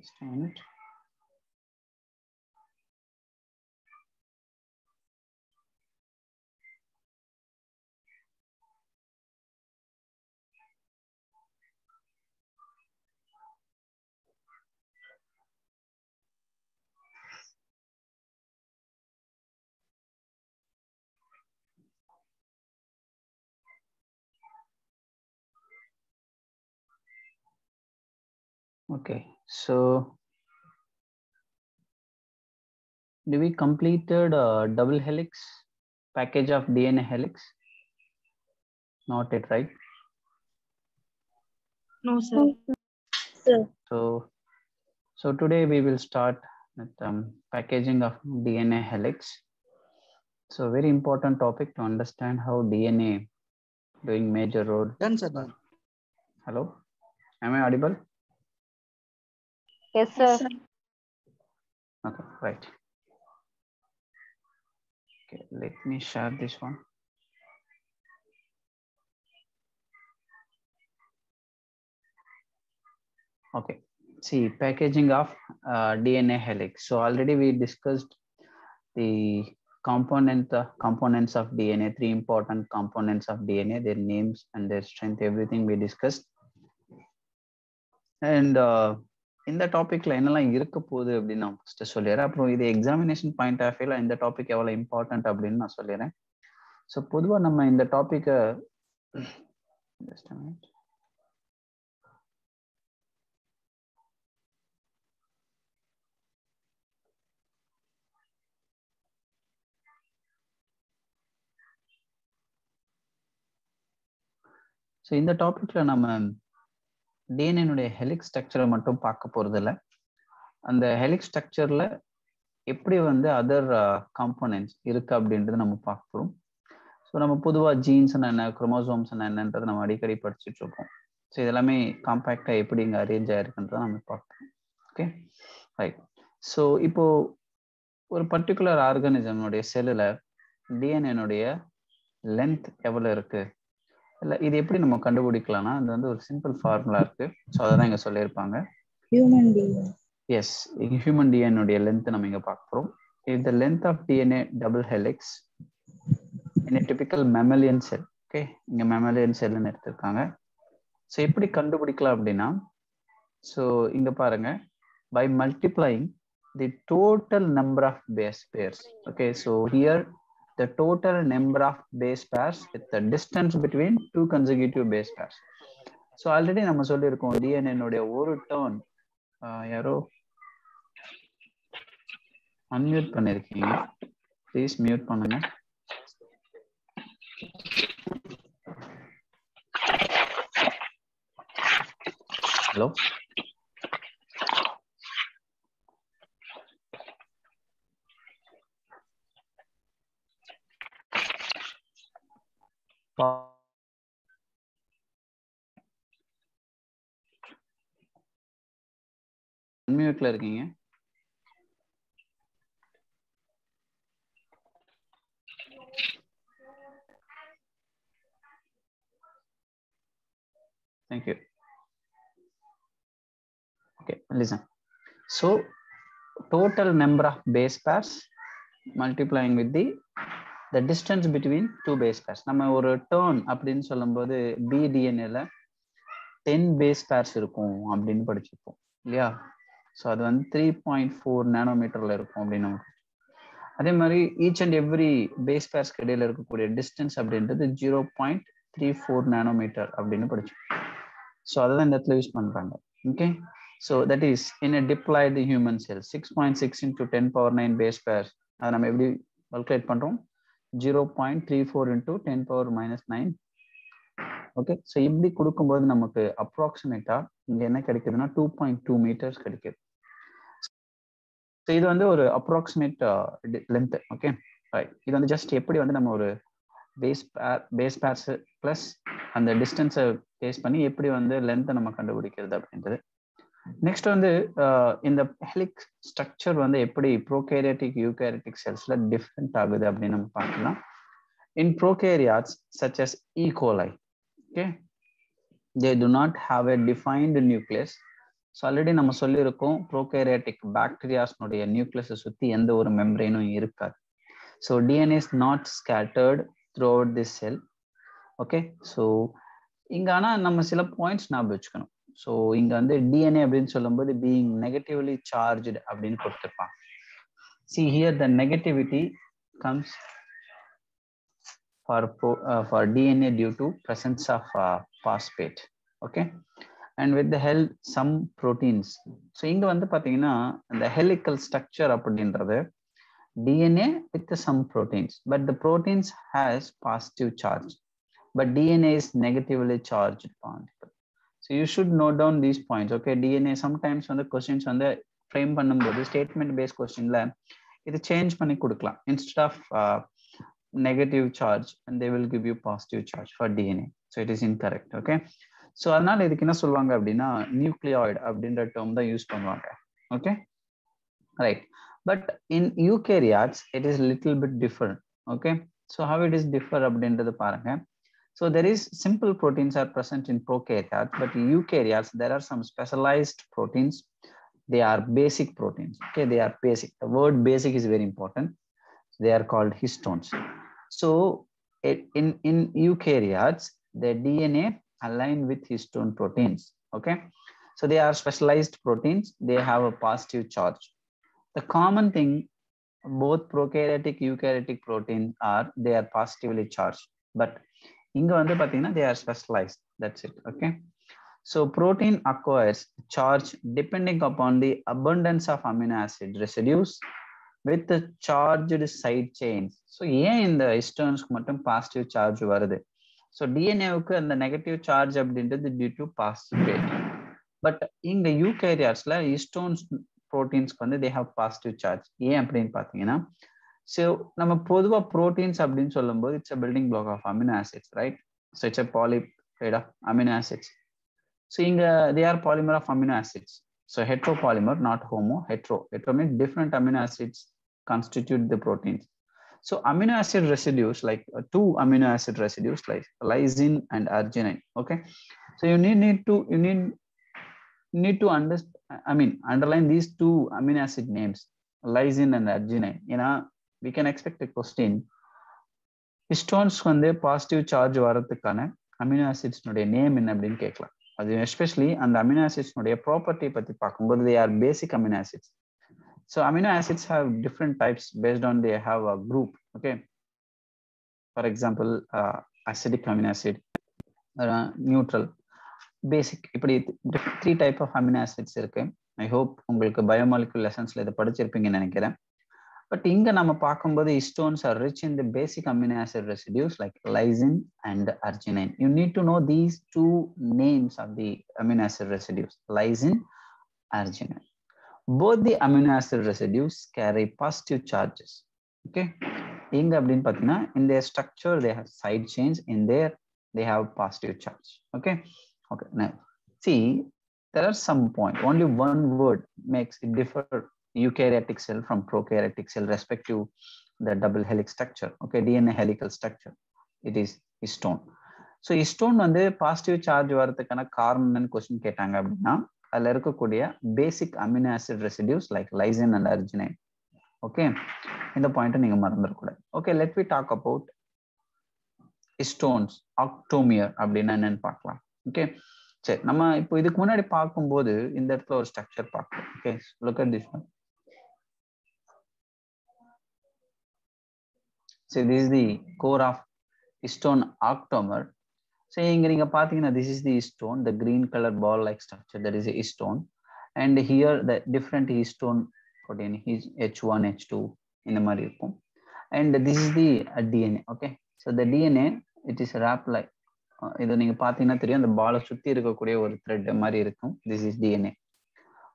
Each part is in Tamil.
Just a minute. Okay, so do we completed double helix package of DNA helix? Not it, right? No, sir. So today we will start with packaging of DNA helix. So very important topic to understand how DNA doing major role. Done, sir. Done. Hello, am I audible? Yes, sir. Okay, right. Okay, let me share this one. Okay, see packaging of DNA helix. So already we discussed the components of DNA, three important components of DNA, their names and their strength, everything we discussed. And இந்த டாபிக்ல என்னெல்லாம் இருக்க போகுது அப்படின்னு நான் ஃபர்ஸ்ட் சொல்லிடுறேன். அப்புறம் இது எக்ஸாமினேஷன் பாயிண்ட் ஆஃப் வியூல இந்த டாபிக் எவ்வளவு இம்பார்ட்டன்ட் அப்படின்னு நான் சொல்லிடுறேன். ஸோ பொதுவா நம்ம இந்த டாபிக்கை ஸோ இந்த டாபிக்ல நம்ம டிஎன்ஏனுடைய ஹெலிக்ஸ் ஸ்ட்ரக்சரை மட்டும் பார்க்க போறது இல்லை. அந்த ஹெலிக்ஸ் ஸ்ட்ரக்சர்ல எப்படி வந்து அதர் காம்போனன்ட்ஸ் இருக்கு அப்படின்றது நம்ம பார்க்க போறோம். ஸோ நம்ம பொதுவாக ஜீன்ஸ் என்ன, குரோமோசோம்ஸ் என்னன்றதை நம்ம அடிக்கடி படிச்சுட்டு இருக்கோம். ஸோ இதெல்லாமே காம்பேக்டா எப்படி இங்கே அரேஞ்ச் ஆயிருக்குன்றதை நம்ம பார்ப்போம். Okay, right. ஸோ இப்போ ஒரு பர்டிகுலர் ஆர்கானிசம்னுடைய செல்லுல டிஎன்ஏனுடைய லென்த் எவ்வளவு இருக்கு, இல்லை இது எப்படி நம்ம கண்டுபிடிக்கலாம்னா அது வந்து ஒரு சிம்பிள் ஃபார்முலா இருக்கு. ஸோ அதான் இங்க சொல்லியிருப்பாங்க. எஸ், ஹியூமன் டிஎன்ஏ லென்த் நம்ம இங்க பார்க்க போறோம். If the length of DNA double helix in a typical mammalian cell, okay, இங்க mammalian cell ன்னு எடுத்திருக்காங்க. ஸோ எப்படி கண்டுபிடிக்கலாம் அப்படின்னா, ஸோ இங்க பாருங்க, by multiplying the total number of base pairs. Okay, so here the total number of base pairs with the distance between two consecutive base pairs. So already நம்ம சொல்லியிருக்கோம் DNA உடைய ஒரு டர்ன், யாரோ அன்மியூட் பண்ணிருக்கீங்க, ப்ளீஸ் மியூட் பண்ணுங்க. ஹலோ, அன்மியூட்ல இருக்கீங்க. Thank you. Okay, listen. So total number of base pairs multiplying with the distance between two base pairs. நம்ம ஒரு டர்ன் அப்படின்னு சொல்லும்போது BDNAல 10 பேஸ் பேர்ஸ் இருக்கும் அப்படின்னு படிச்சிருப்போம் இல்லையா? ஸோ அது வந்து 3.4 நானோமீட்டர்ல இருக்கும் அப்படின்னு நமக்கு. அதே மாதிரி ஈச் அண்ட் எவ்ரி பேஸ் பேர்ஸ்க்கு இடையில இருக்கக்கூடிய டிஸ்டன்ஸ் அப்படின்றது 0.34 நானோமீட்டர் அப்படின்னு படிச்சிருப்போம். ஸோ அதான் இந்த இடத்துல யூஸ் பண்றாங்க. Okay, so that is in a diploid human cell 6.6 into 10⁻⁹ base pairs. அதை நம்ம எப்படி கால்குலேட் பண்றோம்? 0.34 into 10⁻⁹. ஓகே, ஸோ இப்படி கொடுக்கும்போது நமக்கு அப்ராக்சிமேட்டா இங்க என்ன கிடைக்குதுன்னா 2.2 மீட்டர்ஸ் கிடைக்குது. ஸோ இது வந்து ஒரு அப்ராக்சிமேட் லென்த். Okay, right. இது வந்து ஜஸ்ட் எப்படி வந்து நம்ம ஒரு பேஸ் பேர்ஸ் பிளஸ் அந்த டிஸ்டன்ஸை பேஸ் பண்ணி எப்படி வந்து லென்த்தை நம்ம கண்டுபிடிக்கிறது அப்படின்றது. நெக்ஸ்ட் வந்து இந்த ஹெலிக்ஸ் ஸ்ட்ரக்சர் வந்து எப்படி ப்ரோகேரியாட்டிக் யூகேரியாட்டிக் செல்ஸ்ல டிஃப்ரெண்ட் ஆகுது அப்படின்னு நம்ம பார்க்கலாம். இன் prokaryotes such as E. coli, okay, they do not have a defined nucleus so already நம்ம சொல்லியிருக்கோம் ப்ரோகேரியாட்டிக் பாக்டீரியாஸ்னுடைய நியூக்ளியஸை சுற்றி எந்த ஒரு மெம்பரேனும் இருக்காது. So DNA is not scattered through out this sell. Okay, so இங்கே ஆனால் நம்ம சில பாயிண்ட்ஸ் ஞாபகம் வச்சுக்கணும். ஸோ இங்கே வந்து டிஎன்ஏ அப்படின்னு சொல்லும்போது பீயிங் நெகட்டிவ்லி சார்ஜ்டு அப்படின்னு கொடுத்துருப்பாங்க. See here the negativity comes for DNA due to presence of phosphate. Okay, and with the help some proteins. So இங்க வந்து பாத்தீங்கன்னா the helical structure அப்படின்றது DNA with some proteins, but the proteins has positive charge, but DNA is negatively charged particle. So you should note down these points. Okay, DNA sometimes வந்து questions வந்து frame பண்ணும்போது statement based questionல இது சேஞ்ச் பண்ணி கொடுக்கலாம். Instead of negative charge and they will give you positive charge for DNA. So it is incorrect. Okay, so அதனால இதுக்கு என்ன சொல்லுவாங்க அப்படின்னா நியூக்ளியாய்டு அப்படின்ற டேர்ம் தான் யூஸ் பண்ணுவாங்க. Okay, right. But in eukaryotes it is little bit different. Okay, so how it is differ அப்படின்றது பாருங்க. So there is simple proteins R present in prokaryotes, but in eukaryotes there are some specialized proteins. They are basic proteins. Okay, they are basic. The word basic is very important. They are called histones. So in eukaryotes the DNA aligned with histone proteins. Okay, so they are specialized proteins. They have a positive charge. The common thing both prokaryotic eukaryotic proteins are they are positively charged, but inga vandu pathina they are specialized. That's it. Okay, so protein acquires charge depending upon the abundance of amino acid residues with the charged side chains. So ஏன் இந்த ஹிஸ்டோன்ஸ்க்கு மட்டும் பாசிட்டிவ் சார்ஜ் வருது? ஸோ டிஎன்ஏவுக்கு அந்த நெகட்டிவ் சார்ஜ் அப்படின்றது டியூ டு பாசிட்டிவேட். பட் இங்க யூகேரியாட்ஸ்ல ஹிஸ்டோன்ஸ் ப்ரோட்டீன்ஸ்க்கு வந்து தே ஹாவ் பாசிட்டிவ் சார்ஜ். ஏன் அப்படின்னு பார்த்தீங்கன்னா, ஸோ நம்ம பொதுவாக ப்ரோட்டீன்ஸ் அப்படின்னு சொல்லும்போது it's a building block of amino acids, right? So it's a polypeptide of amino acids. So they are polymer of amino acids. So heteropolymer, not homo. Hetero means different amino acids constitute the proteins. So amino acid residues like two amino acid residues like lysine and arginine. Okay, so you need to underline these two amino acid names, lysine and arginine. We can expect a question. Histones வந்து பாசிட்டிவ் சார்ஜ் வரதுக்கான அமினோ ஆசிட்ஸ்னுடைய நேம் என்ன அப்படின்னு கேட்கலாம். அது எஸ்பெஷலி அந்த அமினோ ஆசிட்ஸ்னுடைய ப்ராப்பர்ட்டி பற்றி பார்க்கும்போது they are basic amino acids. So amino acids have different types based on they have a group. Okay, for example acidic amino acid, neutral, basic. இப்படி 3 type of amino acids இருக்கு. I hope உங்களுக்கு பயோமாலிகுலர் லெசன்ஸ்ல இதை படிச்சிருப்பீங்கன்னு நினைக்கிறேன். பட் இங்க நம்ம பார்க்கும்போது histones are rich in the basic amino acid residues like lysine and arginine. You need to know these two names of the amino acid residues, lysine, arginine. Both the amino acid residues carry positive charges. Okay, inga அப்படினு பாத்தீங்கன்னா in their structure they have side chains, in there they have positive charge. Okay, now see there are some point, only one word makes it differ eukaryotic cell from prokaryotic cell respective the double helix structure. Okay, DNA helical structure, it is histone. So histone வந்து பாசிட்டிவ் சார்ஜ் வரதுக்கான காரணம்னு கொஸ்டின் கேட்டாங்க அப்படின்னா அதுல இருக்கக்கூடிய basic amino acid residues like lysine and arginine. Okay, இந்த பாயிண்ட் நீங்க மறந்துடக்கூடாது. Okay, let we talk about histones octamer அப்படின்னா என்னன்னு பார்க்கலாம். ஓகே, சரி, நம்ம இப்போ இதுக்கு முன்னாடி பார்க்கும்போது இந்த இடத்துல ஒரு ஸ்ட்ரக்சர் பார்க்கலாம். Okay, look at this one. So this is the core of histone octamer. So இங்க நீங்க பாத்தீங்கன்னா this is the histone, the green color ball like structure, that is a histone, and here the different histone protein is H1 H2 இந்த மாதிரி இருக்கும், and this is the DNA. Okay, so the DNA it is wrapped like இது நீங்க பாத்தீங்கன்னா தெரியும், அந்த பாலை சுத்தி இருக்கக்கூடிய ஒரு த்ரெட் மாதிரி இருக்கும். this is DNA.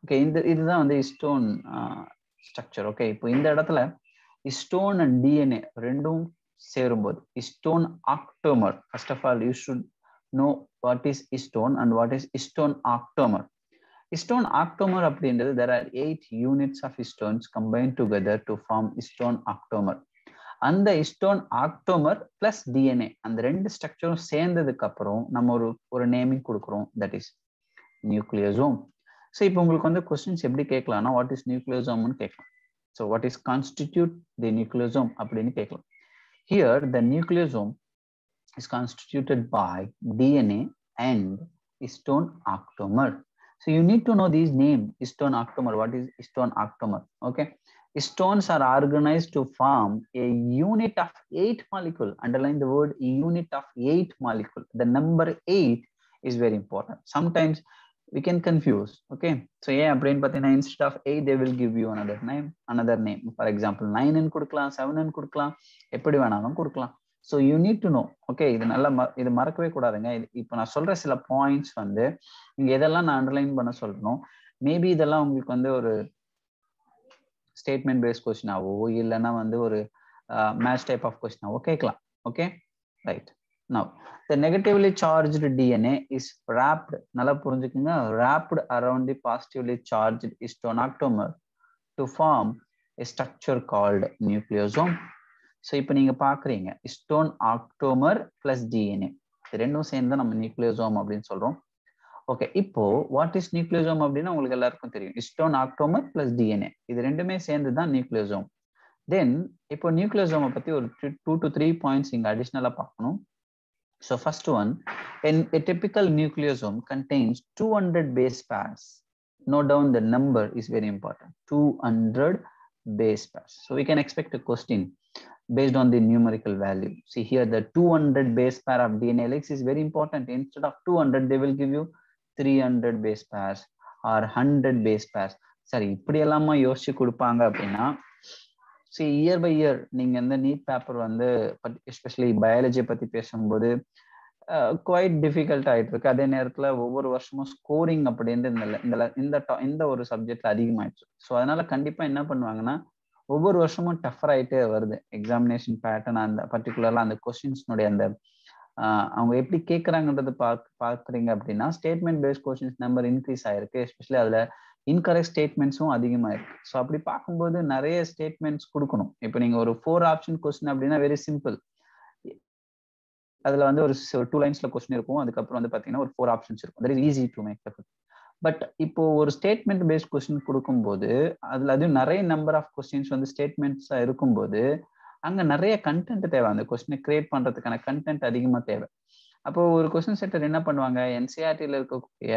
Okay, இதுதான் வந்து histone structure. Okay, இப்போ இந்த இடத்துல histone and DNA ரெண்டும் சேரும்போது histone octamer. First of all, you should know what is histone and what is histone octamer. Histone octamer அப்படின்றது there are 8 units of histones combined together to form histone octamer. அந்த histone octamer plus DNA அந்த ரெண்டு ஸ்ட்ரக்சரும் சேர்ந்ததுக்கு அப்புறம் நம்ம ஒரு நேமிங் கொடுக்குறோம், that is nucleosome. ஸோ இப்போ உங்களுக்கு வந்து கொஸ்டின்ஸ் எப்படி கேட்கலாம்னா வாட் இஸ் நியூக்ளியோசோம்னு கேட்கலாம். So what is constitute the nucleosome அப்படின்னு கேட்கலாம். Here the nucleosome is constituted by DNA and histone octamer. So you need to know these names. Histone octamer. What is histone octamer? Okay. Histones are organized to form a unit of 8 molecule. Underline the word unit of 8 molecule. The number 8 is very important. Sometimes we can confuse. Okay. So yeah, brain pathina instead of 8 they will give you another name. For example 9 ன்னு கொடுக்கலாம், 7 ன்னு கொடுக்கலாம், எப்படி வேணாலும் கொடுக்கலாம். So you need to know. Okay, இது நல்லா இது மறக்கவே கூடாதுங்க. இப்போ நான் சொல்ற சில பாயிண்ட்ஸ் வந்து நீங்க எதெல்லாம் நான் அண்டர்லைன் பண்ண சொல்லணும், மேபி இதெல்லாம் உங்களுக்கு வந்து ஒரு ஸ்டேட்மெண்ட் பேஸ்ட் கொஸ்டினாவோ இல்லைன்னா வந்து ஒரு மேட்ச் டைப் ஆஃப் கொஸ்டினாவோ கேட்கலாம். Okay, right. Now the negatively charged DNA is wrapped, நல்லா புரிஞ்சுக்குங்க, wrapped around the positively charged histone octamer to form a structure called nucleosome. So இப்போ நீங்க பாக்குறீங்க ஹிஸ்டோன் ஆக்டோமர் பிளஸ் டிஎன்ஏ, இது ரெண்டும் சேர்ந்து தான் நம்ம நியூக்ளியோசோம் அப்படின்னு சொல்றோம். ஓகே, இப்போ வாட் இஸ் நியூக்ளியோசோம் அப்படின்னா உங்களுக்கு எல்லாருக்கும் தெரியும். ஹிஸ்டோன் ஆக்டோமர் பிளஸ் டிஎன்ஏ இது ரெண்டுமே சேர்ந்து தான் நியூக்ளியோசோம். தென் இப்போ நியூக்ளியோசோமை பத்தி ஒரு 2 to 3 பாயிண்ட்ஸ் இங்க அடிஷ்னலா பார்க்கணும். So first one, a typical nucleosome contains 200 base pairs. Note down the number is very important. 200 base pairs. So we can expect a question based on the numerical value. See here, the 200 base pair of DNA helix is very important. Instead of 200 they will give you 300 base pairs or 100 base pairs. சரி, இப்படி எல்லாமா யோசிச்சு கொடுப்பாங்க அப்படின்னா, see year by year நீங்க இந்த நீட் பேப்பர் வந்து எஸ்பெஷலி பயாலஜி பத்தி பேசும்போது குவைட் டிஃபிகல்ட் ஆயிட்டு இருக்கு. அதே நேரத்துல ஒவ்வொரு வருஷமும் ஸ்கோரிங் அப்படின்ட்டு இந்த ஒரு சப்ஜெக்ட்ல அதிகமாயிடுச்சு. ஸோ அதனால கண்டிப்பா என்ன பண்ணுவாங்கன்னா ஒவ்வொரு வருஷமும் டஃபர் ஆயிட்டே வருது எக்ஸாமினேஷன் பேட்டர்ன். அந்த பர்டிகுலர்ல அந்த கொஸ்டின்ஸ்னுடைய அந்த அவங்க எப்படி கேட்கறாங்கன்றது பாக்குறீங்க அப்படின்னா statement paste questions number increase ஆயிருக்கு. எஸ்பெஷலி அதுல இன்கரெக்ட் ஸ்டேட்மெண்ட்ஸும் அதிகமாயிருக்கு. ஸோ அப்படி பார்க்கும்போது நிறைய ஸ்டேட்மெண்ட்ஸ் கொடுக்கணும். இப்போ நீங்க ஒரு 4 ஆப்ஷன் கொஸ்டின் அப்படின்னா வெரி சிம்பிள். அதுல வந்து ஒரு 2 லைன்ஸ்ல கொஸ்டின் இருக்கும், அதுக்கப்புறம் வந்து பாத்தீங்கன்னா ஒரு 4 ஆப்ஷன்ஸ் இருக்கும். That is easy to make. But இப்போ ஒரு ஸ்டேட்மெண்ட் பேஸ்ட் கொஸ்டின் கொடுக்கும்போது அதுல அதுவும் நிறைய நம்பர் ஆஃப் கொஸ்டின்ஸ் வந்து ஸ்டேட்மெண்ட்ஸா இருக்கும்போது அங்க நிறைய கண்டென்ட் தேவை. அந்த கொஸ்டினை கிரியேட் பண்றதுக்கான கண்டென்ட் அதிகமா தேவை. அப்போ ஒரு கொஸ்டின் செட்டர் என்ன பண்ணுவாங்க, என்சிஆர்டில இருக்கக்கூடிய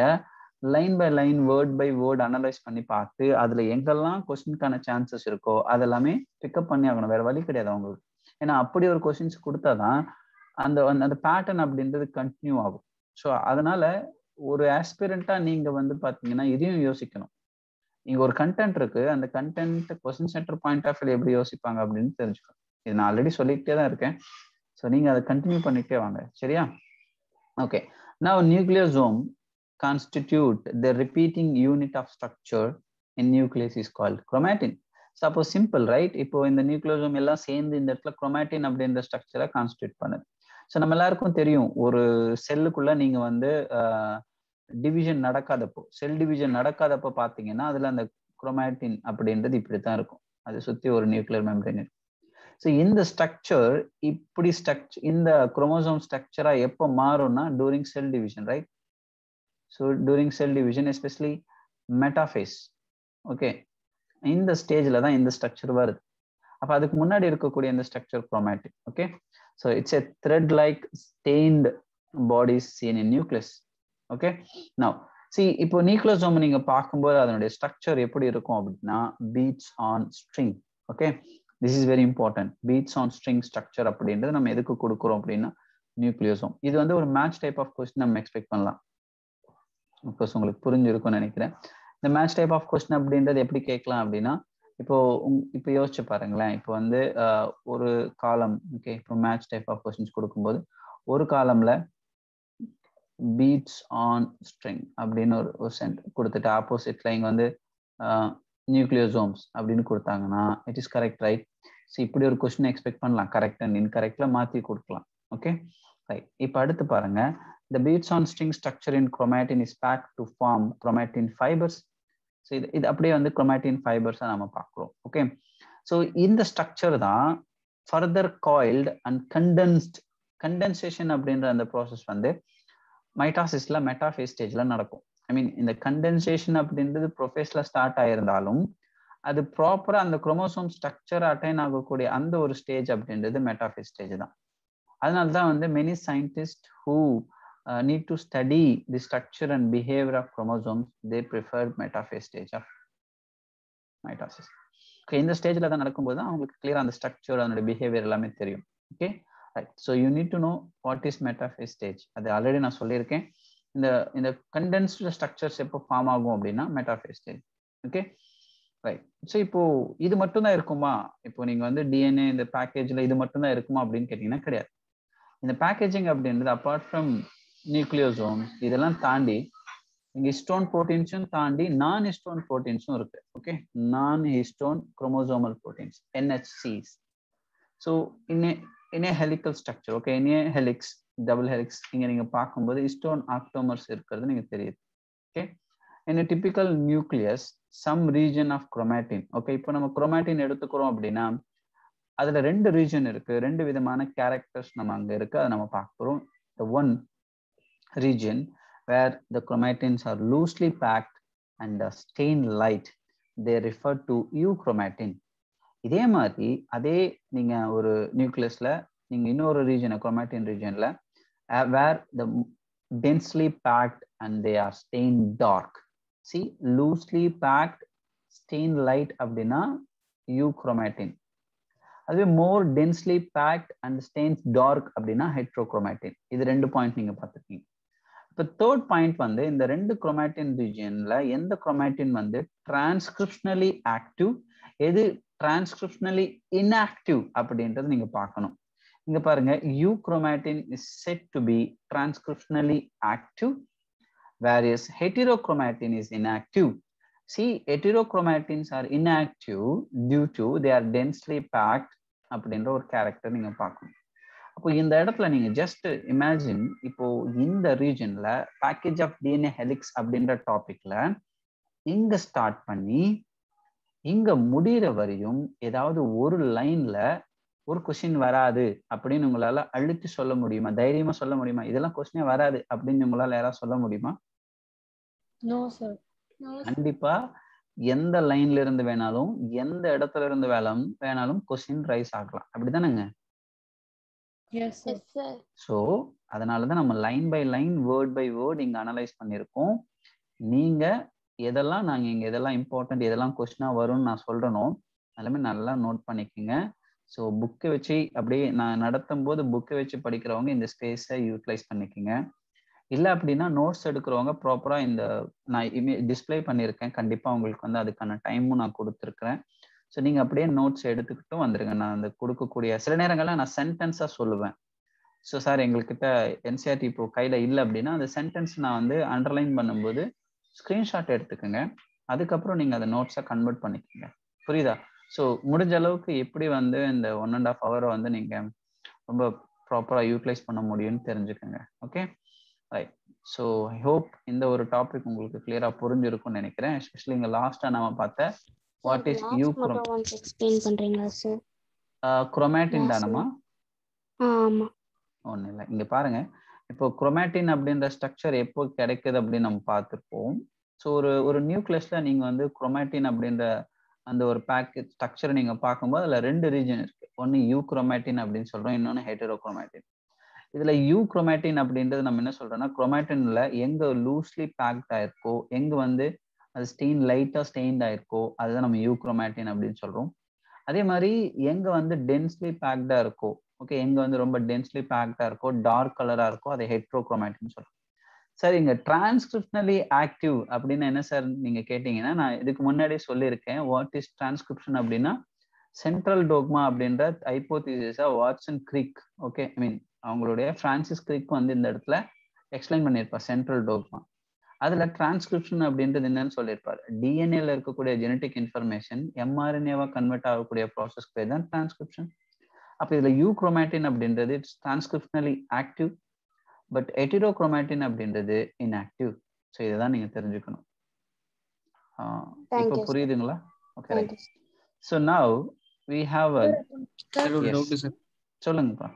line by line word by word analyse பண்ணி பார்த்து அதுல எங்கெல்லாம் கொஸ்டினுக்கான சான்சஸ் இருக்கோ அதெல்லாமே பிக்கப் பண்ணி ஆகணும். வேற வழி கிடையாது அவங்களுக்கு. ஏன்னா அப்படி ஒரு கொஸ்டின்ஸ் கொடுத்தாதான் அந்த பேட்டர்ன் அப்படின்றது கண்டினியூ ஆகும். ஸோ அதனால ஒரு ஆஸ்பிரண்டா நீங்க வந்து பாத்தீங்கன்னா இதையும் யோசிக்கணும். இங்க ஒரு கண்டென்ட் இருக்கு, அந்த content question centre point of view எப்படி யோசிப்பாங்க அப்படின்னு தெரிஞ்சுக்கணும். இது நான் ஆல்ரெடி சொல்லிக்கிட்டே தான் இருக்கேன். ஸோ நீங்க அதை கண்டினியூ பண்ணிட்டே வாங்க, சரியா? Okay, now nucleosome constitute the repeating unit of structure in nucleus is called chromatin. Suppose simple, right? இப்போ இந்த நியூக்ளியோசோம் எல்லாம் சேர்ந்து இந்த இடத்துல chromatin அப்படின்ற ஸ்ட்ரக்சரை கான்ஸ்டிடியூட் பண்ணுது. ஸோ நம்ம எல்லாருக்கும் தெரியும், ஒரு செல்லுக்குள்ள நீங்க வந்து டிவிஷன் நடக்காதப்போ, செல் டிவிஷன் நடக்காதப்போ பார்த்தீங்கன்னா அதுல அந்த குரோமாட்டின் அப்படின்றது இப்படித்தான் இருக்கும். அதை சுத்தி ஒரு நியூக்ளியர் மெம்பரேன் இருக்கும். ஸோ இந்த ஸ்ட்ரக்சர் இப்படி இந்த குரோமோசோம் ஸ்ட்ரக்சரா எப்போ மாறும்னா during cell division, right? So during cell division especially metaphase. Okay, இந்த ஸ்டேஜ்ல தான் இந்த ஸ்ட்ரக்சர் வருது. அப்ப அதுக்கு முன்னாடி இருக்கக்கூடிய இந்த structure chromatin. Okay, so it's a thread like stained bodies seen in nucleus. Okay, now see இப்போ நியூக்ளியோசோம் நீங்க பார்க்கும்போது அதனுடைய ஸ்ட்ரக்சர் எப்படி இருக்கும் அப்படின்னா beads on string. Okay, this is very important. Beads on string structure அப்படின்றது நம்ம எதுக்கு கொடுக்குறோம் அப்படின்னா நியூக்ளியோசோம். இது வந்து ஒரு மேட்ச் டைப் ஆஃப் கொஸ்டின் நம்ம எக்ஸ்பெக்ட் பண்ணலாம். அப்கோர்ஸ் உங்களுக்கு புரிஞ்சிருக்கும்னு நினைக்கிறேன். இந்த மேட்ச் டைப் ஆஃப் கொஸ்டின் அப்படின்றது எப்படி கேட்கலாம் அப்படின்னா இப்போ யோசிச்சு பாருங்களேன். இப்போ வந்து ஒரு காலம், ஓகே, இப்போ மேட்ச் டைப் ஆஃப் கொஸ்டின்ஸ் கொடுக்கும்போது ஒரு காலம்ல பீட்ஸ் ஆன் ஸ்ட்ரிங் அப்படின்னு ஒரு சென்டர் கொடுத்துட்டு ஆப்போசிட்ல இங்க வந்து நியூக்ளியோசோம்ஸ் அப்படின்னு கொடுத்தாங்கன்னா it is correct, right? So இப்படி ஒரு கொஸ்டின் எக்ஸ்பெக்ட் பண்ணலாம். கரெக்ட் அண்ட் இன்கரெக்ட்ல மாற்றி கொடுக்கலாம். Okay, right. இப்போ அடுத்து பாருங்க, the beads on string structure in chromatin is packed to form chromatin fibers. So இது அப்படியே வந்து chromatin fibers நம்ம பார்க்குறோம். ஓகே, ஸோ இந்த ஸ்ட்ரக்சர் தான் ஃபர்தர் காயில்டு அண்ட் கண்டென்சேஷன் அப்படின்ற அந்த ப்ராசஸ் வந்து மைட்டாசிஸ்ல மெட்டாஃபேஸ் ஸ்டேஜ்ல நடக்கும். ஐ மீன் இந்த கண்டென்சேஷன் அப்படின்றது ப்ரொஃபேஸ்ல ஸ்டார்ட் ஆயிருந்தாலும் அது ப்ராப்பரா அந்த குரோமோசோம் ஸ்ட்ரக்சர் அட்டைன் ஆகக்கூடிய அந்த ஒரு ஸ்டேஜ் அப்படின்றது மெட்டாஃபேஸ் ஸ்டேஜ் தான். அதனால தான் வந்து many scientist who need to study the structure and behavior of chromosomes, they prefer metaphase stage of mitosis. Okay, இந்த ஸ்டேஜ்ல தான் நடக்கும்போது தான் அவங்களுக்கு கிளியரா அந்த ஸ்ட்ரக்சர் அதோட பிஹேவியர் எல்லாமே தெரியும். Okay right. So you need to know what is metaphase stage. அது ஆல்ரெடி நான் சொல்லியிருக்கேன். இந்த கண்டென்ஸ்டு ஸ்ட்ரக்சர்ஸ் எப்போ ஃபார்ம் ஆகும் அப்படின்னா metaphase stage. Okay right. So இப்போ இது மட்டும் தான் இருக்குமா? இப்போ நீங்க வந்து டிஎன்ஏ இந்த பேக்கேஜ்ல இது மட்டும் தான் இருக்குமா அப்படின்னு கேட்டீங்கன்னா கிடையாது. இந்த பேக்கேஜிங் அப்படின்றது அப்பார்ட் ஃப்ரம் நியூக்ளியோசோம் இதெல்லாம் தாண்டி இங்க ஹிஸ்டோன் புரோட்டீன்ஸும் தாண்டி நான் ஹிஸ்டோன் புரோட்டீன்ஸும் இருக்கு. ஓகே, நான் histone chromosomal proteins NHCs. So in A helical structure. Okay, in A helix, double helix இங்க நீங்க பார்க்கும்போது ஹிஸ்டோன் ஆக்டோமர்ஸ் இருக்கிறது நீங்க தெரியுது. Okay, in a typical nucleus some region of chromatin. Okay, இப்போ நம்ம குரோமாட்டின் எடுத்துக்கிறோம் அப்படின்னா அதுல ரெண்டு ரீஜன் இருக்கு, ரெண்டு விதமான கேரக்டர்ஸ் நம்ம அங்க இருக்கு, அதை நம்ம பார்க்கிறோம். The one region where the chromatins are loosely packed and stained light, they refer to euchromatin. இதே மாதிரி அதே நீங்க ஒரு நியூக்ளியஸ்ல நீங்க இன்னொரு region chromatin regionல where the densely packed and they are stained dark. See, loosely packed stained light அப்படின்னா euchromatin. அதுவே more densely packed and stains dark அப்படின்னா ஹெட்ரோக்ரோமாட்டின். இது ரெண்டு பாயிண்ட் நீங்க பார்த்துருக்கீங்க. இப்போ தேர்ட் பாயிண்ட் வந்து இந்த ரெண்டு குரோமாட்டின் ரீஜியன்ல எந்த குரோமாட்டின் வந்து டிரான்ஸ்கிரிப்ஷனலி ஆக்டிவ், எது டிரான்ஸ்கிரிப்ஷனலி இன்ஆக்டிவ் அப்படின்றது நீங்க பார்க்கணும். இங்க பாருங்க, euchromatin is said to be transcriptionally active whereas heterochromatin is inactive. See, heterochromatins are inactive due to they are densely packed அப்படின்ற ஒரு கேரக்டர் நீங்க பார்க்கணும். அப்போ இந்த இடத்துல நீங்க ஜஸ்ட் இமேஜின், இப்போ இந்த ரீஜன்ல பேக்கேஜ் ஆஃப் டிஎன்ஏ ஹெலிக்ஸ் அப்படின்ற டாபிக்ல இங்க ஸ்டார்ட் பண்ணி இங்க முடிகிற வரையும் ஏதாவது ஒரு லைன்ல ஒரு கொஸ்டின் வராது அப்படின்னு உங்களால அழுத்தி சொல்ல முடியுமா? தைரியமா சொல்ல முடியுமா இதெல்லாம் கொஸ்டினே வராது அப்படின்னு உங்களால யாராவது சொல்ல முடியுமா? No sir. கண்டிப்பா எந்த லைன்ல இருந்து வேணாலும் எந்த இடத்துல இருந்து வேணாலும் கொஸ்டின் ரைஸ் ஆகலாம். அப்படிதானேங்க? ஸோ அதனாலதான் நம்ம line by line word by word இங்க அனலைஸ் பண்ணியிருக்கோம். நீங்க எதெல்லாம் நாங்க இங்க எதெல்லாம் இம்பார்ட்டன்ட் எதெல்லாம் கொஸ்டினா வரும்னு நான் சொல்றேனோ எல்லாமே நல்லா நோட் பண்ணிக்கோங்க. ஸோ புக்கை வச்சு அப்படியே நான் நடத்தும் போது புக்கை வச்சு படிக்கிறவங்க இந்த ஸ்பேஸை யூட்டிலைஸ் பண்ணிக்கோங்க. இல்லை அப்படின்னா நோட்ஸ் எடுக்கிறவங்க ப்ராப்பராக இந்த நான் டிஸ்பிளே பண்ணியிருக்கேன், கண்டிப்பாக உங்களுக்கு வந்து அதுக்கான டைமும் நான் கொடுத்துருக்குறேன். ஸோ நீங்கள் அப்படியே நோட்ஸ் எடுத்துக்கிட்டும் வந்துருங்க. நான் அந்த கொடுக்கக்கூடிய சில நேரங்களில் நான் சென்டென்ஸாக சொல்லுவேன். ஸோ சார் எங்கள்கிட்ட என்சிஆர்டி இப்போ கையில் இல்லை அப்படின்னா அந்த சென்டென்ஸ் நான் வந்து அண்டர்லைன் பண்ணும்போது ஸ்க்ரீன்ஷாட் எடுத்துக்கோங்க. அதுக்கப்புறம் நீங்கள் அதை நோட்ஸை கன்வெர்ட் பண்ணிக்கோங்க. புரியுதா? ஸோ முடிஞ்ச அளவுக்கு எப்படி வந்து இந்த 1.5 hour வந்து நீங்கள் ரொம்ப ப்ராப்பராக யூட்டிலைஸ் பண்ண முடியும்னு தெரிஞ்சுக்கோங்க. Okay right. So I hope இந்த ஒரு டாபிக் உங்களுக்கு கிளியரா புரிஞ்சிருக்கும்னு நினைக்கிறேன். எஸ்பெஷலி இங்க லாஸ்டா நாம பார்த்த வாட் இஸ் குரோமாட்டின் தானமா? ஆமா. ஒன்றும் இல்லை, இங்க பாருங்க. இப்போ குரோமாட்டின் அப்படின்ற ஸ்ட்ரக்சர் எப்போ கிடைக்குது அப்படின்னு நம்ம பார்த்துருப்போம். ஸோ ஒரு நியூக்ளியஸ்ல நீங்க வந்து குரோமாட்டின் அப்படின்ற அந்த ஒரு பேக்கேஜ் ஸ்ட்ரக்சரை நீங்க பார்க்கும்போது அதுல ரெண்டு ரீஜன் இருக்கு. ஒன்னு யூக்ரோமாட்டின் அப்படின்னு சொல்றோம், இன்னொன்னு ஹெட்டரோக்ரோமாட்டின். இதுல யூக்ரோமாட்டின் அப்படின்றது நம்ம என்ன சொல்றோம்னா குரோமாட்டின்ல எங்க லூஸ்லி பேக்ட் ஆயிருக்கோ, எங்க வந்து அது ஸ்டெயின் லைட்டா ஸ்டெயின்ட் ஆயிருக்கோ அதுதான் நம்ம யூக்ரோமாட்டின் அப்படின்னு சொல்றோம். அதே மாதிரி எங்க வந்து டென்ஸ்லி பேக்டா இருக்கோ, ஓகே, எங்க வந்து ரொம்ப டென்ஸ்லி பேக்டா இருக்கோ, டார்க் கலரா இருக்கோ அதை ஹெட்ரோக்ரோமாட்டின் சொல்றோம். சார் இங்க டிரான்ஸ்கிரிப்ஷனலி ஆக்டிவ் அப்படின்னு என்ன சார் நீங்க கேட்டீங்கன்னா, நான் இதுக்கு முன்னாடியே சொல்லியிருக்கேன். வாட் இஸ் டிரான்ஸ்கிரிப்ஷன் அப்படின்னா சென்ட்ரல் டோக்மா அப்படின்ற ஹைப்போதீசிஸா வாட்சன் கிரிக், ஓகே, ஐ மீன் அவங்களுடைய பிரான்சிஸ் கிரிக் வந்து இந்த இடத்துல எக்ஸ்பிளைன் பண்ணியிருப்பார் சென்ட்ரல் டோக்மா. அதுல டிரான்ஸ்கிரிப்ஷன் அப்படின்றது என்னன்னு சொல்லியிருப்பார். டிஎன்ஏல இருக்கக்கூடிய ஜெனட்டிக் இன்ஃபர்மேஷன் எம்ஆர்என்ஏவா கன்வெர்ட் ஆகக்கூடிய ப்ராசஸ் பேர் தான் டிரான்ஸ்கிரிப்ஷன். அப்போ இதுல யூக்ரோமாட்டின் அப்படின்றது இட்ஸ் டிரான்ஸ்கிரிப்ஷனலி ஆக்டிவ், பட் ஹெட்டரோக்ரோமாட்டின் அப்படின்றது இன்ஆக்டிவ். ஸோ இதைதான் நீங்க தெரிஞ்சுக்கணும். இப்போ புரியுதுங்களா? Okay right. So now we have a doubt sir. சொல்லுங்கப்பா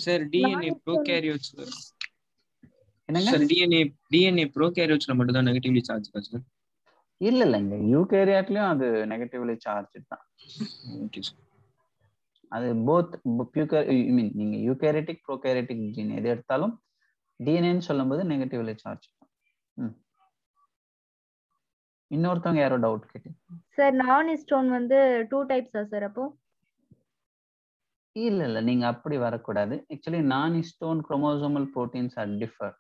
Sir, DNA prokaryotes. என்னங்க சார் டிஎன்ஏ ப்ரோகாரியோட்ஸ்ல மட்டும் தான் நெகட்டிவ்லி சார்ஜ் சார்? இல்லைங்க, யூகேரியாட்லயும் அது நெகட்டிவ்லி சார்ஜ் தான். Okay sir. அது போத் மீன் நீங்க யூகேரியாட்டிக் ப்ரோகாரியோட்டிக் ஜீன் எது எடுத்தாலும் டிஎன்ஏன்னு சொல்லும்போது நெகட்டிவ்லி சார்ஜ். இன்னொருத்தவங்க யாரோ டவுட் கேட்டு சார் நான் ஹிஸ்டோன் வந்து 2 டைப்ஸா சார்? அப்போ இல்ல நீங்க அப்படி வரக்கூடாது. ஆக்சுவலி நான் histone chromosomal proteins are differ.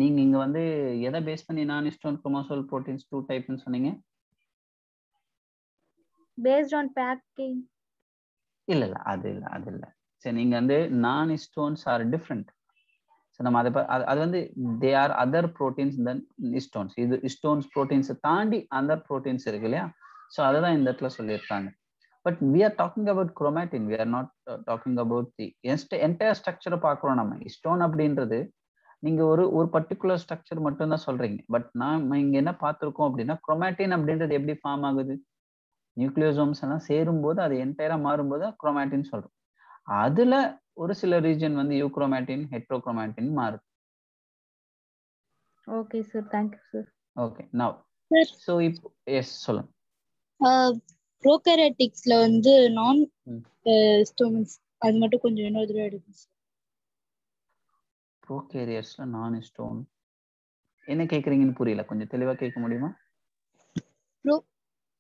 நீங்க இங்க வந்து எதை பேஸ் பண்ணி நான் ஹிஸ்டோன் குரோமோசோமல் புரோட்டீன்ஸ் 2 டைப்னு சொன்னீங்க? Based on packing. இல்ல அது இல்ல. சரி, நீங்க வந்து நான் ஹிஸ்டோன்ஸ் ஆர் டிஃப்ரெண்ட். நம்ம அது வந்து they are other proteins then histones. இது ஹிஸ்டோன்ஸ் ப்ரோட்டீன்ஸை தாண்டி அதர் ப்ரோட்டீன்ஸ் இருக்கு இல்லையா? ஸோ அதை தான் இந்த இடத்துல சொல்லியிருக்காங்க. But we are talking about chromatin, we are not talking about the entire ஸ்ட்ரக்சரை பார்க்குறோம். நம்ம ஹிஸ்டோன் அப்படின்றது நீங்க ஒரு பர்டிகுலர் ஸ்ட்ரக்சர் மட்டும் தான் சொல்றீங்க. பட் நாம இங்க என்ன பார்த்துருக்கோம் அப்படின்னா, குரோமேட்டின் அப்படின்றது எப்படி ஃபார்ம் ஆகுது? நியூக்ளியோசோம்ஸ் எல்லாம் சேரும்போது அது என்டையரா மாறும்போது குரோமேட்டின் சொல்றோம். அதுல ஒரு சில ரீஜன் வந்து யூக்ரோமேட்டின், ஹெட்ரோக்ரோமேட்டின் மாறுது. Okay sir, thank you sir. Okay, நவ சோ இப்போ எஸ் சொல்லுங்க. ப்ரோகாரியோட்டிக்ஸ்ல வந்து நான் ஹிஸ்டோன்ஸ் அது மட்டும் கொஞ்சம் இன்னொரு தடவை எடுங்க சார். ப்ரோகாரியோட்ஸ்ல நான் ஹிஸ்டோன் என்ன கேக்குறீங்கன்னு புரியல, கொஞ்சம் தெளிவா கேட்க முடியுமா?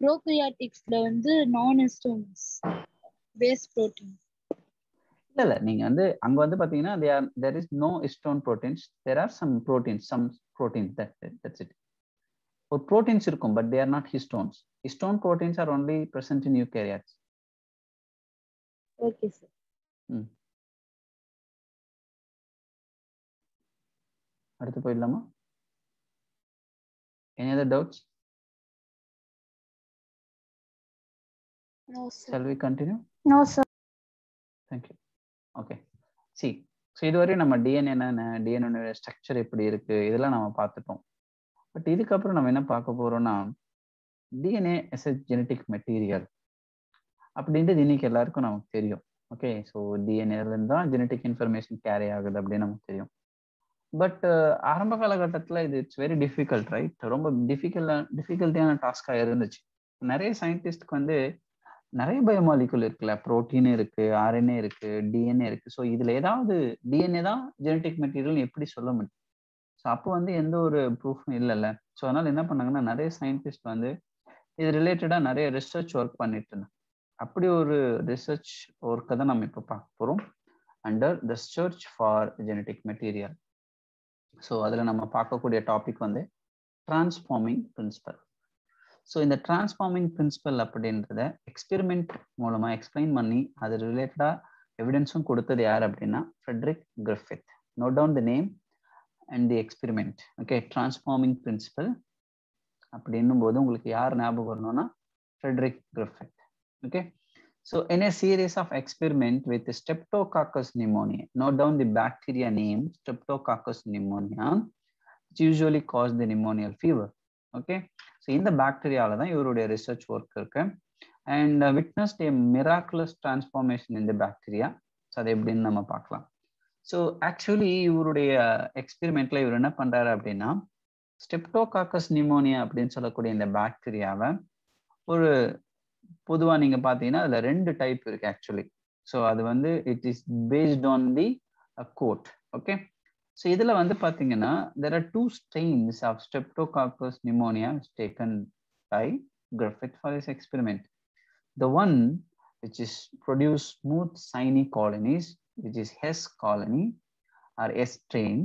ப்ரோகாரியோட்டிக்ஸ்ல வந்து நான் ஹிஸ்டோன்ஸ் பேஸ் புரோட்டீன். இல்ல நீங்க வந்து அங்க வந்து பாத்தீங்கன்னா there is no histone proteins, there are some proteins, that's it. ஒரு proteins இருக்கும், but they are not histones. Histone proteins are only present in eukaryotes. Okay sir. அடுத்து போயிடலாமா? Any other doubts? No sir. Shall we continue? No sir. Thank you. Okay. So இதுவரையும் நம்ம டிஎன்ஏ என்ன, டிஎன்ஏ ஸ்ட்ரக்சர் எப்படி இருக்கு, இதெல்லாம் நம்ம பார்த்துட்டோம். பட் இதுக்கப்புறம் நம்ம என்ன பார்க்க போறோம்னா, DNA as a genetic material அப்படின்றது இன்னைக்கு எல்லாருக்கும் நமக்கு தெரியும். ஓகே, ஸோ டிஎன்ஏலேருந்து தான் ஜெனட்டிக் இன்ஃபர்மேஷன் கேரி ஆகுது அப்படின்னு நமக்கு தெரியும். பட் ஆரம்ப காலகட்டத்தில் இது இட்ஸ் வெரி டிஃபிகல்ட், ரைட்? ரொம்ப டிஃபிகல்ட்டியான டாஸ்காக இருந்துச்சு. நிறைய சயின்டிஸ்ட்க்கு வந்து நிறைய பயோமாலிகுல் இருக்குல்ல, புரோட்டீன் இருக்கு, ஆர்என்ஏ இருக்கு, டிஎன்ஏ இருக்கு. ஸோ இதுல ஏதாவது டிஎன்ஏ தான் ஜெனட்டிக் மெட்டீரியல் எப்படி சொல்ல முடியும்? ஸோ அப்போ வந்து எந்த ஒரு ப்ரூஃபும் இல்லைல்ல. ஸோ அதனால என்ன பண்ணாங்கன்னா, நிறைய சயின்டிஸ்ட் வந்து இது ரிலேட்டடா நிறைய ரிசர்ச் ஒர்க் பண்ணிட்டு இருந்தாங்க. அப்படி ஒரு ரிசர்ச் ஒர்க்கை தான் நம்ம இப்போ பார்க்க போறோம், under the search for genetic material. So அதில் நம்ம பார்க்கக்கூடிய டாபிக் வந்து டிரான்ஸ்ஃபார்மிங் பிரின்சிபல். ஸோ இந்த டிரான்ஸ்ஃபார்மிங் பிரின்சிபல் அப்படின்றத எக்ஸ்பெரிமெண்ட் மூலமா எக்ஸ்பிளைன் பண்ணி அது ரிலேட்டடா எவிடன்ஸும் கொடுத்தது யார் அப்படின்னா Frederick Griffith. Note down the name and the experiment. Okay, transforming principle அப்படின்னும் போது உங்களுக்கு யார் ஞாபகம் வரணும்னா Frederick Griffith. Okay, so in a series of experiment with Streptococcus pneumoniae, note down the bacteria name Streptococcus pneumoniae, which usually cause the pneumonial fever. Okay, so இந்த பாக்டீரியாவில் தான் இவருடைய ரிசர்ச் ஒர்க் இருக்கு. And witnessed A miraculous transformation இந்த பாக்டீரியா. ஸோ அது எப்படின்னு நம்ம பார்க்கலாம். ஸோ ஆக்சுவலி இவருடைய எக்ஸ்பெரிமெண்ட்ல இவர் என்ன பண்றாரு அப்படின்னா, ஸ்டெப்டோகாக்கஸ் நிமோனியா அப்படின்னு சொல்லக்கூடிய இந்த பாக்டீரியாவை ஒரு பொதுவாக நீங்க பார்த்தீங்கன்னா அதில் 2 டைப் இருக்கு ஆக்சுவலி. ஸோ அது வந்து it is based on the coat. Okay, so இதில் வந்து பார்த்தீங்கன்னா there are 2 strains of Streptococcus pneumonia taken by Griffith for this experiment. The one which is produce smooth shiny colonies, which is S colony or S strain,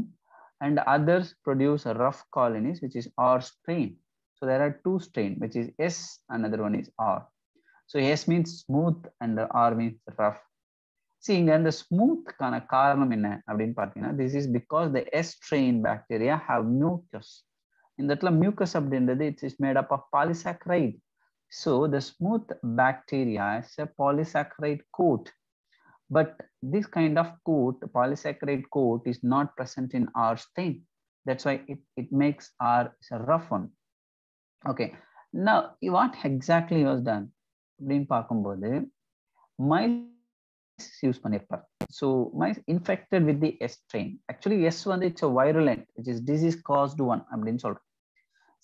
and others produce rough colonies, which is R strain. So there are 2 strain, which is S, another one is R. So S means smooth and R means rough. இங்க இந்த ஸ்மூத்கான காரணம் என்ன அப்படின்னு பார்த்தீங்கன்னா, this is because the S strain bacteria have mucus. இந்த இடத்துல மியூக்கஸ் அப்படின்றது it's is made up of polysaccharide. So the smooth bacteria is a polysaccharide coat. But this kind of coat, polysaccharide coat, is not present in R strain. That's why it makes R a rough one. Okay, now what exactly was done அப்படின்னு பார்க்கும்போது மைல்ஸ் யூஸ் பண்ணியிருப்பார். So mice infected with the S strain. Actually S வந்து it's a virulent, which is disease caused one அப்படின்னு சொல்றோம்.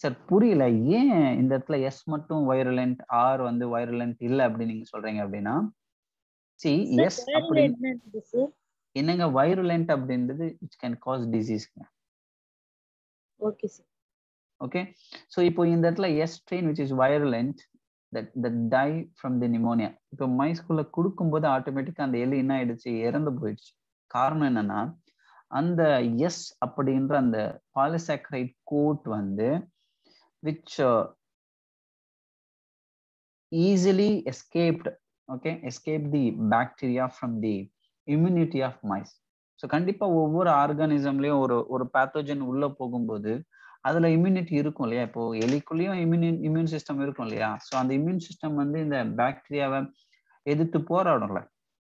சார் புரியல, ஏன் இந்த இடத்துல எஸ் மட்டும் வைரலண்ட், ஆர் வந்து வைரலண்ட் இல்ல அப்படின்னு நீங்க சொல்றீங்க அப்படின்னா, சி எஸ் அப்படின்னு என்னங்க வைரலண்ட் அப்படின்றது இட் கேன் காஸ் டிசீஸ்ங்க. Okay sir. ஓகே, ஸோ இப்போ இந்த இடத்துல S strain which is virulent that die from the pneumonia. இப்போ மைஸ்குள்ள கொடுக்கும்போது ஆட்டோமேட்டிக்கா அந்த எலி என்ன ஆயிடுச்சு, இறந்து போயிடுச்சு. காரணம் என்னன்னா அந்த எஸ் அப்படின்ற அந்த பாலிசாக்கரைட் கோட் வந்து which easily escaped the bacteria from the immunity of mice. So கண்டிப்பா ஒவ்வொரு ஆர்கானிசம்லயும் ஒரு பேத்தோஜன் உள்ள போகும்போது அதுல இம்யூனிட்டி இருக்கும் இல்லையா. இப்போ எலிக்குள்ளேயும் இம்யூன் சிஸ்டம் இருக்கும் இல்லையா. ஸோ அந்த இம்யூன் சிஸ்டம் வந்து இந்த பாக்டீரியாவை எதிர்த்து போராடும்ல.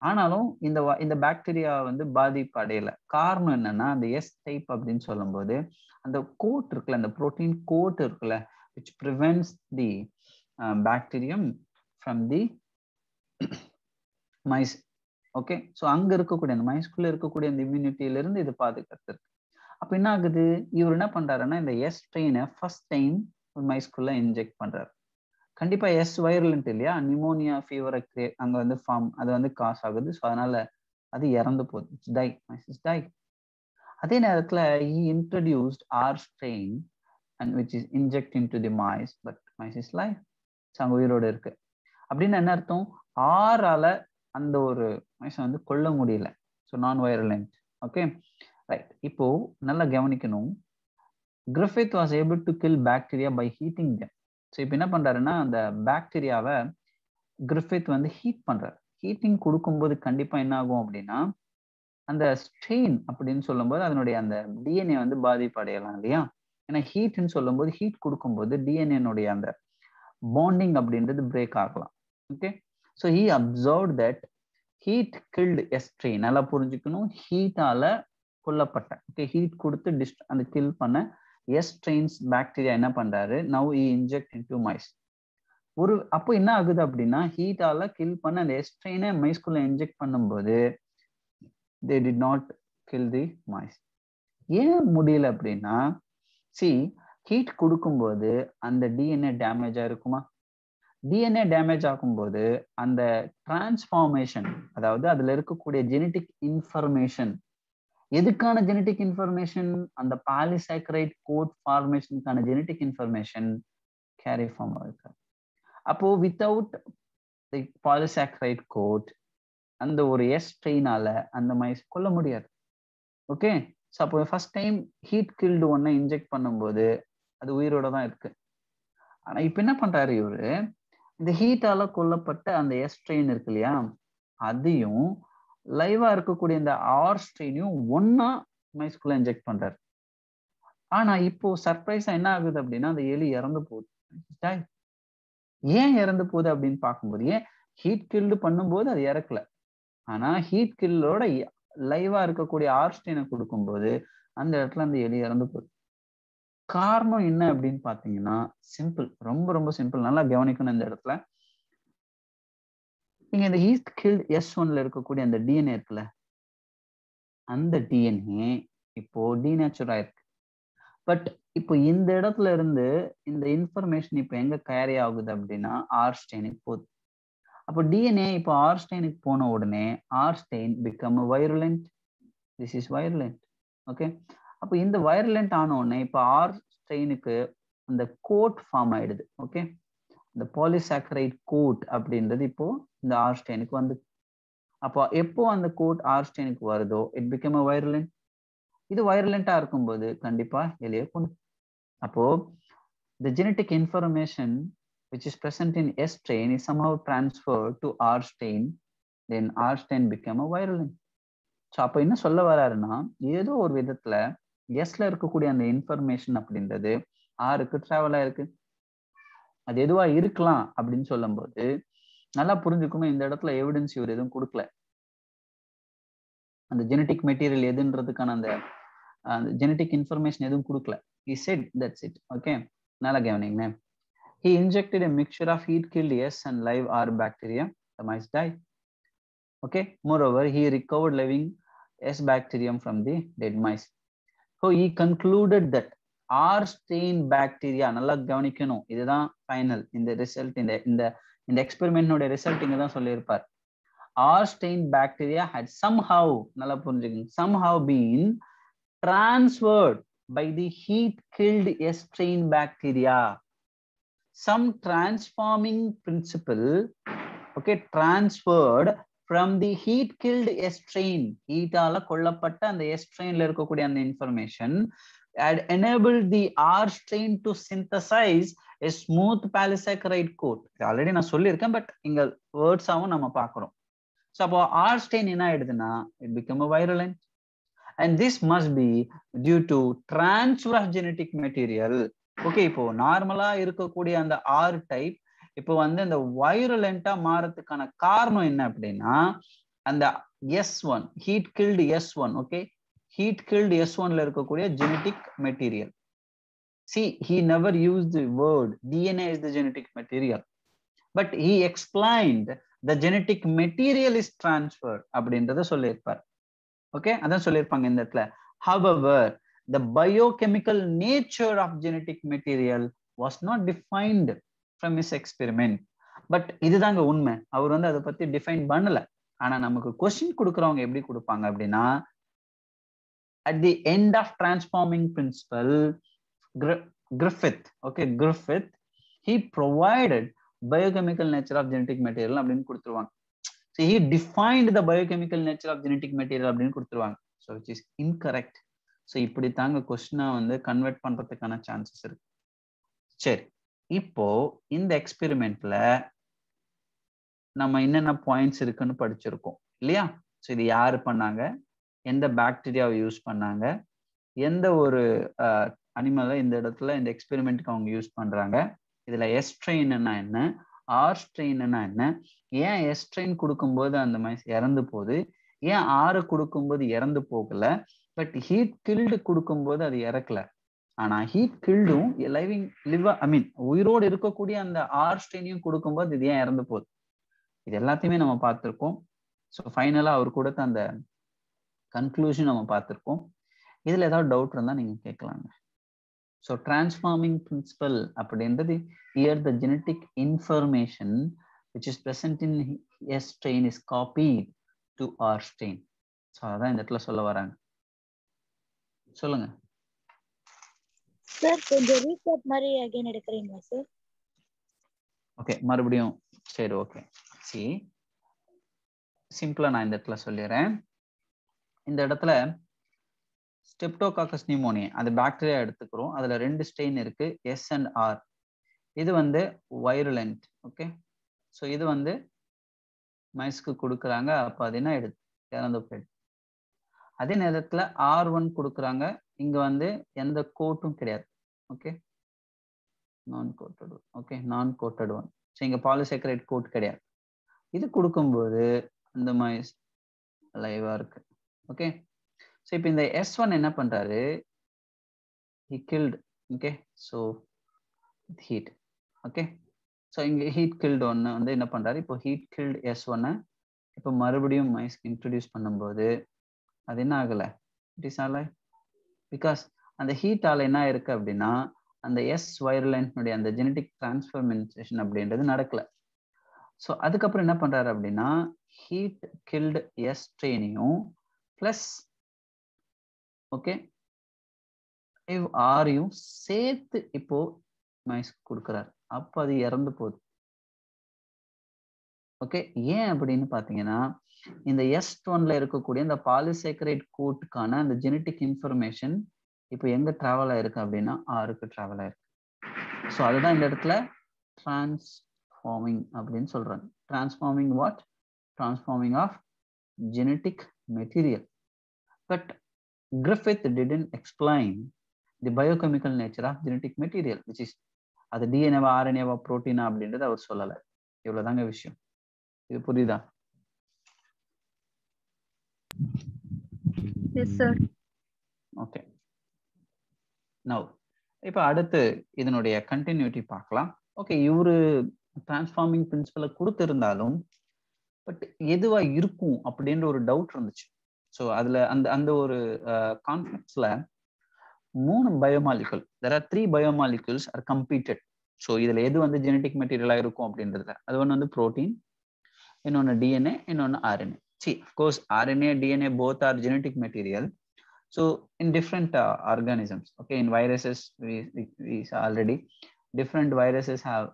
ஆனாலும் இந்த பாக்டீரியா வந்து பாதிப்பு அடையல. காரணம் என்னன்னா அந்த எஸ் டைப் அப்படின்னு சொல்லும்போது அந்த கோட் இருக்குல்ல, அந்த புரோட்டீன் கோட் இருக்குல்ல, which prevents the bacterium from the mice. Okay, so அங்க இருக்கக்கூடிய அந்த மைஸ்குள்ள இருக்கக்கூடிய அந்த இம்யூனிட்டியில இருந்து இது பாதுகாத்து இருக்கு. அப்ப என்ன ஆகுது, இவர் என்ன பண்றாருன்னா இந்த எஸ் ஸ்ட்ரெயினை ஃபர்ஸ்ட் டைம் மைஸ்குள்ள இன்ஜெக்ட் பண்றாரு. கண்டிப்பா எஸ் வைரலண்ட் இல்லையா, நிமோனியா ஃபீவரை அங்க வந்து ஃபார்ம் அது வந்து காஸ் ஆகுது. ஸோ அதனால அது இறந்து போகுது, it's die, mice is die. அதே நேரத்துல he introduced R strain and which is inject into the mice, but mice is live. So அங்க உயிரோடு இருக்கு. அப்படின்னு என்ன அர்த்தம், ஆறால அந்த ஒரு மைஸை வந்து கொல்ல முடியல. ஸோ நான் வைரலண்ட். Okay right. இப்போ நல்லா கவனிக்கணும், Griffith was able to kill bacteria by heating them. So இப்போ என்ன பண்றாருன்னா அந்த பாக்டீரியாவை கிரிஃபித் வந்து ஹீட் பண்றாரு. ஹீட்டிங் கொடுக்கும்போது கண்டிப்பா என்ன ஆகும் அப்படின்னா அந்த ஸ்ட்ரெயின் அப்படின்னு சொல்லும்போது அதனுடைய அந்த டிஎன்ஏ வந்து பாதிப்பு அடையலாம் இல்லையா. ஏன்னா ஹீட்னு சொல்லும்போது ஹீட் கொடுக்கும்போது டிஎன்ஏனுடைய அந்த பாண்டிங் அப்படின்றது பிரேக் ஆகலாம். Okay, so he observe that heat guild a strain. நல்லா புரிஞ்சுக்கணும், ஹீட்டால கொல்லப்பட்ட, ஓகே, ஹீட் கொடுத்து அந்த கில் பண்ண எஸ் ஸ்ட்ரெயின்ஸ் பாக்டீரியா என்ன பண்றாரு, now he inject into mice. அப்போ என்ன ஆகுது அப்படின்னா ஹீட்டால கில் பண்ண அந்த எஸ் ஸ்ட்ரெயினை மைஸ்குள்ள இன்ஜெக்ட் பண்ணும்போது they did not kill the mice. ஏன் முடியல அப்படின்னா, ஹீட் கொடுக்கும்போது அந்த டிஎன்ஏ டேமேஜ் ஆயிருக்குமா. டிஎன்ஏ டேமேஜ் ஆகும்போது அந்த டிரான்ஸ்ஃபார்மேஷன், அதாவது அதுல இருக்கக்கூடிய ஜெனட்டிக் இன்ஃபர்மேஷன், எதுக்கான ஜெனட்டிக் இன்ஃபர்மேஷன், அந்த பாலிசாக்கரைட் கோட் ஃபார்மேஷனுக்கான ஜெனட்டிக் இன்ஃபர்மேஷன் கேரி ஃபார்ம் ஆயிருக்கு. அப்போ வித்தவுட் தி பாலிசாக்கரைட் கோட் அந்த ஒரு எஸ் ஸ்ட்ரெயினால அந்த மைஸ் கொல்ல முடியாது. ஓகே, ஸோ அப்போ ஃபர்ஸ்ட் டைம் ஹீட் கில்டு ஒன்னை இன்ஜெக்ட் பண்ணும்போது அது உயிரோட தான் இருக்கு. ஆனா இப்ப என்ன பண்றாரு இவரு, இந்த ஹீட்டால கொல்லப்பட்ட அந்த எஸ் ஸ்ட்ரெயின் இருக்கு இல்லையா, அதையும் லைவா இருக்கக்கூடிய இந்த ஆர் ஸ்ட்ரெயினையும் ஒன்னா மைஸ்குள்ள இன்ஜெக்ட் பண்றாரு. ஆனா இப்போ சர்ப்ரைஸா என்ன ஆகுது அப்படின்னா அந்த எலி இறந்து போகுது. ஏன் இறந்து போகுது அப்படின்னு பார்க்கும்போது, ஏன் ஹீட் கில்டு பண்ணும்போது அது இறக்கல, ஆனா ஹீட் கில்லோட லைவா இருக்கக்கூடிய ஆர் ஸ்ட்ரெயினை கொடுக்கும்போது அந்த இடத்துல அந்த எலி இறந்து போகுது. காரணம் என்ன அப்படின்னு பாத்தீங்கன்னா சிம்பிள், ரொம்ப ரொம்ப சிம்பிள், நல்லா கவனிக்கணும் இந்த இடத்துல. நீங்க இந்த ஹீட் கில்ட் S1ல இருக்கக்கூடிய அந்த டிஎன்ஏ இருக்குல்ல, அந்த டிஎன்ஏ இப்போ டீநேச்சுரா இருக்கு. பட் இப்போ இந்த இடத்துல இருந்து இந்த இன்ஃபர்மேஷன் இப்போ எங்க கேரி ஆகுது அப்படின்னா ஆர் ஸ்ட்ரெயினுக்கு போகுது. அப்போ டிஎன்ஏ இப்போ ஆர் ஸ்ட்ரெயினுக்கு போன உடனே R strain become virulent. This is virulent. Okay, அப்போ இந்த வைரலண்ட் ஆன உடனே இப்போ ஆர் ஸ்ட்ரெயினுக்கு அந்த கோட் ஃபார்ம் ஆயிடுது. ஓகே, இந்த பாலிசாக்கரைட் கோட் அப்படின்றது இப்போ இந்த ஆர் ஸ்ட்ரெயினுக்கு வந்து, அப்போ எப்போ அந்த கோட் ஆர் ஸ்ட்ரெயினுக்கு வருதோ இட் பிகம் அ வைரலண்ட். இது வைரலண்டா இருக்கும்போது கண்டிப்பா எலியை கொண்டு. அப்போ the genetic information which is present in S strain is somehow transferred to R strain, then R strain become a virulent. So அப்போ என்ன சொல்ல வராருன்னா, ஏதோ ஒரு விதத்துல எஸ்ல இருக்கக்கூடிய அந்த இன்ஃபர்மேஷன் அப்படின்றது ஆருக்கு டிராவல் ஆயிருக்கு. அது எதுவா இருக்கலாம் அப்படின்னு சொல்லும் போது நல்லா புரிஞ்சுக்கணும், இந்த இடத்துல எவிடன்ஸ் இவர் எதுவும் கொடுக்கல. அந்த ஜெனட்டிக் மெட்டீரியல் எதுன்றதுக்கான அந்த ஜெனட்டிக் இன்ஃபர்மேஷன் எதுவும் கொடுக்கல. He said that's it. Okay, நல்லா கவனிங்க. He injected a mixture of heat killed S and live R bacteria. The mice died. Okay, moreover, he recovered living S bacterium from the dead mice. So he concluded that R strain bacteria, நல்லா கவனிக்கணும், இதுதான் ஃபைனல். இந்த ரிசல்ட் இந்த எக்ஸ்பெரிமெண்டோட ரிசல்ட் இங்க தான் சொல்லியிருப்பார். R strain bacteria had somehow, நல்லா புரிஞ்சுக்கணும், somehow been transferred by the heat killed S strain bacteria. Some transforming principle, okay, transferred from the heat killed S strain, heat ஆல கொல்லப்பட்ட அந்த S strainல இருக்கக்கூடிய அந்த information had enabled the R strain to synthesize a smooth polysaccharide coat. Already நான் சொல்லியிருக்கேன், பட் இங்க வேர்ட்ஸாவும் நம்ம பார்க்கிறோம். ஸோ அப்போ R strain என்ன ஆயிடுதுன்னா, it become a virulent, and this must be due to transfer of genetic material. Okay, இப்போ நார்மலா இருக்கக்கூடிய அந்த R டைப் இப்போ வந்து இந்த வைரலண்டா மாறதுக்கான காரணம் என்ன அப்படின்னா, அந்த S1 heat killed S1, okay, heat killed S1ல இருக்கக்கூடிய genetic material. See, he never used the word DNA is the genetic material, but he explained the genetic material is transferred அப்படின்றத சொல்லியிருப்பார். ஓகே, அதான் சொல்லியிருப்பாங்க இந்த இடத்துல. However, the biochemical nature of genetic material was not defined from his experiment. But இதுதாங்க உண்மை, அவர் வந்து அதை பத்தி டிஃபைன் பண்ணல. ஆனா நமக்கு கொஸ்டின் கொடுக்குறவங்க எப்படி கொடுப்பாங்க அப்படின்னா, at the end of transforming principle, Griffith, okay, Griffith, he provided biochemical nature of genetic material அப்படின்னு கொடுத்துருவாங்க. So he defined the biochemical nature of genetic material அப்படின்னு கொடுத்துருவாங்க. So which is incorrect. So இப்படி தாங்க கொஸ்டினா வந்து கன்வெர்ட் பண்றதுக்கான சான்சஸ் இருக்கு. சரி, இப்போ இந்த எக்ஸ்பெரிமெண்ட்ல நம்ம என்னென்ன பாயிண்ட்ஸ் இருக்குன்னு படிச்சிருக்கோம் இல்லையா? ஸோ இது யாரு பண்ணாங்க, எந்த பாக்டீரியாவை யூஸ் பண்ணாங்க, எந்த ஒரு அனிமலை இந்த இடத்துல இந்த எக்ஸ்பெரிமெண்ட்டுக்கு அவங்க யூஸ் பண்றாங்க, இதுல எஸ் ஸ்ட்ரெயின்னா என்ன, ஆர் ஸ்ட்ரெயின்னா என்ன, ஏன் எஸ் ஸ்ட்ரெயின் கொடுக்கும்போது அந்த மைஸ் இறந்து போகுது, ஏன் ஆறு கொடுக்கும்போது இறந்து போகல, பட் ஹீட் கில்டு கொடுக்கும்போது அது இறக்கல. ஆனா ஹீட் கில்டும் உயிரோடு இருக்கக்கூடிய அந்த ஆர் ஸ்ட்ரெயினையும் கொடுக்கும்போது இது ஏன் இறந்து போகுது, இது எல்லாத்தையுமே நம்ம பார்த்திருக்கோம். ஸோ ஃபைனலா அவர் கொடுத்த அந்த கன்க்ளூஷன் நம்ம பார்த்திருக்கோம். இதுல ஏதாவது டவுட் இருந்தா நீங்க கேட்கலாங்க. ஸோ டிரான்ஸ்ஃபார்மிங் பிரின்சிபல் அப்படின்றது, here the genetic information which is present in S strain is copied to R strain. So அதான் இந்த இடத்துல சொல்ல வராங்க. சொல்லுங்க சார். கொஞ்சம் ரீகேப் மாதிரி அகைன் எடுக்கிறீங்களா சார்? ஓகே, மறுபடியும் சரி, ஓகே. சி சிம்பிளா நான் இந்த இடத்துல சொல்லிடுறேன். இந்த இடத்துல ஸ்ட்ரெப்டோகாக்கஸ் நியூமோனியா அது பாக்டீரியா எடுத்துக்கிறோம். அதுல 2 ஸ்ட்ரெயின் இருக்கு, எஸ் அண்ட் ஆர். இது வந்து வைரலண்ட், ஓகே. ஸோ இது வந்து மைஸ்க்கு கொடுக்குறாங்க, அப்போ அது என்ன ஆயிடுது, இறந்து போயிடுது. அதே நேரத்துல R1 கொடுக்குறாங்க, இங்க வந்து எந்த கோட்டும் கிடையாது, ஓகே, நான் கோட்டட், ஓகே, நான் கோட்டட் ஒன். ஸோ இங்க பாலிசாக்கரைட் கோட் கிடையாது. இது கொடுக்கும்போது அந்த மைஸ் லைவா இருக்கு, ஓகே. ஸோ இப்போ இந்த S1 என்ன பண்றாரு, he killed, okay, so heat, okay. So இங்க ஹீட் கில்டு ஒன்று வந்து என்ன பண்றாரு, இப்போ ஹீட் கில்டு S1 இப்போ மறுபடியும் மைஸ்க்கு இன்ட்ரடியூஸ் பண்ணும்போது அது என்ன ஆகலை, இட் இஸ் ஆல் பிகாஸ் அந்த ஹீட்டால என்ன இருக்கு அப்படின்னா, அந்த எஸ் வைரலண்ட்னுடைய அந்த ஜெனடிக் டிரான்ஸ்ஃபர்மேஷன் அப்படின்றது நடக்கல. ஸோ அதுக்கப்புறம் என்ன பண்றாரு அப்படின்னா, ஹீட் கில்டு எஸ் ஸ்ட்ரெயினையும் பிளஸ் ஓகே ஆரையும் சேர்த்து இப்போ மைஸ் கொடுக்குறாரு. அப்போ அது இறந்து போகுது, ஓகே. ஏன் அப்படின்னு பாத்தீங்கன்னா, இந்த S1ல இருக்கக்கூடிய இந்த பாலிசாக்கரைட் கோட்டுக்கான அந்த ஜெனடிக் இன்ஃபர்மேஷன் இப்போ எங்க டிராவல் ஆயிருக்கு அப்படின்னா ஆருக்கு டிராவல் ஆயிருக்கு. ஸோ அதுதான் இந்த இடத்துல டிரான்ஸ்ஃபார்மிங் அப்படின்னு சொல்றாங்க. Transforming what, transforming of genetic material. But Griffith didn't explain the biochemical nature of genetic material, which is அது டிஎன்ஏவா ஆர்என்ஏவா புரோட்டீனா அப்படின்றது அவர் சொல்லலை. இவ்வளவுதாங்க விஷயம். இது புரியுதா? S sir. ஓகே, நவ் இப்போ அடுத்து இதனுடைய கண்டினியூட்டி பார்க்கலாம். ஓகே, இவரு டிரான்ஸ்ஃபார்மிங் பிரின்சிபலை கொடுத்திருந்தாலும் பட் எதுவா இருக்கும் அப்படின்ற ஒரு டவுட் இருந்துச்சு. ஸோ அதுல அந்த அந்த ஒரு கான்ஃபிளிக்ஸ்ல 3 பயோமாலிகுல், there are 3 biomolecules are competed. So இதுல எது வந்து ஜெனட்டிக் மெட்டீரியலா இருக்கும் அப்படின்றதுல அது ஒன்று வந்து புரோட்டீன், இன்னொன்று டிஎன்ஏ, இன்னொன்று RNA. See, of course, RNA, DNA both are genetic material. So in different organisms, okay, in viruses we saw already different viruses have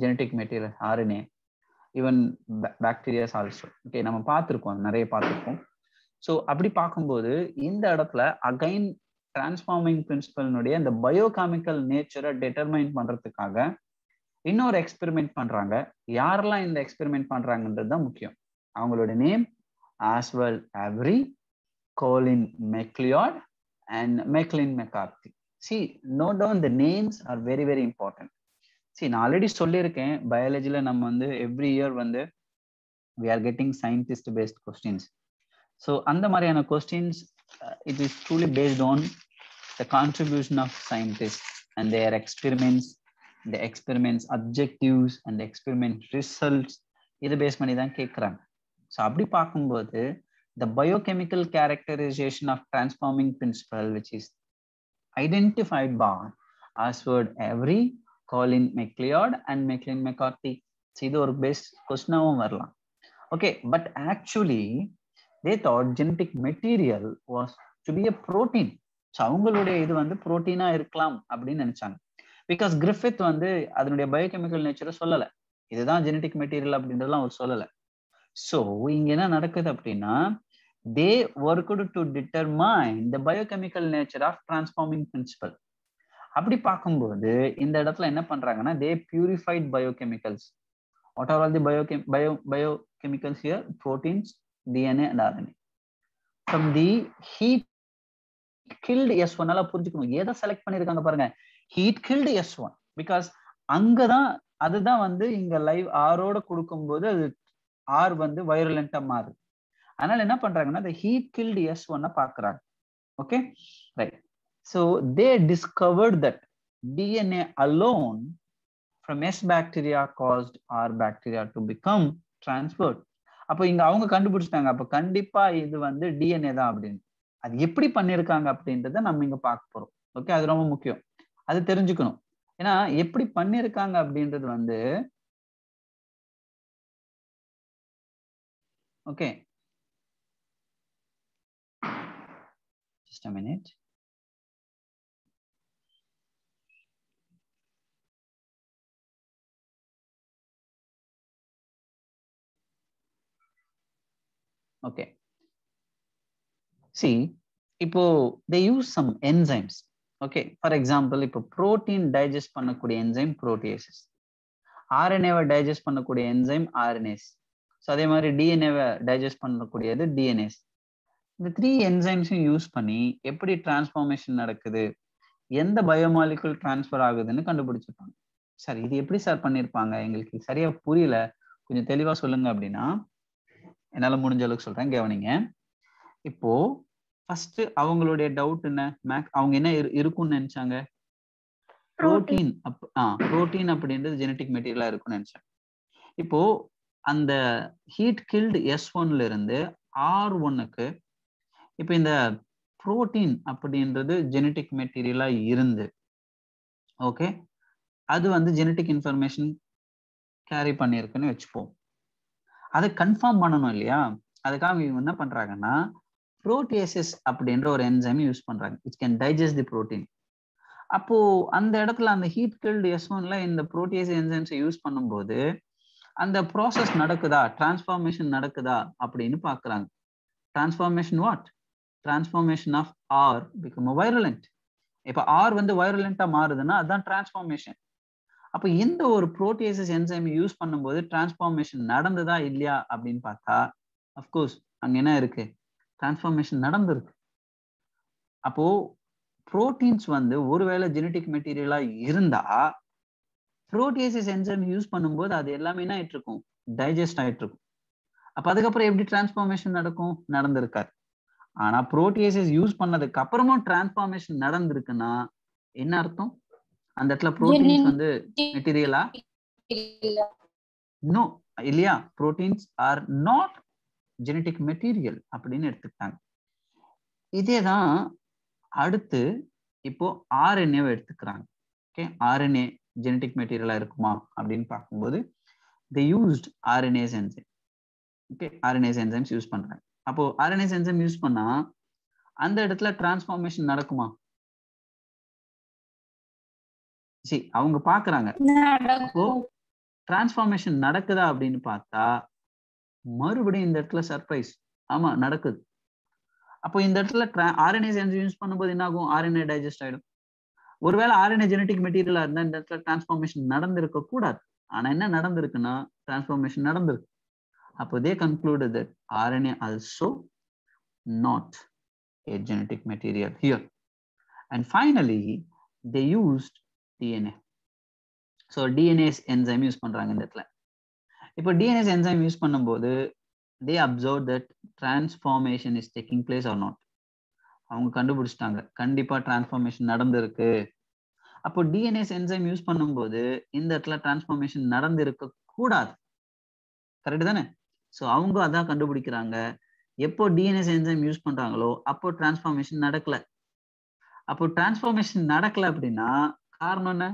genetic material RNA, even bacteria also. Okay, நம்ம பார்த்துருக்கோம், நிறைய பார்த்துருக்கோம். ஸோ அப்படி பார்க்கும்போது இந்த இடத்துல அகைன் டிரான்ஸ்ஃபார்மிங் பிரின்சிபல்னுடைய இந்த பயோகெமிக்கல் நேச்சரை டிட்டர்மைன் பண்றதுக்காக இன்னொரு எக்ஸ்பெரிமெண்ட் பண்றாங்க. யாரெல்லாம் இந்த எக்ஸ்பெரிமெண்ட் பண்றாங்கன்றது தான் முக்கியம். அவங்களோட name Aswell Avery, Colin MacLeod and Maclean McCarthy. See, note down the names are very very important. See, நான் ஆல்ரெடி சொல்லியிருக்கேன், பயாலஜில நம்ம வந்து எவ்ரி இயர் வந்து we are getting scientist based questions. So அந்த மாதிரியான questions it is truly based on the contribution of scientists and their experiments, the experiments objectives and the experiment results. இதை பேஸ் பண்ணி தான் கேட்குறாங்க. ஸோ அப்படி பார்க்கும்போது the biochemical characterization of transforming principle which is identified by Aswell Avery, Colin MacLeod and Maclean McCarthy. இது ஒரு பேஸ் கொஸ்டினாவும் வரலாம். Okay, but actually they thought genetic material was to be a protein. So அவங்களுடைய இது வந்து புரோட்டீனா இருக்கலாம் அப்படின்னு நினைச்சாங்க. பிகாஸ் கிரிஃபித் வந்து அதனுடைய பயோகெமிக்கல் நேச்சரை சொல்லலை, இதுதான் ஜெனட்டிக் மெட்டீரியல் அப்படின்றதுலாம் அவர் சொல்லலை. ஸோ இங்க என்ன நடக்குது அப்படின்னா they worked to determine the biochemical nature of transforming principle. அப்படி பார்க்கும்போது இந்த இடத்துல என்ன பண்றாங்கன்னா they purified biochemicals. What are all the biochemicals here? Proteins, DNA and RNA. From the heat killed S1, நல்லா புரிஞ்சுக்கணும் எதை செலக்ட் பண்ணிருக்காங்க பாருங்க, heat killed S1, பிகாஸ் அங்கதான் அதுதான் வந்து இங்க லைவ் ஆரோட கொடுக்கும்போது அது ஆர் வந்து வைரலண்டா மாறுது. அதனால என்ன பண்றாங்கன்னா the heat killed S1 பாக்குறாங்க. Okay, right. So they discovered that DNA alone from S bacteria caused R bacteria to become transferred. அப்போ இங்க அவங்க கண்டுபிடிச்சிட்டாங்க, அப்ப கண்டிப்பா இது வந்து டிஎன்ஏ தான் அப்படின்னு. அது எப்படி பண்ணிருக்காங்க அப்படின்றத நம்ம இங்க பார்க்க போறோம். ஓகே, அது ரொம்ப முக்கியம், அது தெரிஞ்சுக்கணும். ஏன்னா எப்படி பண்ணிருக்காங்க அப்படின்றது வந்து okay, just a minute. Okay, see, இப்போ they use some enzymes. Okay, for example, இப்போ protein digest பண்ணக்கூடிய enzyme proteases, RNA-வை digest பண்ணக்கூடிய enzyme RNase, ஸோ அதே மாதிரி DNA-வை digest பண்ணக்கூடியது DNase. இந்த 3 என்சைம்ஸையும் யூஸ் பண்ணி எப்படி டிரான்ஸ்ஃபார்மேஷன் நடக்குது, எந்த பயோமாலிகுல் டிரான்ஸ்ஃபர் ஆகுதுன்னு கண்டுபிடிச்சிருப்பாங்க. சார் இது எப்படி சார் பண்ணியிருப்பாங்க, எங்களுக்கு சரியா புரியல, கொஞ்சம் தெளிவா சொல்லுங்க அப்படின்னா என்னால முடிஞ்ச அளவுக்கு சொல்றேன், கவனிங்க. இப்போ ஃபர்ஸ்ட் அவங்களுடைய டவுட் என்ன, அவங்க என்ன இருக்கும்னு நினைச்சாங்க, புரோட்டீன். புரோட்டீன் அப்படின்றது ஜெனட்டிக் மெட்டீரியலா இருக்கும்னு நினைச்சாங்க. இப்போ அந்த ஹீட் கில்டு S1ல இருந்து R1க்கு இப்போ இந்த புரோட்டீன் அப்படின்றது ஜெனட்டிக் மெட்டீரியலா இருந்து ஓகே, அது வந்து ஜெனட்டிக் இன்ஃபர்மேஷன் கேரி பண்ணியிருக்குன்னு வச்சுப்போம். அதை கன்ஃபார்ம் பண்ணணும் இல்லையா, அதுக்காக இவங்க என்ன பண்றாங்கன்னா புரோட்டியேசிஸ் அப்படின்ற ஒரு என்சைம் யூஸ் பண்றாங்க which can digest the protein. அப்போ அந்த இடத்துல அந்த ஹீட் கில்டு S1ல இந்த புரோட்டியேசிஸ் என்சைம்ஸை யூஸ் பண்ணும்போது அந்த ப்ராசஸ் நடக்குதா, டிரான்ஸ்ஃபார்மேஷன் நடக்குதா அப்படின்னு பாக்குறாங்க. Transformation what, transformation of R become virulent. இப்ப ஆர் வந்து வைரலண்டா மாறுதுன்னா அதுதான் டிரான்ஸ்ஃபார்மேஷன். அப்ப இந்த ஒரு புரோட்டியேசிஸ் என்சைம் யூஸ் பண்ணும்போது டிரான்ஸ்ஃபார்மேஷன் நடந்ததா இல்லையா அப்படின்னு பார்த்தா அஃப்கோர்ஸ் அங்க என்ன இருக்கு, டிரான்ஸ்ஃபார்மேஷன் நடந்திருக்கு. அப்போ புரோட்டீன்ஸ் வந்து ஒருவேளை ஜெனட்டிக் மெட்டீரியலா இருந்தா புரோட்டியேசிஸ் என்சைம் யூஸ் பண்ணும்போது அது எல்லாமே என்ன ஆயிட்டு இருக்கும், டைஜஸ்ட் ஆயிட்டு இருக்கும். அப்ப அதுக்கப்புறம் எப்படி டிரான்ஸ்ஃபார்மேஷன் நடக்கும், நடந்திருக்காரு. ஆனா புரோட்டியேசிஸ் யூஸ் பண்ணதுக்கு அப்புறமும் டிரான்ஸ்ஃபார்மேஷன் நடந்திருக்குன்னா என்ன அர்த்தம், அந்த இடத்துல புரோட்டீன்ஸ் வந்து மெட்டீரியலா? நோ, இல்லையா? Proteins are not genetic material அப்படின்னு எடுத்துக்கிட்டாங்க. இதேதான் அடுத்து இப்போ ஆர்என்ஏவை எடுத்துக்கிறாங்க. ஓகே, ஆர்என்ஏ ஜெனட்டிக் மெட்டீரியலா இருக்குமா அப்படின்னு பார்க்கும்போது they used RNase enzyme. Okay, RNase enzymes use பண்றாங்க. அப்போ RNase enzyme யூஸ் பண்ணா அந்த இடத்துல டிரான்ஸ்ஃபார்மேஷன் நடக்குமா? சரி, அவங்க பாக்குறாங்க. அப்போ டிரான்ஸ்ஃபார்மேஷன் நடக்குதா அப்படின்னு பார்த்தா மறுபடியும் இந்த இடத்துல சர்ப்ரைஸ். ஆமா, நடக்குது. அப்போ இந்த இடத்துல RNase enzyme யூஸ் பண்ணும்போது என்ன ஆகும்? RNA டைஜஸ்ட் ஆயிடும். ஒருவேளை RNA ஜெனட்டிக் மெட்டீரியலா இருந்தா இந்த இடத்துல டிரான்ஸ்ஃபார்மேஷன் நடந்திருக்க கூடாது. ஆனா என்ன நடந்திருக்குன்னா டிரான்ஸ்ஃபார்மேஷன் நடந்திருக்கு. அப்போ they concluded that RNA also not a genetic material here. And finally they used DNA. So DNase enzyme use பண்றாங்க இந்த இடத்துல. இப்போ DNase enzyme யூஸ் பண்ணும்போது they observed that transformation is taking place or not. அவங்க கண்டுபிடிச்சிட்டாங்க கண்டிப்பா டிரான்ஸ்ஃபார்மேஷன் நடந்திருக்கு. அப்போ DNase enzyme யூஸ் பண்ணும்போது இந்த இடத்துல டிரான்ஸ்ஃபார்மேஷன் நடந்திருக்க கூடாது. கரெக்ட் தானே? ஸோ அவங்க அதான் கண்டுபிடிக்கிறாங்க. எப்போ DNase enzyme யூஸ் பண்றாங்களோ அப்போ டிரான்ஸ்ஃபார்மேஷன் நடக்கல. அப்போ டிரான்ஸ்ஃபார்மேஷன் நடக்கல அப்படின்னா காரணம் என்ன?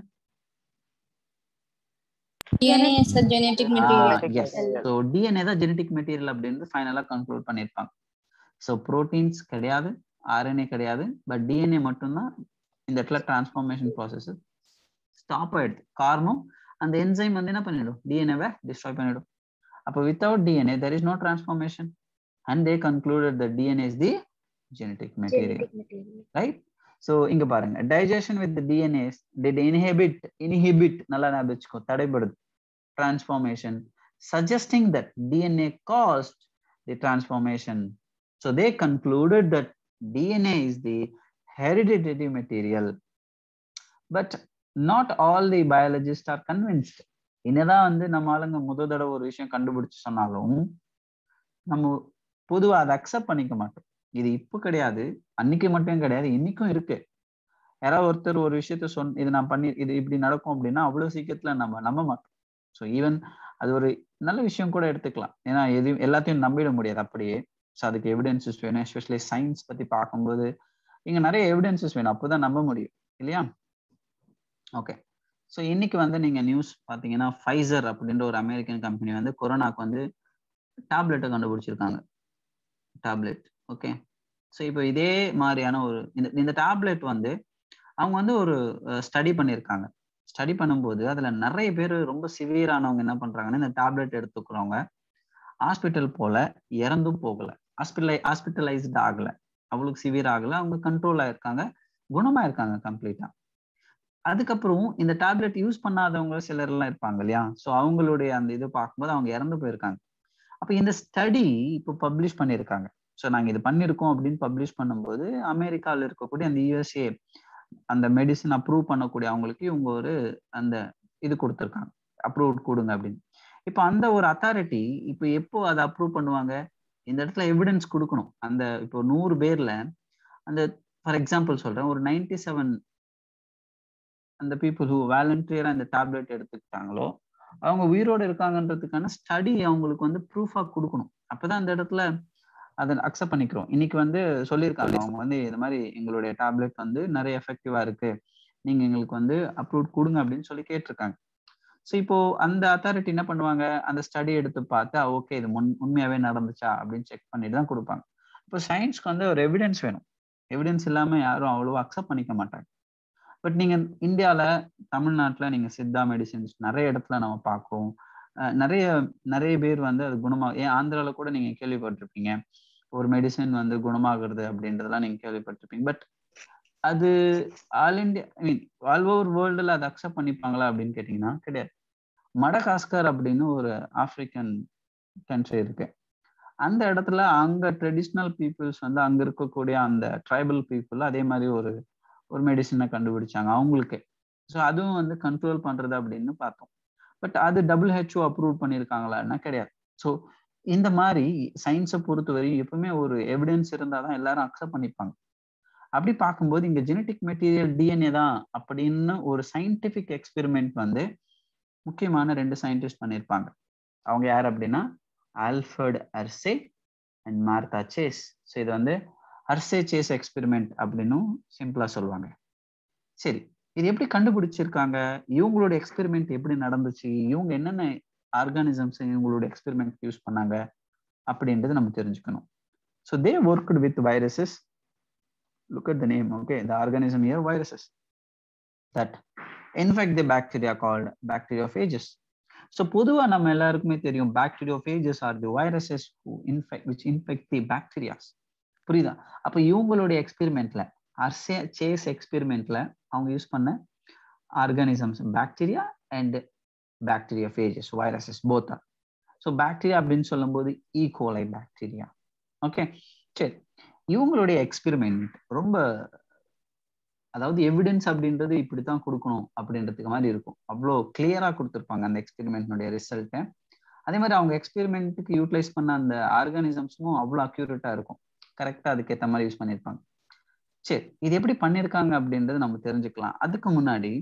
DNA is a genetic material. Yes. So DNA தான் ஜெனட்டிக் மெட்டீரியல் அப்படின்னு ஃபைனலா கன்க்ளூட் பண்ணிருப்பாங்க. ஸோ புரோட்டீன்ஸ் கிடையாது, RNA கிடையாது, பட் DNA மட்டும்தான் இந்த இடத்துல டிரான்ஸ்ஃபார்மேஷன் ப்ராசஸ் ஸ்டாப் ஆயிடுது. காரணம் அந்த என்சைம் வந்து என்ன பண்ணிடும்? டிஎன்ஏவை டிஸ்ட்ராய் பண்ணிடும். அப்போ without DNA there is no transformation and they concluded that DNA is the genetic material. Right? So இங்க பாருங்க, digestion with the DNAs did inhibit நல்லா ஞாபகம் தடைபடுது transformation, suggesting that DNA caused the transformation. So they concluded that DNA is the hereditary material. But not all the biologists are convinced. என்னதான் வந்து நம்ம ஆளுங்க முதல் தடவை ஒரு விஷயம் கண்டுபிடிச்சு சொன்னாலும் நம்ம பொதுவா அதை அக்செப்ட் பண்ணிக்க மாட்டோம். இது இப்போ கிடையாது, அன்னைக்கு மட்டும் கிடையாது, இன்னைக்கும் இருக்கு. யாராவது ஒருத்தர் ஒரு விஷயத்த இது நான் பண்ணி இது இப்படி நடக்கும் அப்படின்னா அவ்வளவு சீக்கிரத்துல நம்ம நம்ப மாட்டோம். ஸோ ஈவன் அது ஒரு நல்ல விஷயம் கூட எடுத்துக்கலாம். ஏன்னா எல்லாத்தையும் நம்பிட முடியாது அப்படியே. ஸோ அதுக்கு எவிடன்சஸ் வேணும். எஸ்பெஷலி சயின்ஸ் பத்தி பார்க்கும்போது இங்க நிறைய எவிடன்சஸ் வேணும், அப்போதான் நம்ப முடியும் இல்லையா? ஓகே, ஸோ இன்னைக்கு வந்து நீங்க நியூஸ் பார்த்தீங்கன்னா ஃபைசர் அப்படின்ற ஒரு அமெரிக்கன் கம்பெனி வந்து கொரோனாக்கு வந்து டேப்லெட்டை கண்டுபிடிச்சிருக்காங்க. டேப்லெட். ஓகே, ஸோ இப்போ இதே மாதிரியான ஒரு இந்த டேப்லெட் வந்து அவங்க வந்து ஒரு ஸ்டடி பண்ணியிருக்காங்க. ஸ்டடி பண்ணும்போது அதுல நிறைய பேர் ரொம்ப சிவியரானவங்க என்ன பண்றாங்கன்னா இந்த டேப்லெட் எடுத்துக்கிறவங்க ஹாஸ்பிட்டல் போல இறந்தும் போகல, ஹாஸ்பிட்டலைஸ்ட் ஆகல, அவங்களுக்கு சிவியர் ஆகல, அவங்க கண்ட்ரோல் ஆயிருக்காங்க, குணமா இருக்காங்க கம்ப்ளீட்டா. அதுக்கப்புறம் இந்த டேப்லெட் யூஸ் பண்ணாதவங்க சிலர் எல்லாம் இருப்பாங்க இல்லையா? ஸோ அவங்களுடைய அந்த இது பார்க்கும்போது அவங்க இறந்து போயிருக்காங்க. அப்ப இந்த ஸ்டடி இப்போ பப்ளிஷ் பண்ணியிருக்காங்க. ஸோ நாங்க இது பண்ணிருக்கோம் அப்படின்னு பப்ளிஷ் பண்ணும்போது அமெரிக்காவில் இருக்கக்கூடிய அந்த USA அந்த மெடிசன் அப்ரூவ் பண்ணக்கூடிய அவங்களுக்கு இவங்க ஒரு அந்த இது கொடுத்துருக்காங்க, அப்ரூவ் கொடுங்க அப்படின்னு. இப்போ அந்த ஒரு அத்தாரிட்டி இப்போ எப்போ அதை அப்ரூவ் பண்ணுவாங்க? இந்த இடத்துல எவிடன்ஸ் கொடுக்கணும். அந்த இப்போ 100 பேர்ல அந்த ஃபார் எக்ஸாம்பிள் சொல்றேன், ஒரு 97 அந்த பீப்புள் ஹூ வாலண்டியரா இந்த டேப்லெட் எடுத்துக்கிட்டாங்களோ அவங்க உயிரோடு இருக்காங்கன்றதுக்கான ஸ்டடி அவங்களுக்கு வந்து ப்ரூஃபா கொடுக்கணும். அப்பதான் அந்த இடத்துல அதை அக்செப்ட் பண்ணிக்கிறோம். இன்னைக்கு வந்து சொல்லியிருக்காங்க அவங்க வந்து இந்த மாதிரி எங்களுடைய டேப்லெட் வந்து நிறைய எஃபெக்டிவா இருக்கு, நீங்க எங்களுக்கு வந்து அப்ரூவ் கொடுங்க அப்படின்னு சொல்லி கேட்டிருக்காங்க. ஸோ இப்போ அந்த அத்தாரிட்டி என்ன பண்ணுவாங்க? அந்த ஸ்டடி எடுத்து பார்த்தா ஓகே இது உண்மையாவே நடந்துச்சா அப்படின்னு செக் பண்ணிட்டு தான் கொடுப்பாங்க. இப்போ சயின்ஸ்க்கு வந்து ஒரு எவிடன்ஸ் வேணும். எவிடன்ஸ் இல்லாம யாரும் அவ்வளவா அக்செப்ட் பண்ணிக்க மாட்டாங்க. பட் நீங்க இந்தியால தமிழ்நாட்டுல நீங்க சித்தா மெடிசின்ஸ் நிறைய இடத்துல நம்ம பார்க்கிறோம். நிறைய பேர் வந்து அது ஏன் ஆந்திரால கூட நீங்க கேள்விப்பட்டிருப்பீங்க, ஒரு மெடிசன் வந்து குணமாகிறது அப்படின்றதெல்லாம் நீங்க கேள்விப்பட்டிருப்பீங்க. பட் அது ஆல் இந்தியா ஆல் ஓவர் வேர்ல்டுல அதை அக்செப்ட் பண்ணிப்பாங்களா அப்படின்னு கேட்டீங்கன்னா கிடையாது. மடகாஸ்கர் அப்படின்னு ஒரு ஆப்பிரிக்கன் கண்ட்ரி இருக்கு. அந்த இடத்துல அங்க ட்ரெடிஷ்னல் பீப்புள்ஸ் வந்து அங்க இருக்கக்கூடிய அந்த ட்ரைபல் பீப்புள் அதே மாதிரி ஒரு மெடிசனை கண்டுபிடிச்சாங்க அவங்களுக்கு. ஸோ அதுவும் வந்து கண்ட்ரோல் பண்றது அப்படின்னு பார்த்தோம். பட் அது WHO அப்ரூவ் பண்ணியிருக்காங்களான்னா கிடையாது. ஸோ இந்த மாதிரி சயின்ஸை பொறுத்தவரை எப்பவுமே ஒரு எவிடன்ஸ் இருந்தால் தான் எல்லாரும் அக்செப்ட் பண்ணிப்பாங்க. அப்படி பார்க்கும்போது இங்க ஜெனட்டிக் மெட்டீரியல் DNA தான் அப்படின்னு ஒரு சயின்டிபிக் எக்ஸ்பெரிமெண்ட் வந்து முக்கியமான 2 சயின்டிஸ்ட் பண்ணியிருப்பாங்க. அவங்க யார் அப்படின்னா Alfred Hershey and Martha Chase. So இது வந்து ஹர்ஷே சேஸ் எக்ஸ்பெரிமெண்ட் அப்படின்னும் சிம்பிளா சொல்லுவாங்க. சரி, இது எப்படி கண்டுபிடிச்சிருக்காங்க, இவங்களோட எக்ஸ்பெரிமெண்ட் எப்படி நடந்துச்சு, இவங்க என்னென்ன ஆர்கானிசம்ஸ் இவங்களோட எக்ஸ்பெரிமெண்ட் யூஸ் பண்ணாங்க அப்படின்றது நம்ம தெரிஞ்சுக்கணும். So they worked with viruses. Look at the name. Okay, the organism here viruses that infect the bacteria called bacteriophages. So பொதுவா நம்ம எல்லாருக்குமே தெரியும் bacteriophages are the viruses which infect the bacteria. புரியுதா? அப்ப இவங்களுடைய எக்ஸ்பெரிமெண்ட்ல ஹர்ஷே சேஸ் எக்ஸ்பெரிமெண்ட்ல அவங்க யூஸ் பண்ண organisms bacteria and பாக்டீரியோஃபேஜஸ் viruses both. So bacteria அப்படின்னு சொல்லும்போது ஈகோலை பாக்டீரியா. ஓகே, சரி. இவங்களுடைய எக்ஸ்பெரிமெண்ட் ரொம்ப, அதாவது எவிடன்ஸ் அப்படின்றது இப்படித்தான் கொடுக்கணும் அப்படின்றதுக்கு மாதிரி இருக்கும். அவ்வளோ கிளியரா கொடுத்துருப்பாங்க அந்த எக்ஸ்பெரிமெண்ட்னுடைய ரிசல்ட்டை. அதே மாதிரி அவங்க எக்ஸ்பெரிமெண்ட்டுக்கு யூட்டிலைஸ் பண்ண அந்த ஆர்கானிசம்ஸும் அவ்வளோ அக்யூரேட்டா இருக்கும். கரெக்டா அதுக்கேற்ற மாதிரி யூஸ் பண்ணியிருப்பாங்க. சரி, இது எப்படி பண்ணியிருக்காங்க அப்படின்றது நம்ம தெரிஞ்சுக்கலாம். அதுக்கு முன்னாடி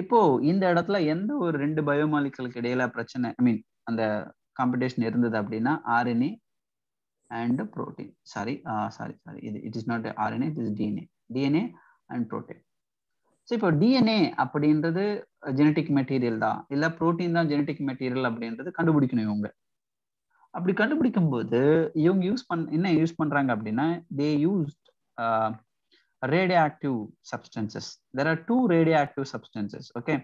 இப்போ இந்த இடத்துல எந்த ஒரு 2 பயோமாலிகளுக்கு இடையில பிரச்சனை, ஐ மீன் அந்த காம்படிஷன் இருந்தது அப்படின்னா ஆர்என்ஏ அண்ட் புரோட்டீன். சாரி இது it is not RNA, it is DNA and protein. So இப்போ டிஎன்ஏ அப்படின்றது ஜெனட்டிக் மெட்டீரியல் தான், இல்லை புரோட்டீன் தான் ஜெனட்டிக் மெட்டீரியல் அப்படின்றது கண்டுபிடிக்கணும் இவங்க. அப்படி கண்டுபிடிக்கும் போது இவங்க என்ன யூஸ் பண்றாங்க அப்படின்னா தே used radioactive substances. There are 2 radioactive substances. Okay,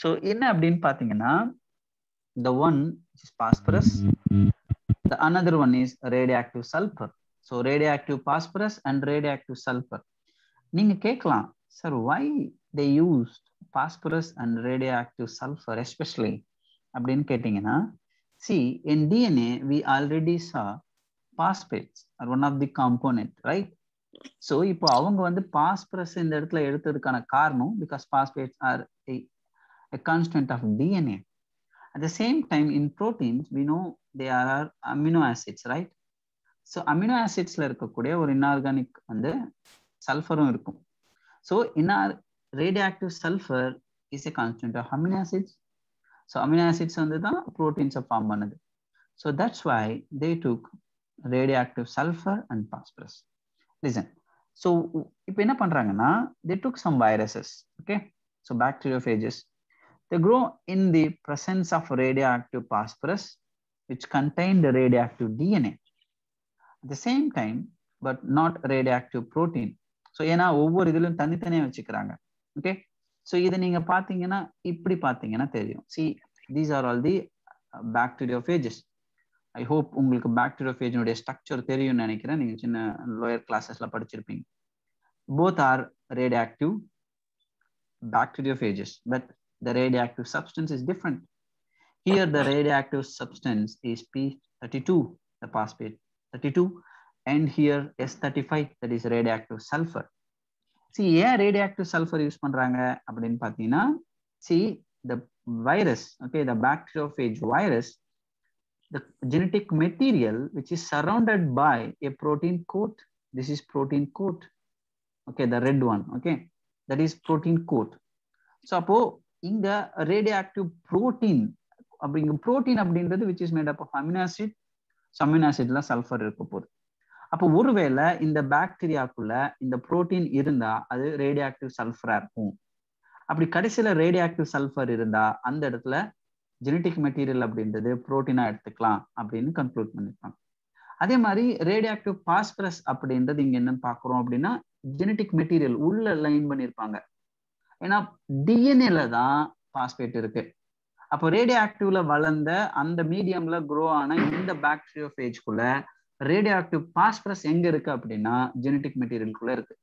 so என்ன அப்படின்னு பாத்தீங்கன்னா the one is phosphorus, the another one is radioactive sulfur. So radioactive phosphorus and radioactive sulfur. நீங்க கேட்கலாம், sir, why they used phosphorus and radioactive sulfur especially அப்படின்னு கேட்டீங்கன்னா, see, in DNA we already saw phosphates are one of the component, right? So இப்போ அவங்க வந்து பாஸ்பரஸ் இந்த இடத்துல எடுத்ததுக்கான காரணம் because phosphates are a constant of DNA. At the same time in proteins we know they are amino acids, right? So amino acidsல இருக்கக்கூடிய ஒரு இன்ஆர்கானிக் வந்து சல்ஃபரும் இருக்கும். So radioactive sulfur is a constant of amino acids. So amino acids வந்து தான் proteins ஃபார்ம் பண்ணுது. So that's why they took radioactive sulfur and phosphorus. Listen, so இப்போ என்ன பண்றாங்கன்னா they took some viruses. Okay, so bacteriophages, they grow in the presence of radioactive phosphorus which contain the radioactive DNA at the same time but not radioactive protein. So ஏன்னா ஒவ்வொரு இதிலும் தனித்தனியா வச்சுக்கிறாங்க. ஓகே, ஸோ இதை நீங்க பாத்தீங்கன்னா இப்படி பாத்தீங்கன்னா தெரியும். See, these are all the bacteriophages. I hope உங்களுக்கு பாக்டீரியோஃபேஜினுடைய ஸ்ட்ரக்சர் தெரியும்னு நினைக்கிறேன். நீங்க சின்ன லோயர் கிளாஸஸ்ல படிச்சிருப்பீங்க. Both are radioactive bacteriophages, but the radioactive substance is different. Here the radioactive substance is P32, the phosphate 32, and here S35, that is radioactive sulfur. See, ஏன் radioactive sulfur யூஸ் பண்றாங்க அப்படின்னு பாத்தீங்கன்னா, see, the virus, okay, the bacteriophage virus, the genetic material which is surrounded by a protein coat. This is protein coat. Okay, the red one. Okay, that is protein coat. So அப்போ இங்க radioactive protein அப்படிங்க protein அப்படின்றது which is made up of amino acid. So amino acidல சல்ஃபர் இருக்க போகுது. அப்போ ஒருவேளை இந்த பாக்டீரியாக்குள்ள இந்த புரோட்டீன் இருந்தா அது ரேடியோஆக்டிவ் சல்ஃபரா இருக்கும். அப்படி கடைசியில ரேடியோஆக்டிவ் சல்ஃபர் இருந்தா அந்த இடத்துல ஜெனட்டிக் மெட்டீரியல் அப்படின்றது புரோட்டீனா எடுத்துக்கலாம் அப்படின்னு கன்க்ளூட் பண்ணிருப்பாங்க. அதே மாதிரி ரேடியோஆக்டிவ் பாஸ்பரஸ் அப்படின்றது இங்க என்னன்னு பாக்குறோம் அப்படின்னா ஜெனட்டிக் மெட்டீரியல் உள்ள லைன் பண்ணிருப்பாங்க. ஏன்னா டிஎன்ஏல தான் பாஸ்பேட் இருக்கு. அப்போ ரேடியோ ஆக்டிவ்ல வளர்ந்த அந்த மீடியம்ல குரோ ஆன இந்த பாக்டீரியோஃபேஜ்குள்ள ரேடியோ ஆக்டிவ் பாஸ்பரஸ் எங்க இருக்கு அப்படின்னா ஜெனட்டிக் மெட்டீரியலுக்குள்ள இருக்கு.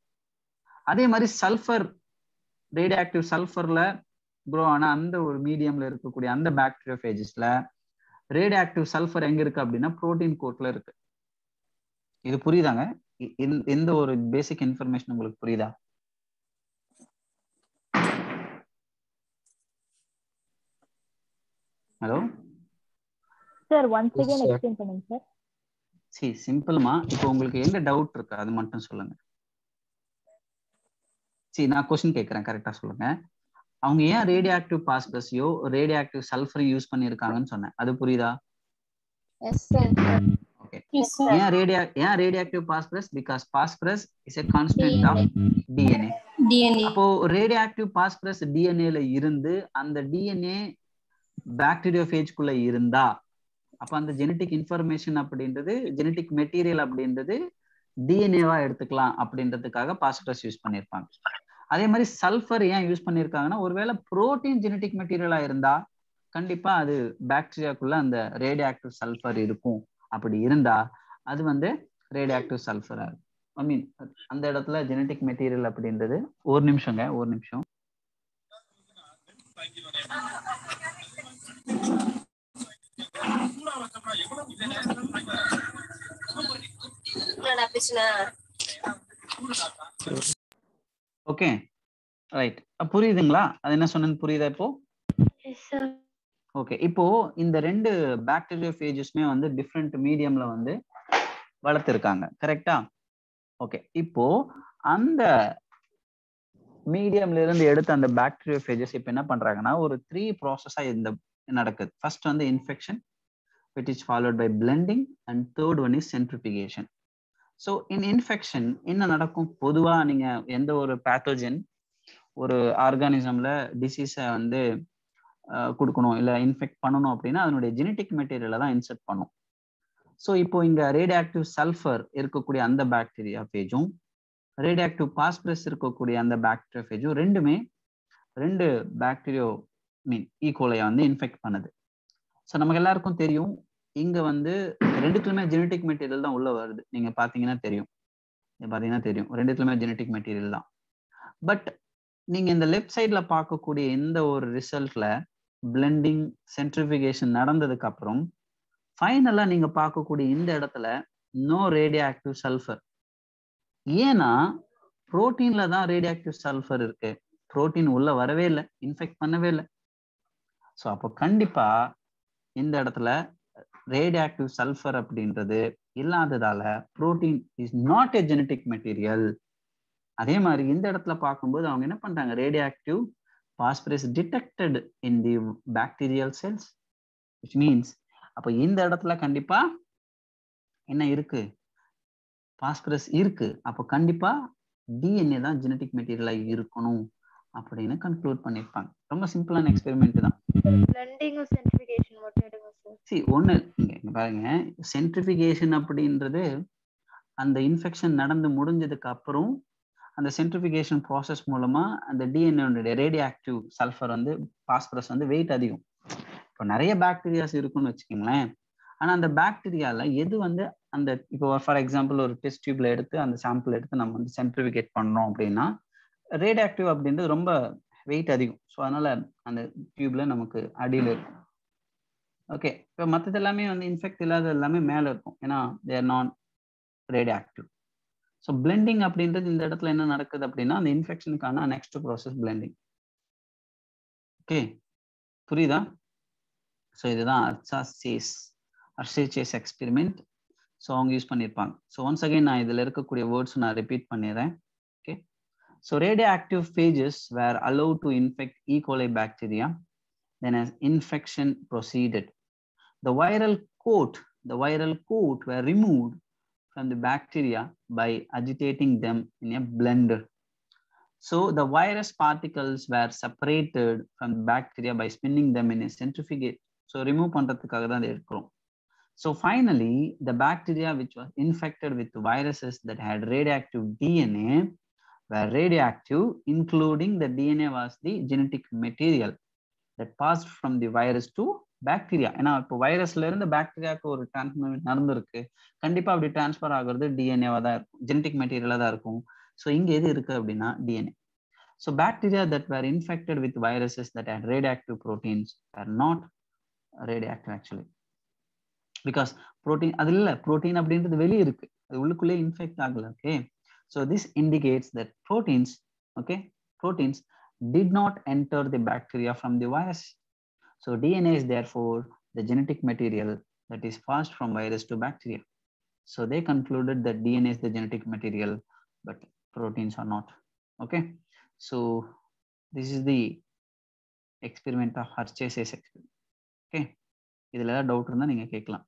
அதே மாதிரி சல்ஃபர், ரேடியோ ஆக்டிவ் சல்ஃபர்ல குரோ ஆன அந்த ஒரு மீடியம்ல இருக்கக்கூடிய அந்த பாக்டீரியோஃபேஜஸ்ல ரேடியோ ஆக்டிவ் சல்ஃபர் எங்க இருக்கு அப்படின்னா புரோட்டீன் கோட்ல இருக்கு. இது புரியுதாங்க? எந்த ஒரு பேசிக் இன்ஃபர்மேஷன் உங்களுக்கு புரியுதா? Hello sir, once again explain பண்ணுங்க சார். சி சிம்பிள்மா, இப்போ உங்களுக்கு எங்க டவுட் இருக்கு அது மட்டும் சொல்லுங்க. சி நான் क्वेश्चन கேக்குறேன், கரெக்டா சொல்லுங்க. அவங்க ஏன் ரேடியோ ஆக்டிவ் பாஸ்பரஸையோ ரேடியோ ஆக்டிவ் சல்ஃபரையும் யூஸ் பண்ணியிருக்காங்கன்னு சொன்னேன். அது புரியுதா? ஓகே. ஏன் radio active phosphorus? Because phosphorus is a constant of DNA. அப்போ ரேடியோ ஆக்டிவ் பாஸ்பரஸ் டிஎன்ஏல இருந்து அந்த டிஎன்ஏ பாக்டீரியோஃபேஜ்குள்ள இருந்தா அப்ப அந்த ஜெனட்டிக் இன்ஃபர்மேஷன் அப்படின்றது ஜெனட்டிக் மெட்டீரியல் அப்படின்றது டிஎன்ஏவா எடுத்துக்கலாம் அப்படின்றதுக்காக பாஸ்பரஸ் யூஸ் பண்ணியிருப்பாங்க. அதே மாதிரி சல்ஃபர் ஏன் யூஸ் பண்ணியிருக்காங்கன்னா ஒருவேளை புரோட்டீன் ஜெனட்டிக் மெட்டீரியலா இருந்தா கண்டிப்பா அது பாக்டீரியாக்குள்ள அந்த ரேடியோ ஆக்டிவ் சல்ஃபர் இருக்கும். அப்படி இருந்தா அது வந்து ரேடியோ ஆக்டிவ் சல்ஃபரா இருக்கும். ஐ மீன் அந்த இடத்துல ஜெனட்டிக் மெட்டீரியல் அப்படின்றது ஒரு நிமிஷம். ஓகே ரைட், புரியுதுங்களா? அது என்ன சொன்னது புரியுதா இப்போ? ஓகே. இப்போ இந்த ரெண்டு பாக்டீரியோஃபேஜஸ்மே வந்து டிஃப்ரெண்ட் மீடியம்ல வந்து வளர்த்துருக்காங்க, கரெக்டா? ஓகே. இப்போ அந்த மீடியம்ல இருந்து எடுத்த அந்த பாக்டீரியோஃபேஜஸ் இப்போ என்ன பண்றாங்கன்னா ஒரு 3 ப்ராசஸா இந்த நடக்குது. ஃபர்ஸ்ட் வந்து infection, which is followed by blending, and third one is centrifugation. So in infection என்ன நடக்கும்? பொதுவா நீங்க எந்த ஒரு பேத்தோஜன் ஒரு ஆர்கானிசம்ல டிசீஸை வந்து கொடுக்கணும் இல்லை இன்ஃபெக்ட் பண்ணணும் அப்படின்னா அதனுடைய ஜெனட்டிக் மெட்டீரியலை தான் இன்செர்ட் பண்ணும். ஸோ இப்போ இங்க ரேடியோ ஆக்டிவ் சல்ஃபர் இருக்கக்கூடிய அந்த பாக்டீரியா பேஜும் ரேடியோ ஆக்டிவ் பாஸ்பரஸ் இருக்கக்கூடிய அந்த பாக்டீரியா பேஜும் ரெண்டு பாக்டீரியோ ஈகோலையா வந்து இன்ஃபெக்ட் பண்ணுது. ஸோ நமக்கு எல்லாருக்கும் தெரியும் இங்க வந்து ரெண்டுத்துலயுமே ஜெனட்டிக் மெட்டீரியல் தான் உள்ள வருது. நீங்க பாத்தீங்கன்னா தெரியும் ரெண்டுத்துலயுமே ஜெனட்டிக் மெட்டீரியல் தான். பட் நீங்க இந்த லெஃப்ட் சைட்ல பார்க்கக்கூடிய எந்த ஒரு ரிசல்ட்ல பிளெண்டிங் சென்ட்ரிஃபிகேஷன் நடந்ததுக்கு அப்புறம் ஃபைனலா நீங்க பார்க்கக்கூடிய இந்த இடத்துல நோ ரேடியோ ஆக்டிவ் சல்ஃபர். ஏன்னா புரோட்டீன்ல தான் ரேடியோ ஆக்டிவ் சல்ஃபர் இருக்கு, புரோட்டீன் உள்ள வரவே இல்லை, இன்ஃபெக்ட் பண்ணவே இல்லை. ஸோ அப்போ கண்டிப்பா இந்த இடத்துல ரேடியோ ஆக்டிவ் சல்ஃபர் அப்படின்றது இல்லாததால protein is not a genetic material. அதே மாதிரி இந்த இடத்துல பார்க்கும்போது அவங்க என்ன பண்றாங்க, radio active phosphorus detected in the bacterial cells, which means அப்போ இந்த இடத்துல கண்டிப்பா என்ன இருக்கு, பாஸ்பரஸ் இருக்கு. அப்போ கண்டிப்பா டிஎன்ஏ தான் ஜெனட்டிக் மெட்டீரியலா இருக்கணும் அப்படின்னு கன்க்ளூட் பண்ணிருப்பாங்க. ரொம்ப சிம்பிளான எக்ஸ்பெரிமெண்ட் தான். ஒண்ணு இங்க பாருங்க, சென்ட்ரிஃபிகேஷன் அப்படின்றது அந்த இன்ஃபெக்ஷன் நடந்து முடிஞ்சதுக்கு அப்புறம் அந்த சென்ட்ரிஃபிகேஷன் ப்ராசஸ் மூலமா அந்த டிஎன்ஏ ரேடியோ ஆக்டிவ் சல்ஃபர் வந்து பாஸ்பரஸ் வந்து வெயிட் அதிகம். இப்போ நிறைய பாக்டீரியாஸ் இருக்குன்னு வச்சுக்கோங்களேன். ஆனா அந்த பாக்டீரியால எது வந்து அந்த இப்போ ஃபார் எக்ஸாம்பிள் ஒரு டெஸ்ட் டியூப்ல எடுத்து அந்த சாம்பிள் எடுத்து நம்ம வந்து சென்ட்ரிஃபிகேட் பண்ணோம் அப்படின்னா ரேடியோ ஆக்டிவ் அப்படின்றது ரொம்ப வெயிட் அதிகம். ஸோ அதனால அந்த டியூப்ல நமக்கு அடியில் இருக்கும். ஓகே. இப்போ மற்றது எல்லாமே வந்து இன்ஃபெக்ட் இல்லாத எல்லாமே மேலே இருக்கும், ஏன்னா தேர் நான் ரேடியோ ஆக்டிவ். ஸோ பிளெண்டிங் அப்படின்றது இந்த இடத்துல என்ன நடக்குது அப்படின்னா அந்த இன்ஃபெக்ஷனுக்கான நெக்ஸ்ட் ப்ராசஸ் பிளெண்டிங். ஓகே, புரியுதா? ஸோ இதுதான் அர்ஷேஸ் எக்ஸ்பெரிமெண்ட். ஸோ அவங்க யூஸ் பண்ணியிருப்பாங்க. ஸோ ஒன்ஸ் அகைன் நான் இதில் இருக்கக்கூடிய வேர்ட்ஸ் நான் ரிப்பீட் பண்ணிடுறேன். Okay. So radioactive phages were allow to infect E. coli bacteria. Then as infection proceeded, the viral coat were removed from the bacteria by agitating them in a blender. So the virus particles were separated from the bacteria by spinning them in a centrifugate. So remove பண்றதுக்காக தான் எடுக்கிறோம். So finally, the bacteria which was infected with viruses that had radioactive DNA were radioactive, including the DNA was the genetic material that passed from the virus to bacteria. ஏன்னா இப்போ வைரஸ்ல இருந்து பாக்டீரியாவுக்கு ஒரு டிரான்ஸ்ஃபர் நடந்திருக்கு, கண்டிப்பா அப்படி டிரான்ஸ்ஃபர் ஆகுறது டிஎன்ஏவா தான் இருக்கும், ஜெனட்டிக் மெட்டீரியலா தான் இருக்கும். ஸோ இங்க எது இருக்கு அப்படின்னா DNA. So bacteria that were infected with viruses that had radioactive proteins are not radioactive actually, because protein அது இல்லை, ப்ரோட்டீன் அப்படின்றது வெளியே இருக்கு, அது உள்ளுக்குள்ளே இன்ஃபெக்ட் ஆகல. Okay. So this indicates that proteins did not enter the bacteria from the virus. So DNA is therefore the genetic material that is passed from virus to bacteria. So they concluded that DNA is the genetic material, but proteins are not. Okay. So this is the experiment of Hershey's experiment. Okay, இதுல ஏதாவது டவுட் இருந்தா நீங்க கேட்கலாம்.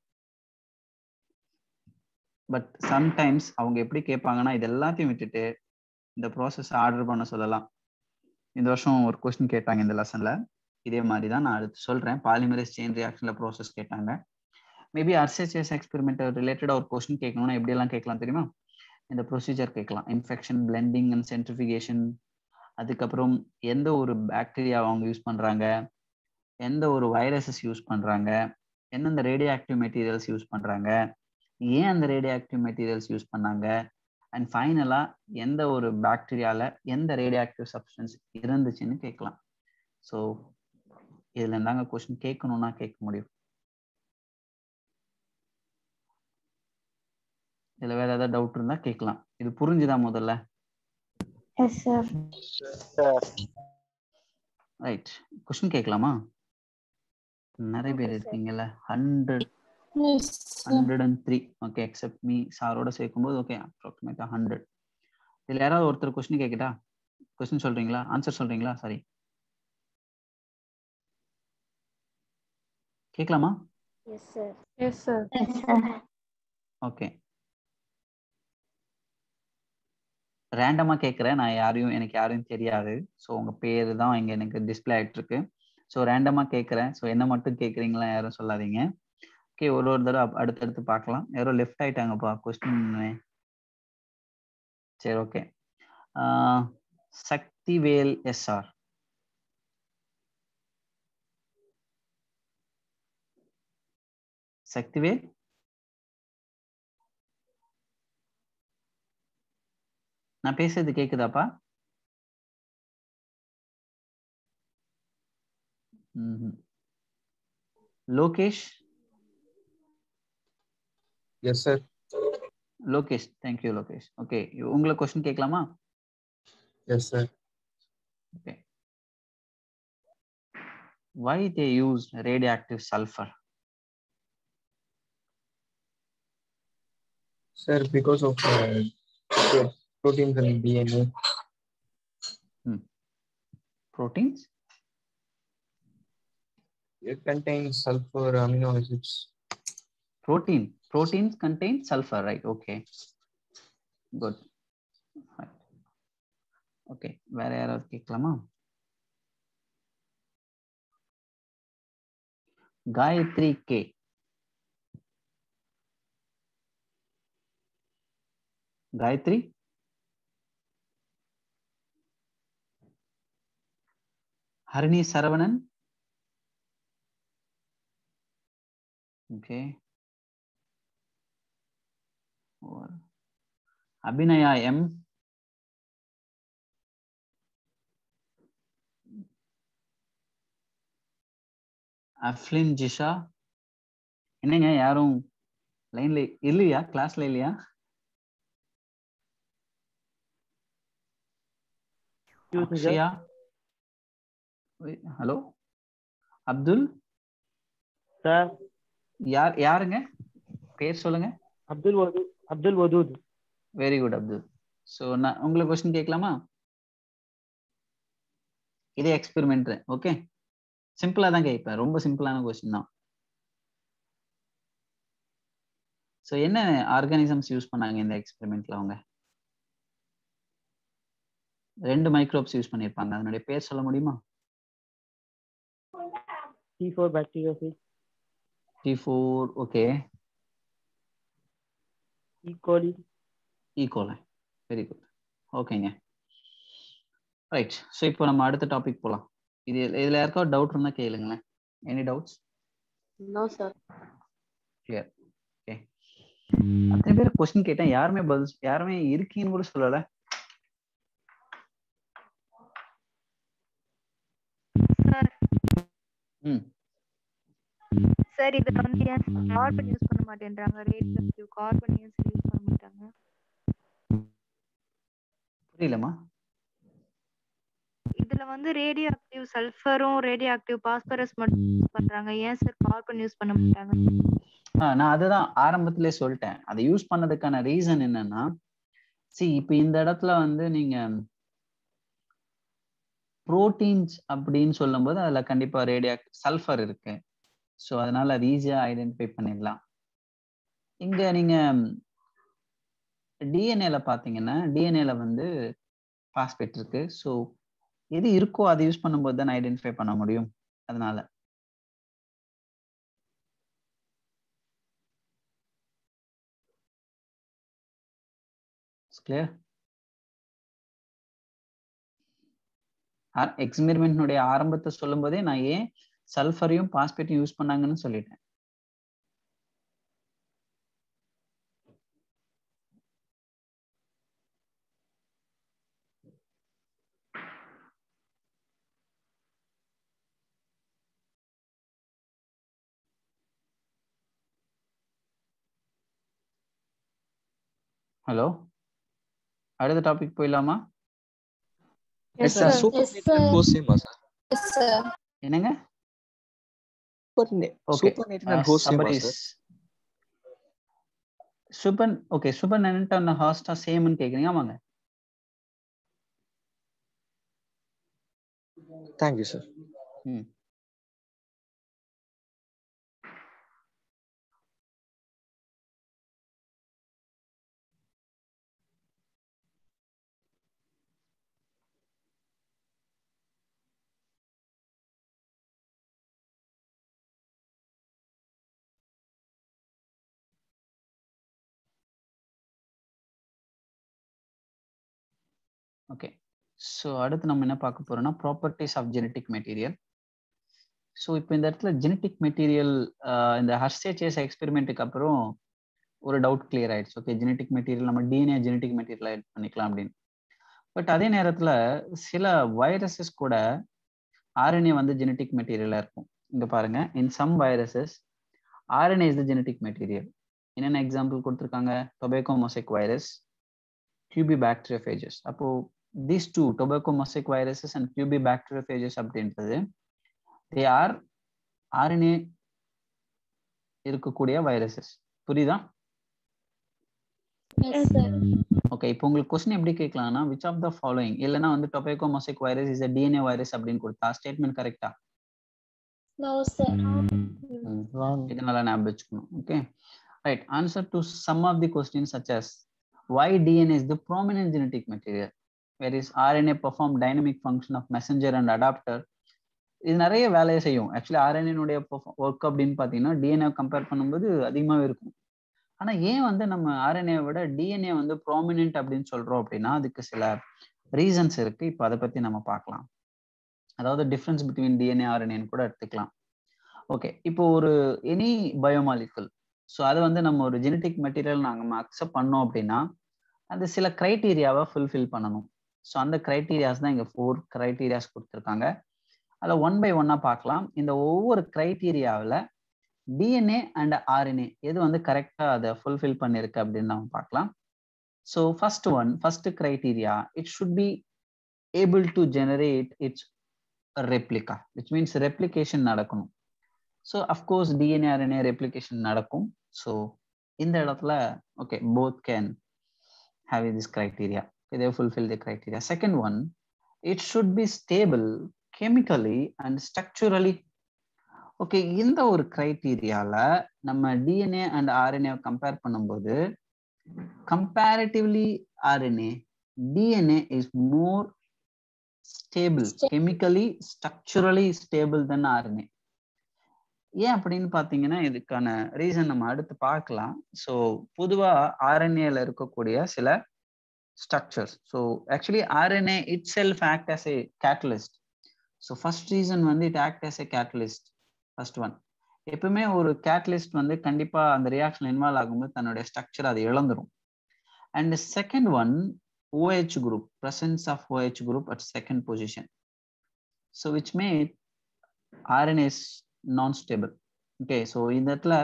பட் சம்டைம்ஸ் அவங்க எப்படி கேட்பாங்கன்னா இது எல்லாத்தையும் விட்டுட்டு இந்த ப்ராசஸ் ஆர்டர் பண்ண சொல்லலாம். இந்த வருஷம் ஒரு கொஸ்டின் கேட்டாங்க இந்த லெசன்ல, இதே மாதிரி தான் நான் அடுத்து சொல்றேன். பாலிமரேஸ் செயின் ரியாக்ஷன்ல ப்ராசஸ் கேட்டாங்க. மேபி ஹர்ஷேஸ் எக்ஸ்பெரிமெண்ட் ரிலேட்டடா ஒரு கொஸ்டின் கேட்கணும்னா எப்படி எல்லாம் கேட்கலாம் தெரியுமா? இந்த ப்ரொசீஜர் கேட்கலாம், இன்ஃபெக்ஷன், பிளெண்டிங் அண்ட் சென்ட்ரிஃபிகேஷன், அதுக்கப்புறம் எந்த ஒரு பாக்டீரியா அவங்க யூஸ் பண்றாங்க, எந்த ஒரு வைரஸஸ் யூஸ் பண்றாங்க, எந்தெந்த ரேடியோ ஆக்டிவ் மெட்டீரியல்ஸ் யூஸ் பண்றாங்க, ஏன் அந்த ரேடியோ ஆக்டிவ் மெட்டீரியல்ஸ் யூஸ் பண்ணாங்க, அண்ட் ஃபைனலா எந்த ஒரு பாக்டீரியால எந்த ரேடியோ ஆக்டிவ் சப்ஸ்டன்ஸ் இருந்துச்சுன்னு கேட்கலாம். ஸோ இதுல இருந்தாங்க கொஸ்டின் கேட்கணும்னா கேட்க முடியும். இதுல வேற ஏதாவது டவுட் இருந்தா கேட்கலாம். இது புரிஞ்சுதா முதல்ல? Yes sir. ரைட், கொஸ்டின் கேட்கலாமா? நிறைய பேர் இருக்கீங்கல்ல, 103. ஓகே, எக்ஸப்ட் மீ, சாரோட சேர்க்கும்போது ஓகே அப்ராக்சிமேட்டா 100. இதுல யாராவது ஒருத்தர் கொஸ்டின் கேட்கட்டா? கொஸ்டின் சொல்றீங்களா, ஆன்சர் சொல்றீங்களா? சாரி, கேட்கலாமா? Yes sir. Yes sir. Okay, ரேண்டமா கேட்குறேன். நான் எனக்கு யாரையும் தெரியாது. ஸோ உங்க பேரு தான் இங்க எனக்கு டிஸ்பிளே ஆயிட்டு இருக்கு. ஸோ ரேண்டமா கேட்குறேன். ஸோ என்ன மட்டும் கேட்குறீங்களா யாரும் சொல்லாதீங்க. ஓகே, ஒரு தடவை அடுத்தடுத்து பார்க்கலாம். யாரோ லெஃப்ட் ஆயிட்டாங்கப்பா கொஸ்டின். சரி, ஓகே. சக்திவேல் எஸ்ஆர். சக்திவேல், நான் பேசுறது கேக்குதாப்பா? Lokesh. Yes sir. Lokesh, thank you Lokesh. Okay, உங்களை கொஸ்டின் கேட்கலாமா? Yes sir. Okay, why they use radioactive sulfur? Sir, because of proteins and DNA. Proteins? It contains sulfur amino acids. Proteins contain sulfur, right? Okay, good. Right. Okay, வேற யாராவது கேட்கலாமா? Gayathri K. Gayathri, Harini Saravanan. Okay, Abhinaya M. Aflin Jisha. என்னங்க யாரும் லைன்ல இல்லையா? கிளாஸ்ல இல்லையா? அக்ஷயா. Hello Abdul sir. யாருங்க பேர் சொல்லுங்க? Abdul Wadood. Very good Abdul. So நான் உங்களுக்கு கொஸ்டின் கேட்கலாமா? இதே எக்ஸ்பெரிமெண்ட். ஓகே, சிம்பிளா தான் கேட்பேன், ரொம்ப சிம்பிளான கொஸ்டின் தான். ஸோ என்ன ஆர்கானிசம்ஸ் யூஸ் பண்ணாங்க இந்த எக்ஸ்பெரிமெண்ட்ல? அவங்க 2 மைக்ரோப்ஸ் யூஸ் பண்ணிருப்பாங்க. அதனுடைய பேர் சொல்ல முடியுமா? T4 bacteriophage. T4, okay. E. coli. Very good. ஓகேங்க, ரைட். ஸோ இப்போ நம்ம அடுத்த டாபிக் போகலாம். இதுல யாருக்காவது டவுட் இருந்தா கேளுங்களேன். Any doubts? No sir. Clear. Okay, அத்தனை பேர் கொஸ்டின் கேட்டேன், யாருமே இருக்கீங்கன்னு கூட சொல்லல. சார் இதுல வந்து ஏன் கார்பன் யூஸ் பண்ண மாட்டேன்றாங்க? ரேடியோஆக்டிவ் கார்பன் ஏன் யூஸ் பண்ண மாட்டாங்க? புரியலமா? இதுல வந்து ரேடியோஆக்டிவ் சல்ஃபரும் ரேடியோஆக்டிவ் பாஸ்பரஸ் மட்டும் யூஸ் பண்றாங்க, ஏன் சார் கார்பன் யூஸ் பண்ண மாட்டாங்க? நான் அதுதான் ஆரம்பத்திலே சொல்லிட்டேன். அதை யூஸ் பண்ணதுக்கான ரீசன் என்னன்னா, இப்போ இந்த இடத்துல வந்து நீங்க புரோட்டீன்ஸ் அப்படின்னு சொல்லும்போது அதுல கண்டிப்பா ரேடியோ சல்ஃபர் இருக்கு. ஸோ அதனால அது ஈஸியா ஐடென்டிஃபை பண்ணிடலாம். இங்க நீங்க டிஎன்ஏல பாத்தீங்கன்னா டிஎன்ஏல வந்து பாஸ்பேட் இருக்கு. ஸோ எது இருக்கோ அதை யூஸ் பண்ணும்போது தான் ஐடென்டிஃபை பண்ண முடியும். அதனால கிளியர். எக்ஸ்பெரிமெண்ட்னுடைய ஆரம்பத்தை சொல்லும் போதே நான் ஏன் சல்ஃபரையும் பாஸ்பேட்டையும் யூஸ் பண்ணாங்கன்னு சொல்லிட்டேன். ஹலோ, அடுத்த டாபிக் போயிடலாமா? என்னங்க? சூப்பர் நெட் ஹாஸ்டா சேம்னு கேக்குறீங்க. ஆமாங்க. Thank you, sir. Okay, so அடுத்து நம்ம என்ன பார்க்க போறோம்னா properties of genetic material. So இப்போ இந்த இடத்துல ஜெனட்டிக் மெட்டீரியல் இந்த ஹர்ஷே-சேஸ் எக்ஸ்பெரிமெண்ட்டுக்கு அப்புறம் ஒரு டவுட் கிளியர் ஆயிடுச்சு. ஓகே, ஜெனட்டிக் மெட்டீரியல் நம்ம டிஎன்ஏ ஜெனட்டிக் மெட்டீரியல் ஆட் பண்ணிக்கலாம் அப்படின்னு. பட் அதே நேரத்தில் சில வைரஸஸ் கூட ஆர்என்ஏ வந்து ஜெனட்டிக் மெட்டீரியலாக இருக்கும். இங்கே பாருங்க, in some viruses RNA is the genetic material. என்னென்ன எக்ஸாம்பிள் கொடுத்துருக்காங்க? Tobacco mosaic virus, QB bacteriophages. அப்போ these two tobacco mosaic viruses and QB bacteriophages அப்படின்றது they are RNA இருக்கக்கூடிய வைரஸஸ். புரியுதா? ஓகே, இப்போ உங்களுக்கு क्वेश्चन எப்படி கேட்கலாம்னா which of the following, இல்லனா வந்து tobacco mosaic virus is a DNA virus அப்படின்னு கொடுத்தா ஸ்டேட்மென்ட் கரெக்ட்டா? No sir. இதனால ஞாபகம் வச்சுக்கணும். Okay, right. Answer to some of the questions such as why DNA is the prominent genetic material, whereas RNA perform dynamic function of messenger and adapter. இது நிறைய வேலையை செய்யும். ஆக்சுவலி ஆர்என்ஏனுடைய ஒர்க் அப்படின்னு பார்த்தீங்கன்னா டிஎன்ஏ கம்பேர் பண்ணும்போது அதிகமாகவே இருக்கும். ஆனால் ஏன் வந்து நம்ம ஆர்என்ஏ விட டிஎன்ஏ வந்து ப்ராமினென்ட் அப்படின்னு சொல்றோம் அப்படின்னா அதுக்கு சில ரீசன்ஸ் இருக்கு. இப்போ அதை பற்றி நம்ம பார்க்கலாம். அதாவது டிஃப்ரென்ஸ் பிட்வீன் டிஎன்ஏ ஆர்என்ஏன்னு கூட எடுத்துக்கலாம். ஓகே, இப்போ ஒரு எனி பயோமாலிகுல், ஸோ அதை வந்து நம்ம ஒரு ஜெனட்டிக் மெட்டீரியல் நாங்கள் அக்செப்ட் பண்ணோம் அப்படின்னா அது சில கிரைட்டீரியாவை ஃபுல்ஃபில் பண்ணணும். ஸோ அந்த கிரைட்டீரியாஸ் தான் இங்கே 4 கிரைட்டீரியாஸ் கொடுத்துருக்காங்க. அதில் 1 by 1 பார்க்கலாம். இந்த ஒவ்வொரு கிரைட்டீரியாவில் டிஎன்ஏ அண்ட் ஆர்என்ஏ எது வந்து கரெக்டாக அதை ஃபுல்ஃபில் பண்ணியிருக்கு அப்படின்னு நம்ம பார்க்கலாம். So first criteria, it should be able to generate its replica, which means replication நடக்கணும். So of course DNA RNA replication நடக்கும். ஸோ இந்த இடத்துல okay, both can have this criteria. Okay, they fulfill the criteria. Second one, it should be stable chemically and structurally. Okay, இந்த ஒரு கிரைட்டீரியால நம்ம டிஎன்ஏ அண்ட் ஆர்என்ஏ கம்பேர் பண்ணும்போது comparatively RNA DNA is more stable, chemically structurally stable then RNA. ஏன் அப்படின்னு பார்த்தீங்கன்னா இதுக்கான ரீசன் நம்ம அடுத்து பார்க்கலாம். ஸோ பொதுவாக ஆர்என்ஏல இருக்கக்கூடிய சில structures, so actually RNA itself act as a catalyst. So first reason வந்து it act as a catalyst. First one, எப்பவுமே ஒரு கேட்டலிஸ்ட் வந்து கண்டிப்பாக அந்த ரியாக்ஷன் இன்வால்வ் ஆகும்போது தன்னுடைய ஸ்ட்ரக்சர் அதை இழந்துரும். And second one, OH group, presence of OH group at second position. So which made RNA is non-stable. Okay, so இந்த இடத்துல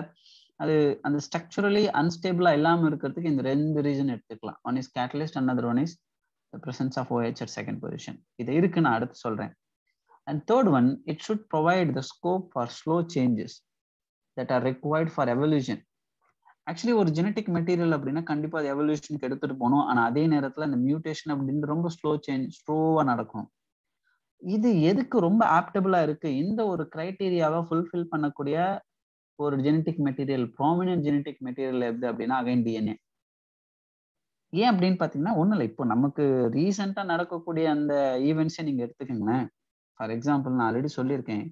அது அந்த ஸ்ட்ரக்சரலி அன்ஸ்டேபிளா இல்லாம இருக்கிறதுக்கு இந்த 2 ரீசன் எடுத்துக்கலாம். One is catalyst, another one is the presence of OH at second position. இது இருக்கு, நான் அடுத்து சொல்றேன். And third one, it should provide the scope for slow changes that are required for evolution. Actually ஒரு ஜெனட்டிக் மெட்டீரியல் அப்படின்னா கண்டிப்பா அது எவல்யூஷனுக்கு எடுத்துட்டு போகணும். ஆனா அதே நேரத்துல அந்த மியூட்டேஷன் அப்படின்னு ரொம்ப ஸ்லோவா நடக்கணும். இது எதுக்கு ரொம்ப ஆப்டபிளா இருக்கு? இந்த ஒரு கிரைட்டீரியாவை ஃபுல்ஃபில் பண்ணக்கூடிய ஒரு genetic material, prominent genetic material எது அப்படின்னா அகைன் டிஎன்ஏ. ஏன் அப்படின்னு பாத்தீங்கன்னா ஒண்ணும் இல்லை, இப்போ நமக்கு ரீசெண்டா நடக்கக்கூடிய அந்த ஈவெண்ட்ஸை நீங்க எடுத்துக்கோங்களேன். ஃபார் எக்ஸாம்பிள் நான் ஆல்ரெடி சொல்லியிருக்கேன்,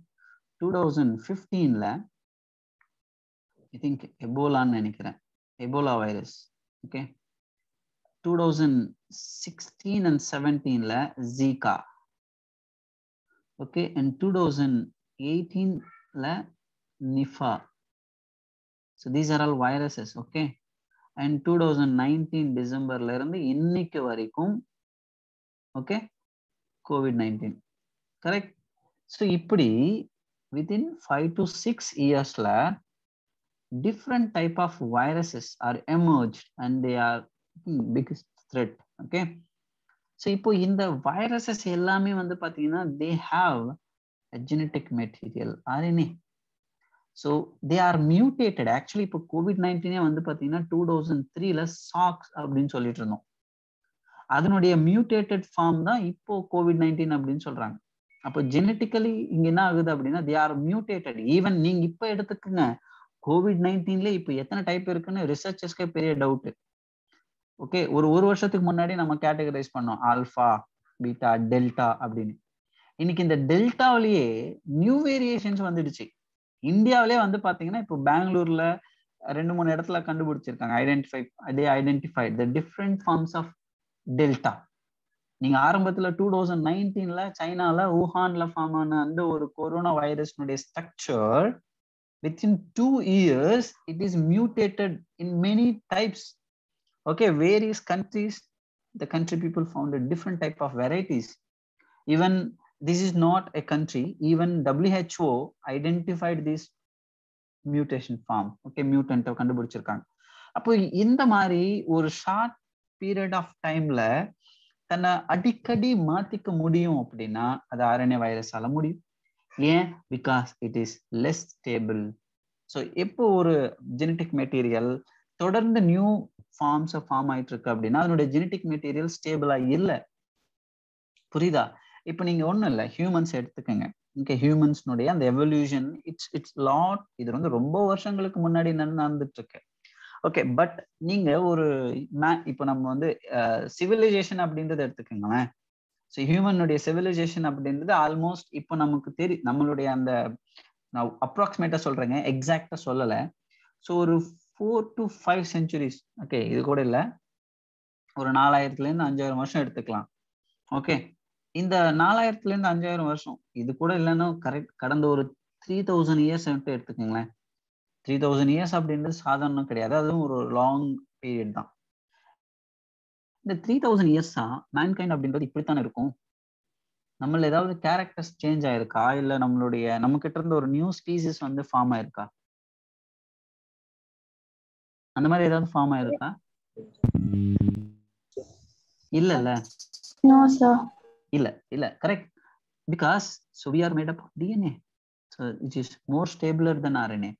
2015ல ஐ திங்க் எபோலான்னு நினைக்கிறேன், எபோலா வைரஸ். ஓகே, 2016 and 17ல ஜீகா. ஓகே, அண்ட் 2018ல Nipah. So these are all viruses. Okay, and 2019 டிசம்பர்ல இருந்து இன்னைக்கு வரைக்கும் ஓகே COVID-19. கரெக்ட். ஸோ இப்படி வித்தின் 5 to 6 இயர்ஸ்ல different type of viruses are emerged and they are biggest threat. Okay, so இப்போ இந்த viruses எல்லாமே வந்து பாத்தீங்கன்னா they have a genetic material, RNA. so they are mutated. actually இப்போ COVID-19 வந்து பாத்தீங்கன்னா 2003ல SARS அப்படின்னு சொல்லிட்டு இருந்தோம். அதனுடைய மியூட்டேட்டட் ஃபார்ம் தான் இப்போ COVID-19 அப்படின்னு சொல்றாங்க. அப்போ ஜெனட்டிக்கலி இங்க என்ன ஆகுது அப்படின்னா they are mutated. ஈவன் நீங்க இப்ப எடுத்துக்கோங்க, COVID-19ல இப்போ எத்தனை டைப் இருக்குன்னு ரிசர்ச்சர்ஸ்க்கே பெரிய டவுட். ஓகே, ஒரு வருஷத்துக்கு முன்னாடி நம்ம கேட்டகரைஸ் பண்ணோம் ஆல்பா, பீட்டா, டெல்டா அப்படின்னு. இன்னைக்கு இந்த டெல்டாவிலேயே நியூ வேரியேஷன்ஸ் வந்துடுச்சு. இந்தியாவிலே வந்து பாத்தீங்கன்னா இப்போ பெங்களூர்ல 2-3 இடத்துல கண்டுபிடிச்சிருக்காங்க, identified the different forms of delta. நீங்க ஆரம்பத்துல 2019ல சைனால ஊஹான்ல ஃபார்ம் ஆன அந்த ஒரு கொரோனா வைரஸ்னுடைய structure within 2 years it is mutated in many types. Okay, various countries, the country people found a different type of varieties. Even this is not a country, even WHO identified this mutation form. Okay, mutant கண்டுபிடிச்சிருக்காங்க. அப்போ இந்த மாதிரி ஒரு ஷார்ட் பீரியட் ஆஃப் டைம்ல தன்னை அடிக்கடி மாத்திக்க முடியும் அப்படின்னா அது RNA வைரஸால முடியும். ஏன்? Because it is less stable. So எப்போ ஒரு ஜெனட்டிக் மெட்டீரியல் தொடர்ந்து நியூ ஃபார்ம்ஸ் ஃபார்ம் ஆயிட்டு இருக்கு அப்படின்னா அதனுடைய ஜெனட்டிக் மெட்டீரியல் ஸ்டேபிளா இல்லை. புரியுதா? இப்போ நீங்க ஒண்ணும் இல்லை, ஹியூமன்ஸ் எடுத்துக்கோங்க. ஓகே, ஹியூமன்ஸ்னுடைய அந்த எவல்யூஷன் இட்ஸ் லாட், இது வந்து ரொம்ப வருஷங்களுக்கு முன்னாடி நடந்துட்டு இருக்கு. ஓகே, பட் நீங்க ஒரு இப்போ நம்ம வந்து சிவிலைசேஷன் அப்படின்றத எடுத்துக்கோங்களேன். ஸோ ஹியூமனுடைய சிவிலைசேஷன் அப்படின்றது ஆல்மோஸ்ட் இப்போ நமக்கு தெரியும், நம்மளுடைய அந்த நான் அப்ராக்சிமேட்டா சொல்றேங்க, எக்ஸாக்டா சொல்லலை. ஸோ ஒரு 4 to 5 centuries. ஓகே, இது கூட இல்லை, ஒரு 4000-5000 வருஷம் எடுத்துக்கலாம். ஓகே, இந்த 4000-5000 வருஷம் இது கூட இல்லைன்னா கரெக்ட் கடந்த ஒரு 3000 years எடுத்துக்கோங்களேன். 3000 years அப்படின்றது சாதாரணம் கிடையாது, அதுவும் ஒரு லாங் பீரியட் தான். இந்த 3000 years-ஆ மேன்கைண்ட் அப்படின்றது இப்படித்தானே இருக்கும். நம்மள ஏதாவது கேரக்டர்ஸ் சேஞ்ச் ஆயிருக்கா, இல்ல நம்ம கிட்ட இருந்து ஒரு நியூ ஸ்பீசிஸ் வந்து ஃபார்ம் ஆயிருக்கா? அந்த மாதிரி ஏதாவது ஃபார்ம் ஆயிருக்கா? இல்ல No, sir. இல்ல correct. Because so we are made up of DNA, so which is more stabler than RNA.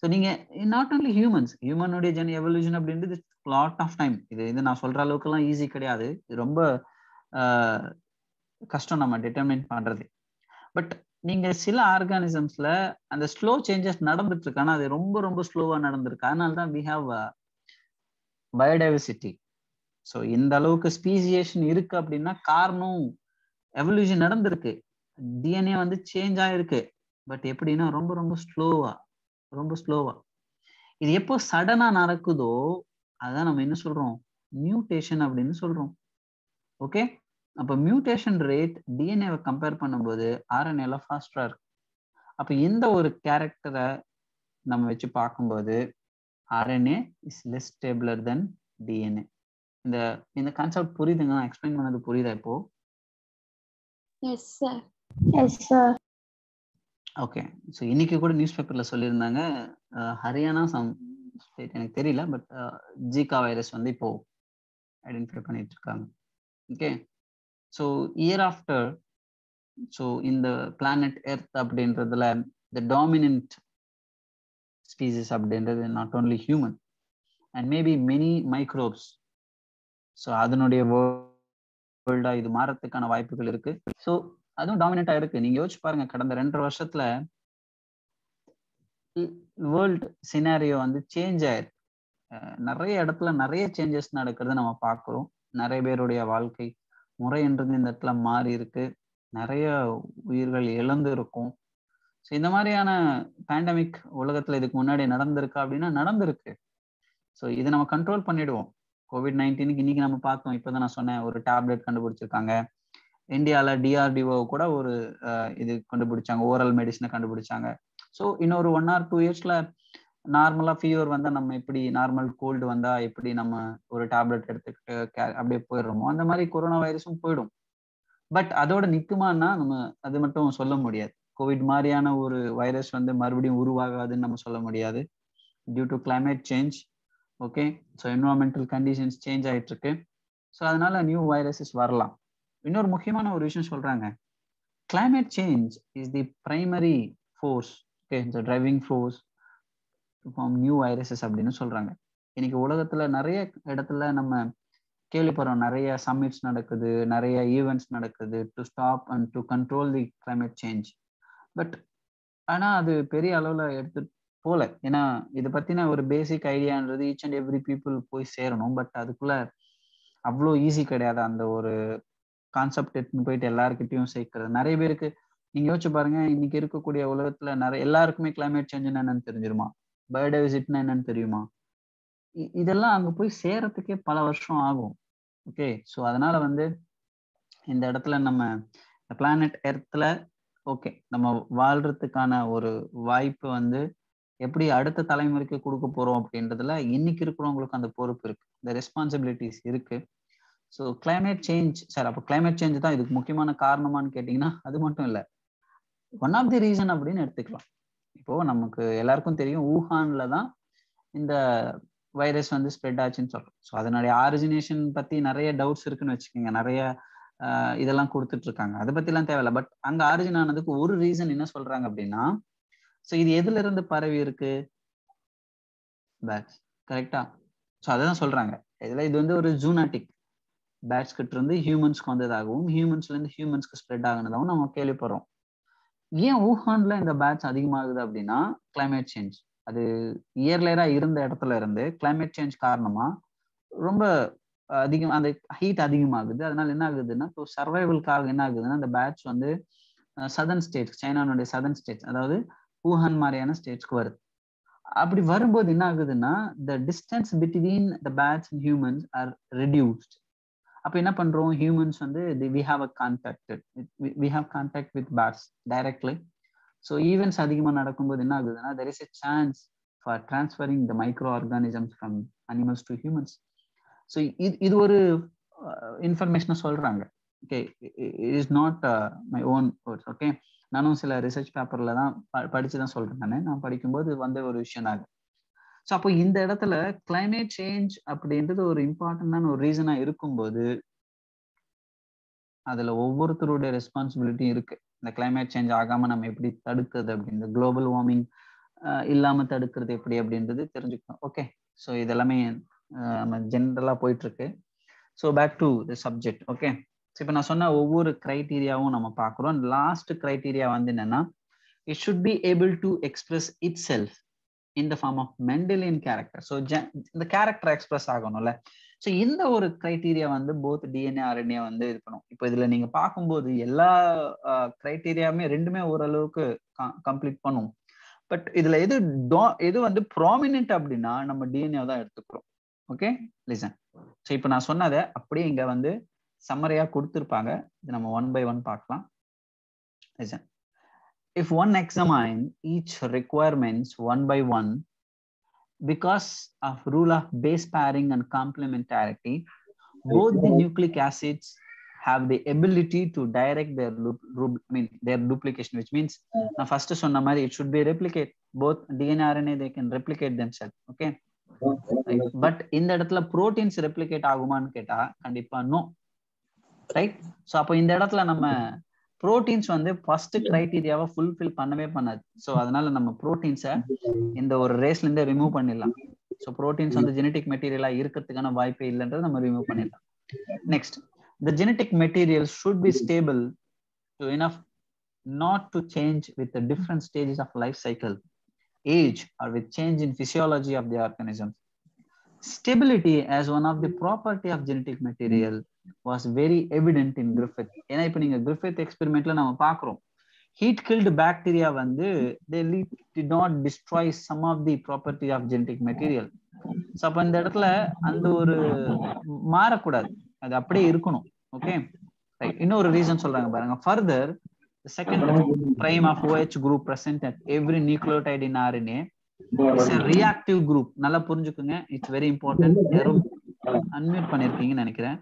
So நீங்க நாட் ஒன்லி ஹியூமனுடைய எவல்யூஷன் அப்படின்றது லாட் ஆஃப் டைம். இது நான் சொல்ற அளவுக்குலாம் ஈஸி கிடையாது, இது ரொம்ப கஷ்டம் நம்ம டிட்டர்மைன் பண்றது. பட் நீங்க சில ஆர்கானிசம்ஸ்ல அந்த ஸ்லோ சேஞ்சஸ் நடந்துட்டு இருக்கு, ஆனா அது ரொம்ப ரொம்ப ஸ்லோவா நடந்திருக்கு. அதனால தான் we have பயோடைவர்சிட்டி. ஸோ இந்த அளவுக்கு ஸ்பீசியேஷன் இருக்கு அப்படின்னா காரணம் எவல்யூஷன் நடந்திருக்கு, டிஎன்ஏ வந்து சேஞ்ச் ஆயிருக்கு. பட் எப்படின்னா ரொம்ப ரொம்ப ஸ்லோவா. இது எப்போ சடனா நடக்குதோ அதான் நம்ம என்ன சொல்றோம், மியூட்டேஷன் அப்படின்னு சொல்றோம். ஓகே, அப்ப மியூட்டேஷன் ரேட் டிஎன்ஏவை கம்பேர் பண்ணும்போது RNA ஃபாஸ்டா இருக்கு. அப்ப இந்த ஒரு கேரக்டரை நம்ம வச்சு பார்க்கும்போது RNA is less stabler than DNA. இந்த கான்செப்ட் புரியுதுங்க? நான் எக்ஸ்பிளைன் பண்ணது புரியுதா இப்போ? Yes, sir. Yes, sir. Okay, so இன்னைக்கு கூட நியூஸ் பேப்பர்ல சொல்லியிருந்தாங்க, ஹரியானா சம் ஸ்டேட் எனக்கு தெரியல, பட் ஜீகா வைரஸ் வந்து இப்போ ஐடென்டிஃபை பண்ணிட்டு இருக்காங்க. Okay, so year after, so இந்த பிளானட் எர்த் அப்படின்றதுல த டாமினன்ட் ஸ்பீசிஸ் அப்படின்றது not only human and maybe many microbes. So அதனுடைய வேர்ல்டா இது மாறத்துக்கான வாய்ப்புகள் இருக்கு. ஸோ அதுவும் டாமினேட்டா இருக்கு. நீங்க யோசிச்சு பாருங்க, கடந்த 2.5 வருஷத்துல வேர்ல்டு சினாரியோ வந்து சேஞ்ச் ஆயிருக்கு. நிறைய இடத்துல நிறைய சேஞ்சஸ் நடக்கிறத நம்ம பார்க்கிறோம். நிறைய பேருடைய வாழ்க்கை முறைன்றது இந்த இடத்துல மாறி இருக்கு. நிறைய உயிர்கள் இழந்து இருக்கும். ஸோ இந்த மாதிரியான பேண்டமிக் உலகத்துல இதுக்கு முன்னாடி நடந்திருக்கா அப்படின்னா நடந்திருக்கு. ஸோ இதை நம்ம கண்ட்ரோல் பண்ணிடுவோம். COVID-19 இன்னைக்கு நம்ம பார்த்தோம். இப்போதான் நான் சொன்னேன், ஒரு டேப்லெட் கண்டுபிடிச்சிருக்காங்க. இந்தியாவில் DRDO கூட ஒரு இது கண்டுபிடிச்சாங்க, ஓரல் மெடிசனை கண்டுபிடிச்சாங்க. ஸோ இன்னொரு 1 or 2 yearsல நார்மலா ஃபீவர் வந்தா நம்ம எப்படி நார்மல் கோல்டு வந்தா எப்படி நம்ம ஒரு டேப்லெட் எடுத்துக்கிட்டு அப்படியே போயிடுறோமோ அந்த மாதிரி கொரோனா வைரஸும் போயிடும். பட் அதோட நிக்குமான்னா நம்ம அது மட்டும் சொல்ல முடியாது. கோவிட் மாதிரியான ஒரு வைரஸ் வந்து மறுபடியும் உருவாகாதுன்னு நம்ம சொல்ல முடியாது. Due to climate change. Okay, so environmental conditions change ஆயிட்டு இருக்கு. ஸோ அதனால நியூ வைரஸஸ் வரலாம். இன்னொரு முக்கியமான ஒரு விஷயம் சொல்றாங்க, climate change is the primary force, okay, the driving force to form new viruses அப்படின்னு சொல்றாங்க. இன்னைக்கு உலகத்துல நிறைய இடத்துல நம்ம கேள்விப்படுறோம், நிறைய சம்மிட்ஸ் நடக்குது, நிறைய ஈவெண்ட்ஸ் நடக்குது to stop and to control the climate change. But ஆனா அது பெரிய அளவுல எடுத்து போல. ஏன்னா இதை பத்தின ஒரு பேசிக் ஐடியான்றது ஈச் அண்ட் எவ்ரி பீப்புள் போய் சேரணும். பட் அதுக்குள்ள அவ்வளோ ஈஸி கிடையாது அந்த ஒரு கான்செப்ட் எடுத்துன்னு போயிட்டு எல்லாருக்கிட்டையும் சேர்க்கிறது. நிறைய பேருக்கு நீங்க யோசிச்சு பாருங்க, இன்னைக்கு இருக்கக்கூடிய உலகத்துல நிறைய எல்லாருக்குமே கிளைமேட் சேஞ்சுன்னு என்னன்னு தெரிஞ்சிருமா, பயோடைவர்சிட்டினா என்னன்னு தெரியுமா? இதெல்லாம் அங்க போய் சேரத்துக்கே பல வருஷம் ஆகும். ஓகே, ஸோ அதனால வந்து இந்த இடத்துல நம்ம பிளானட் எர்த்ல ஓகே நம்ம வாழ்றதுக்கான ஒரு வாய்ப்பு வந்து எப்படி அடுத்த தலைமுறைக்கு கொடுக்க போறோம் அப்படின்றதுல இன்னைக்கு இருக்கிறவங்களுக்கு அந்த பொறுப்பு இருக்கு, இந்த ரெஸ்பான்சிபிலிட்டிஸ் இருக்கு. ஸோ கிளைமேட் சேஞ்ச் சார், அப்போ கிளைமேட் சேஞ்ச் தான் இதுக்கு முக்கியமான காரணமானு கேட்டிங்கன்னா அது மட்டும் இல்லை, ஒன் ஆஃப் தி ரீசன் அப்படின்னு எடுத்துக்கலாம். இப்போ நமக்கு எல்லாருக்கும் தெரியும், ஊஹான்ல தான் இந்த வைரஸ் வந்து ஸ்ப்ரெட் ஆச்சுன்னு சொல்றோம். ஸோ அதனுடைய ஆரிஜினேஷன் பத்தி நிறைய டவுட்ஸ் இருக்குன்னு வச்சுக்கோங்க, நிறைய இதெல்லாம் கொடுத்துட்டு இருக்காங்க, அதை பத்திலாம் தேவையில்லை. பட் அங்க ஆரிஜின் ஆனதுக்கு ஒரு ரீசன் என்ன சொல்றாங்க அப்படின்னா, ஸோ இது எதுல இருந்து பரவி இருக்கு, பேட்ஸ், கரெக்டா? ஸோ அதான் சொல்றாங்க, இதுல இது வந்து ஒரு ஜூனாட்டிக் பேட்ஸ் கிட்ட இருந்து ஹியூமன்ஸ்க்கு வந்ததாகவும் ஹியூமன்ஸ்ல இருந்து ஹியூமன்ஸ்க்கு ஸ்ப்ரெட் ஆகுனதாகவும் நம்ம கேள்விப்படுறோம். ஏன் ஊஹான்ல இந்த பேட்ஸ் அதிகமாகுது அப்படின்னா கிளைமேட் சேஞ்ச். அது இயர்லேயரா இருந்த இடத்துல இருந்து கிளைமேட் சேஞ்ச் காரணமா ரொம்ப அதிகம், அந்த ஹீட் அதிகமாகுது. அதனால என்ன ஆகுதுன்னா, இப்போ சர்வைவலுக்காக என்ன ஆகுதுன்னா அந்த பேட்ஸ் வந்து சதர்ன் ஸ்டேட்ஸ், சைனானுடைய சதர்ன் ஸ்டேட்ஸ், அதாவது ஊஹான் மாதிரியான ஸ்டேட்ஸ்க்கு வருது. அப்படி வரும்போது என்ன ஆகுதுன்னா, the distance between the bats and humans are reduced. அப்போ என்ன பண்றோம், ஹியூமன்ஸ் வந்து we have contact with bats directly. So events அதிகமாக நடக்கும்போது என்ன ஆகுதுன்னா, there is a chance for transferring the microorganisms from animals to humans. So இது ஒரு இன்ஃபர்மேஷனை சொல்றாங்க. Okay, it is not my own words. Okay, நானும் சில ரிசர்ச் பேப்பர்ல தான் படிச்சு தான் சொல்றேன். நான் படிக்கும்போது வந்த ஒரு விஷயம் தான். ஸோ அப்போ இந்த இடத்துல கிளைமேட் சேஞ்ச் அப்படின்றது ஒரு இம்பார்ட்டன்டான ஒரு ரீசனா இருக்கும்போது அதுல ஒவ்வொருத்தருடைய ரெஸ்பான்சிபிலிட்டியும் இருக்கு. இந்த கிளைமேட் சேஞ்ச் ஆகாம நம்ம எப்படி தடுக்கிறது அப்படின்றது, குளோபல் வார்மிங் இல்லாம தடுக்கிறது எப்படி அப்படின்றது தெரிஞ்சுக்கணும். ஓகே, ஸோ இதெல்லாமே நம்ம ஜென்ரலா போயிட்டு இருக்கு. So back to the subject. Okay, so இப்போ நான் சொன்ன ஒவ்வொரு கிரைட்டீரியாவும் நம்ம பார்க்குறோம். லாஸ்ட் கிரைட்டீரியா வந்து என்னன்னா, it should be able to express itself in the form of Mendelian character. So இந்த கேரக்டர் எக்ஸ்பிரஸ் ஆகணும்ல. ஸோ இந்த ஒரு கிரைட்டீரியா வந்து போத் டிஎன்ஏ ஆர்என்ஏ வந்து இது பண்ணும். இப்போ இதுல நீங்க பார்க்கும்போது எல்லா கிரைட்டீரியாவுமே ரெண்டுமே ஓரளவுக்கு கம்ப்ளீட் பண்ணும். பட் இதுல எது வந்து ப்ராமினென்ட் அப்படின்னா நம்ம டிஎன்ஏ தான் எடுத்துக்கிறோம். Okay, listen. ஸோ இப்போ நான் சொன்னதை அப்படியே இங்க வந்து சம்மரியா கொடுத்துருப்பாங்க. இது நம்ம 1 by 1 பார்க்கலாம். Listen. If one examine each requirements 1 by 1, because of rule of base pairing and complementarity, both the nucleic acids have the ability to direct their duplication, which means na first sonna mari it should be replicate. Both DNA RNA they can replicate themselves. Okay, right. But இந்த இடத்துல proteins replicate ஆகுமான்னு கேட்டா கண்டிப்பா no, right? So அப்போ இந்த இடத்துல நம்ம புரோட்டீன்ஸ் வந்து ஃபர்ஸ்ட் கிரைட்டீரியாவை ஃபுல்ஃபில் பண்ணவே பண்ணாது. ஸோ அதனால நம்ம புரோட்டீன்ஸை இந்த ஒரு ரேஸ்ல இருந்தே ரிமூவ் பண்ணிடலாம். ஸோ புரோட்டீன்ஸ் வந்து ஜெனட்டிக் மெட்டீரியலா இருக்கிறதுக்கான வாய்ப்பே இல்லைன்றதை நம்ம ரிமூவ் பண்ணிடலாம். Next, the genetic material should be stable enough not to change with the different stages of life cycle, age, or with change in physiology of the organism. Stability as one of the property of genetic material was very evident in Griffith. ஏன்னா இப்போ நீங்க Griffith எக்ஸ்பெரிமெண்ட்ல நம்ம பார்க்கிறோம், heat killed bacteria வந்து they did not destroy some of the property of genetic material. So அப்போ இந்த இடத்துல அந்த ஒரு மாறக்கூடாது, அது அப்படியே இருக்கணும். ஓகே, இன்னொரு ரீசன் சொல்றாங்க பாருங்க. Further, the second prime of OH group present at every nucleotide in RNA is a reactive group. நல்லா புரிஞ்சுக்குங்க, இட்ஸ் வெரி இம்பார்ட்டன்ட். யாரும் அன்மியூட் பண்ணிருக்கீங்கன்னு நினைக்கிறேன்.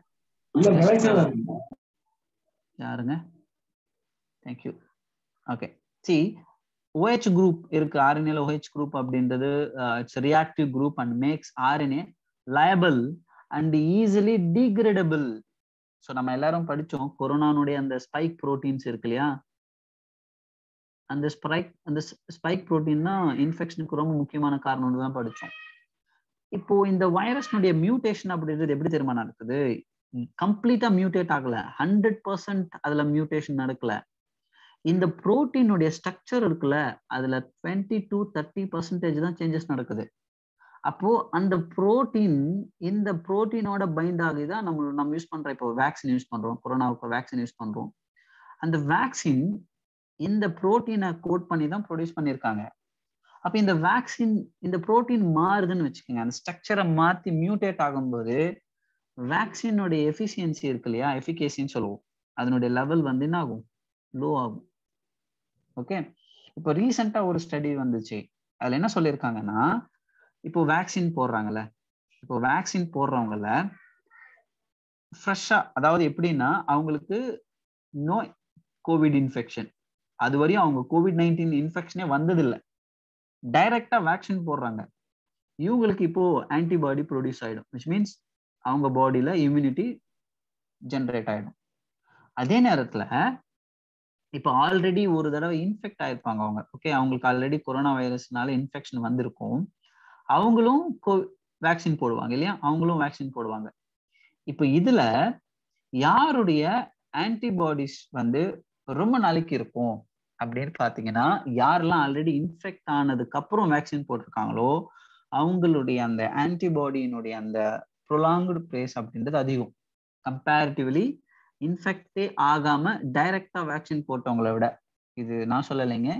யாருங்க? Thank you. Okay, see, OH group இருக்கு, RNA ல OH group அப்படின்றது it's a reactive group and makes RNA liable and easily degradable. So நம்ம எல்லாரும் படிச்சோம் கொரோனானுடைய அந்த ஸ்பைக் ப்ரோட்டீன்ஸ் இருக்கு இல்லையா, அந்த ஸ்பைக் ப்ரோட்டீன் தான் இன்ஃபெக்ஷனுக்கு ரொம்ப முக்கியமான காரணம்னு தான் படிச்சோம். இப்போ இந்த வைரஸ்னுடைய மியூட்டேஷன் அப்படின்றது எப்படி தெரியுமா நடக்குது? கம்ப்ளீட்டா மியூட்டேட் ஆகல, 100% அதுல மியூட்டேஷன் நடக்கல. இந்த புரோட்டீனுடைய ஸ்ட்ரக்சர் இருக்குல்ல, அதுல 20 to 30% தான் சேஞ்சஸ் நடக்குது. அப்போ அந்த புரோட்டீன் இந்த புரோட்டீனோட பைண்ட் ஆகிதான் நம்ம யூஸ் பண்றோம். இப்போ வேக்சின் யூஸ் பண்றோம், கொரோனாவுக்கு வேக்சின் யூஸ் பண்றோம். அந்த வேக்சின் இந்த புரோட்டீனை கோட் பண்ணி தான் ப்ரொடியூஸ் பண்ணியிருக்காங்க. அப்ப இந்த வேக்சின் இந்த புரோட்டீன் மாறுதுன்னு வச்சுக்கோங்க, அந்த ஸ்ட்ரக்சரை மாத்தி மியூட்டேட் ஆகும்போது வேக்சினுடைய எஃபிஷியன்சி இருக்கு இல்லையா, எஃபிகேசின்னு சொல்லுவோம், அதனுடைய லெவல் வந்து என்ன ஆகும்? லோ ஆகும். ஓகே, இப்போ ரீசெண்டா ஒரு ஸ்டடி வந்துச்சு, அதுல என்ன சொல்லியிருக்காங்கன்னா, இப்போ வேக்சின் போடுறாங்கல்ல, இப்போ வேக்சின் போடுறவங்கள ஃப்ரெஷ்ஷா, அதாவது எப்படின்னா அவங்களுக்கு நோ கோவிட் இன்ஃபெக்ஷன், அது வரையும் அவங்க COVID-19 இன்ஃபெக்ஷனே வந்ததில்லை, டைரக்டா வேக்சின் போடுறாங்க. இவங்களுக்கு இப்போ ஆன்டிபாடி ப்ரொடியூஸ் ஆயிடும், விச் மீன்ஸ் அவங்க பாடியில இம்யூனிட்டி ஜென்ரேட் ஆயிடும். அதே நேரத்துல இப்போ ஆல்ரெடி ஒரு தடவை இன்ஃபெக்ட் ஆயிருப்பாங்க அவங்க, ஓகே, அவங்களுக்கு ஆல்ரெடி கொரோனா வைரஸ்னால இன்ஃபெக்ஷன் வந்திருக்கும், அவங்களும் வேக்சின் போடுவாங்க இல்லையா, அவங்களும் வேக்சின் போடுவாங்க. இப்போ இதுல யாருடைய ஆன்டிபாடிஸ் வந்து ரொம்ப நாளைக்கு இருக்கும் அப்படின்னு பாத்தீங்கன்னா, யாரெல்லாம் ஆல்ரெடி இன்ஃபெக்ட் ஆனதுக்கு அப்புறம் வேக்சின் போட்டிருக்காங்களோ அவங்களுடைய அந்த ஆன்டிபாடியினுடைய அந்த ப்ரொலாங்டு பேஸ் அப்படின்றது அதிகம், கம்பேரிட்டிவ்லி இன்ஃபெக்டே ஆகாம டைரக்டா வேக்சின் போட்டவங்களை விட. இது நான் சொல்லலைங்க,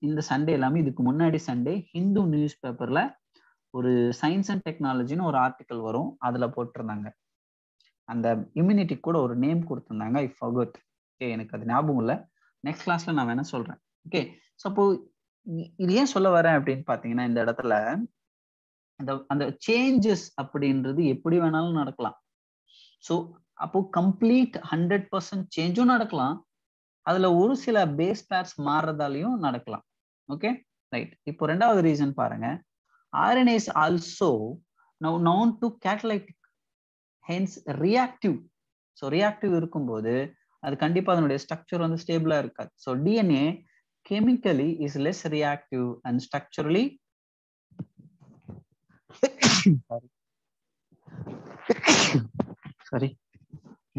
இந்த சண்டே எல்லாமே இதுக்கு முன்னாடி சண்டே ஹிந்து நியூஸ் பேப்பர்ல ஒரு சயின்ஸ் அண்ட் டெக்னாலஜின்னு ஒரு ஆர்டிக்கல் வரும், அதுல போட்டிருந்தாங்க. அந்த இம்யூனிட்டி கூட ஒரு நேம் கொடுத்திருந்தாங்க, ஐ ஃபர்காட். ஓகே, எனக்கு அது ஞாபகம் இல்லை, நெக்ஸ்ட் கிளாஸ்ல நான் வேணா சொல்றேன். ஓகே, ஸோ அப்போ இது ஏன் சொல்ல வரேன் அப்படின்னு பாத்தீங்கன்னா, இந்த இடத்துல அந்த சேஞ்சஸ் அப்படின்றது எப்படி வேணாலும் நடக்கலாம். ஸோ அப்போ கம்ப்ளீட் 100% சேஞ்சும் நடக்கலாம், அதுல ஒரு சில பேஸ் பேர்ஸ் மாறுறதாலையும் நடக்கலாம். Okay, right. இப்போ ரெண்டாவது ரீசன் பாருங்க, RNA is also now known to catalytic, hence reactive. So reactive இருக்கும்போது அது கண்டிப்பா அதனுடைய ஸ்ட்ரக்சர் வந்து ஸ்டேபிளா இருக்காது. So DNA chemically is less reactive and structurally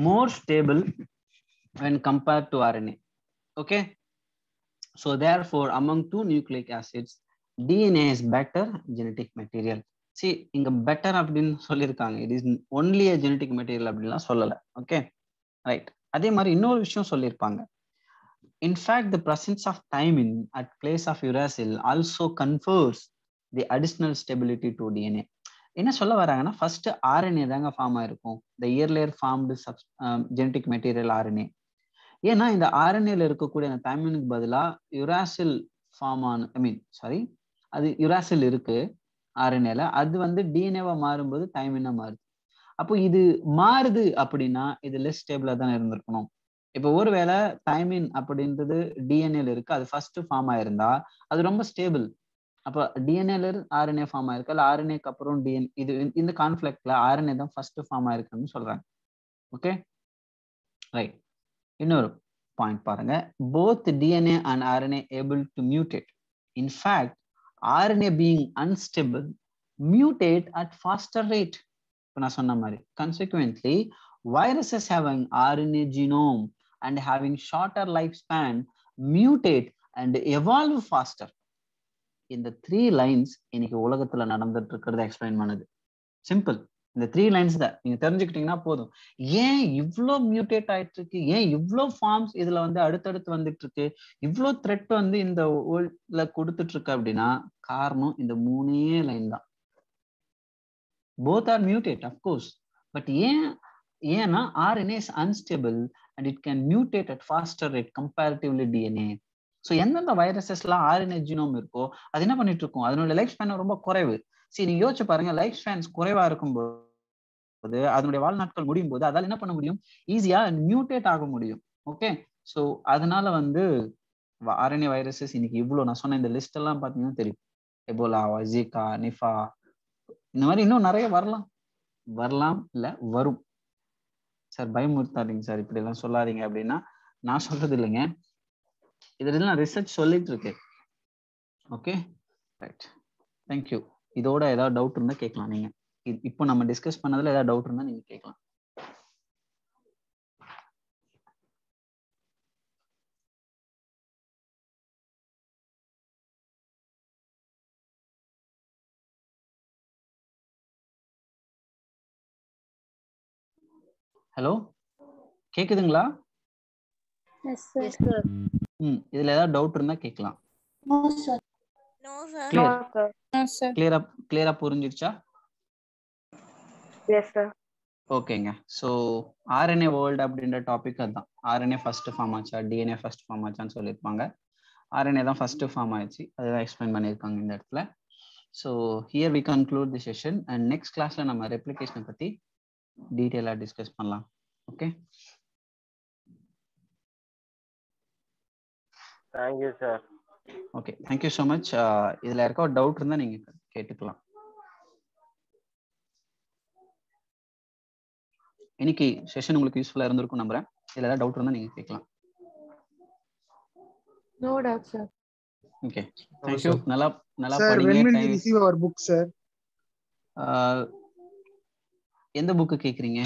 more stable when compared to RNA. Okay, so therefore among two nucleic acids DNA is better genetic material. See, inga better அப்படினு சொல்லிருக்காங்க, it is only a genetic material அப்படிலாம் சொல்லல. Okay, right. அதே மாதிரி இன்னொரு விஷயம் சொல்லிருப்பாங்க, in fact the presence of thymine at place of uracil also confers the additional stability to DNA. என்ன சொல்ல வராங்கன்னா, ஃபர்ஸ்ட் RNA தாங்க ஃபார்ம் ஆயிருக்கும், the earlier formed genetic material RNA. ஏன்னா இந்த RNAல இருக்கக்கூடிய அந்த தைமினுக்கு பதிலா யுராசில் ஃபார்ம் ஆன, அது யுராசில் இருக்கு RNAல, அது வந்து DNAவா மாறும்போது தைமினா மாறுது. அப்போ இது மாறுது அப்படின்னா இது லெஸ் ஸ்டேபிளா தான் இருந்திருக்கணும். இப்போ ஒருவேளை தைமின் அப்படின்றது DNAல இருக்கு, அது ஃபர்ஸ்ட் ஃபார்ம் ஆயிருந்தா அது ரொம்ப ஸ்டேபிள். அப்போ DNAல RNA ஃபார்ம் ஆயிருக்கு, அல்ல RNAக்கு அப்புறம் DNA, இது இந்த கான்ஃபிளிக்ட்ல RNA தான் ஃபர்ஸ்ட் ஃபார்ம் ஆயிருக்குன்னு சொல்றாங்க. Okay, right. இன்னொரு பாயிண்ட் பாருங்க, both DNA and RNA able to mutate. In fact, RNA being unstable mutate at faster rate. இப்போ நான் சொன்ன மாதிரி, consequently viruses having RNA genome and having shorter lifespan mutate and evolve faster. இந்த 3 lines இன்னைக்கு உலகத்துல நடந்துட்டு இருக்கிறத எக்ஸ்பிளைன் பண்ணுது. சிம்பிள். இந்த 3 lines தான் நீங்க தெரிஞ்சுக்கிட்டீங்கன்னா போதும். ஏன் இவ்ளோ மியூட்டேட் ஆயிட்டு இருக்கு, ஏன் இவ்ளோ ஃபார்ம்ஸ் இதுல வந்து அடுத்தடுத்து வந்துட்டு இருக்கு, இவ்ளோ த்ரெட் வந்து இந்த வேர்ல்ட்ல கொடுத்துட்டு இருக்கு அப்படின்னா காரணம் இந்த 3 லைன் தான். both are mutate of course, but ஏன்னா RNA is unstable and it can mutate at faster rate comparatively DNA. So எந்தெந்த வைரஸஸ்லாம் RNA ஜீனோம் இருக்கோ அது என்ன பண்ணிட்டு இருக்கும், அதனுடைய லைஃப் ஸ்பேன் ரொம்ப குறைவு. சரி நீங்க யோசிச்சு பாருங்க, லைஃப் ஸ்பேன்ஸ் குறைவா இருக்கும்போது அதனுடைய வாழ்நாட்கள் முடியும் போது அதால என்ன பண்ண முடியும், ஈஸியா மியூட்டேட் ஆக முடியும். ஓகே, ஸோ அதனால வந்து RNA வைரஸஸ் இன்னைக்கு இவ்வளவு நான் சொன்ன இந்த லிஸ்ட் எல்லாம் பாத்தீங்கன்னா தெரியும். எபோலா, ஜிகா, நிஃபா, இந்த மாதிரி இன்னும் நிறைய வரலாம் இல்ல வரும். சார் பயமுறுத்தாதீங்க சார், இப்படி எல்லாம் சொல்லாதீங்க அப்படின்னா நான் சொல்றது இல்லைங்க, இதெல்லாம் ரிசர்ச் சொல்லிட்டு இருக்கு. Okay right, thank you. இதோட ஏதாவது டவுட் இருந்தா கேட்கலாம் நீங்க. இப்போ நம்ம டிஸ்கஸ் பண்ணதுல ஏதாவது டவுட் இருந்தா நீங்க கேட்கலாம். ஹலோ கேக்குதுங்களா? Yes, sir. Yes, sir. இதுல ஏதாவது டவுட் இருந்தா கேட்கலாம். No, sir. No, sir. கிளியரா புரிஞ்சிடுச்சா? Yes, sir. ஓகேங்க. ஸோ RNA வேர்ல்டு அப்படின்ற டாபிக் அதுதான். RNA ஃபர்ஸ்ட் ஃபார்ம் ஆச்சா, DNA ஃபர்ஸ்ட் ஃபார்ம் ஆச்சான்னு சொல்லியிருப்பாங்க. RNA தான் ஃபர்ஸ்ட் ஃபார்ம் ஆயிடுச்சு, அதுதான் எக்ஸ்பிளைன் பண்ணியிருக்காங்க இந்த இடத்துல. So here we conclude the session and next கிளாஸ்ல நம்ம ரெப்ளிகேஷனை பத்தி டீட்டெயிலாக டிஸ்கஸ் பண்ணலாம். Okay, thank you sir. Okay, thank you so much. இதில் யாருக்கா ஒரு டவுட் இருந்தால் நீங்கள் கேட்டுக்கலாம். இன்னைக்கு செஷன் உங்களுக்கு யூஸ்ஃபுல்லாக இருந்திருக்கும் நம்புறேன். இதில் ஏதாவது டவுட் இருந்தால் நீங்கள் கேட்கலாம். No doubt, sir. Okay, thank you. நல்லா Sir, when will we receive our book, sir? எந்த புக்கு கேட்குறீங்க?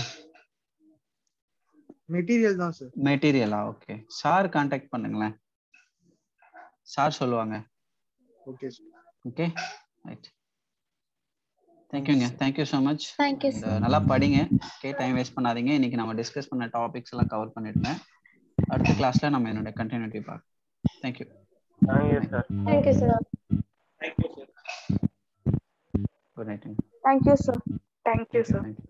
மெட்டீரியல் தான் சார். மெட்டீரியலா? ஓகே, சார் கான்டாக்ட் பண்ணுங்களேன், சார் சொல்லுவாங்க. Okay sir. ஓகே ரைட், தேங்க்யூங்க. Thank you so much. Thank you, sir. நல்லா படிங்க. ஓகே, டைம் வேஸ்ட் பண்ணாதீங்க. இன்னைக்கு நம்ம டிஸ்கஸ் பண்ண டாபிக்ஸ் எல்லாம் கவர் பண்ணிட்டேன். அடுத்த கிளாஸ்ல நம்ம என்னோட கண்டினியூட்டி பார்க்கலாம். Thank you. Thank you sir. Thank you, sir. Good night. Thank you, sir. Thank you, sir. Thank you.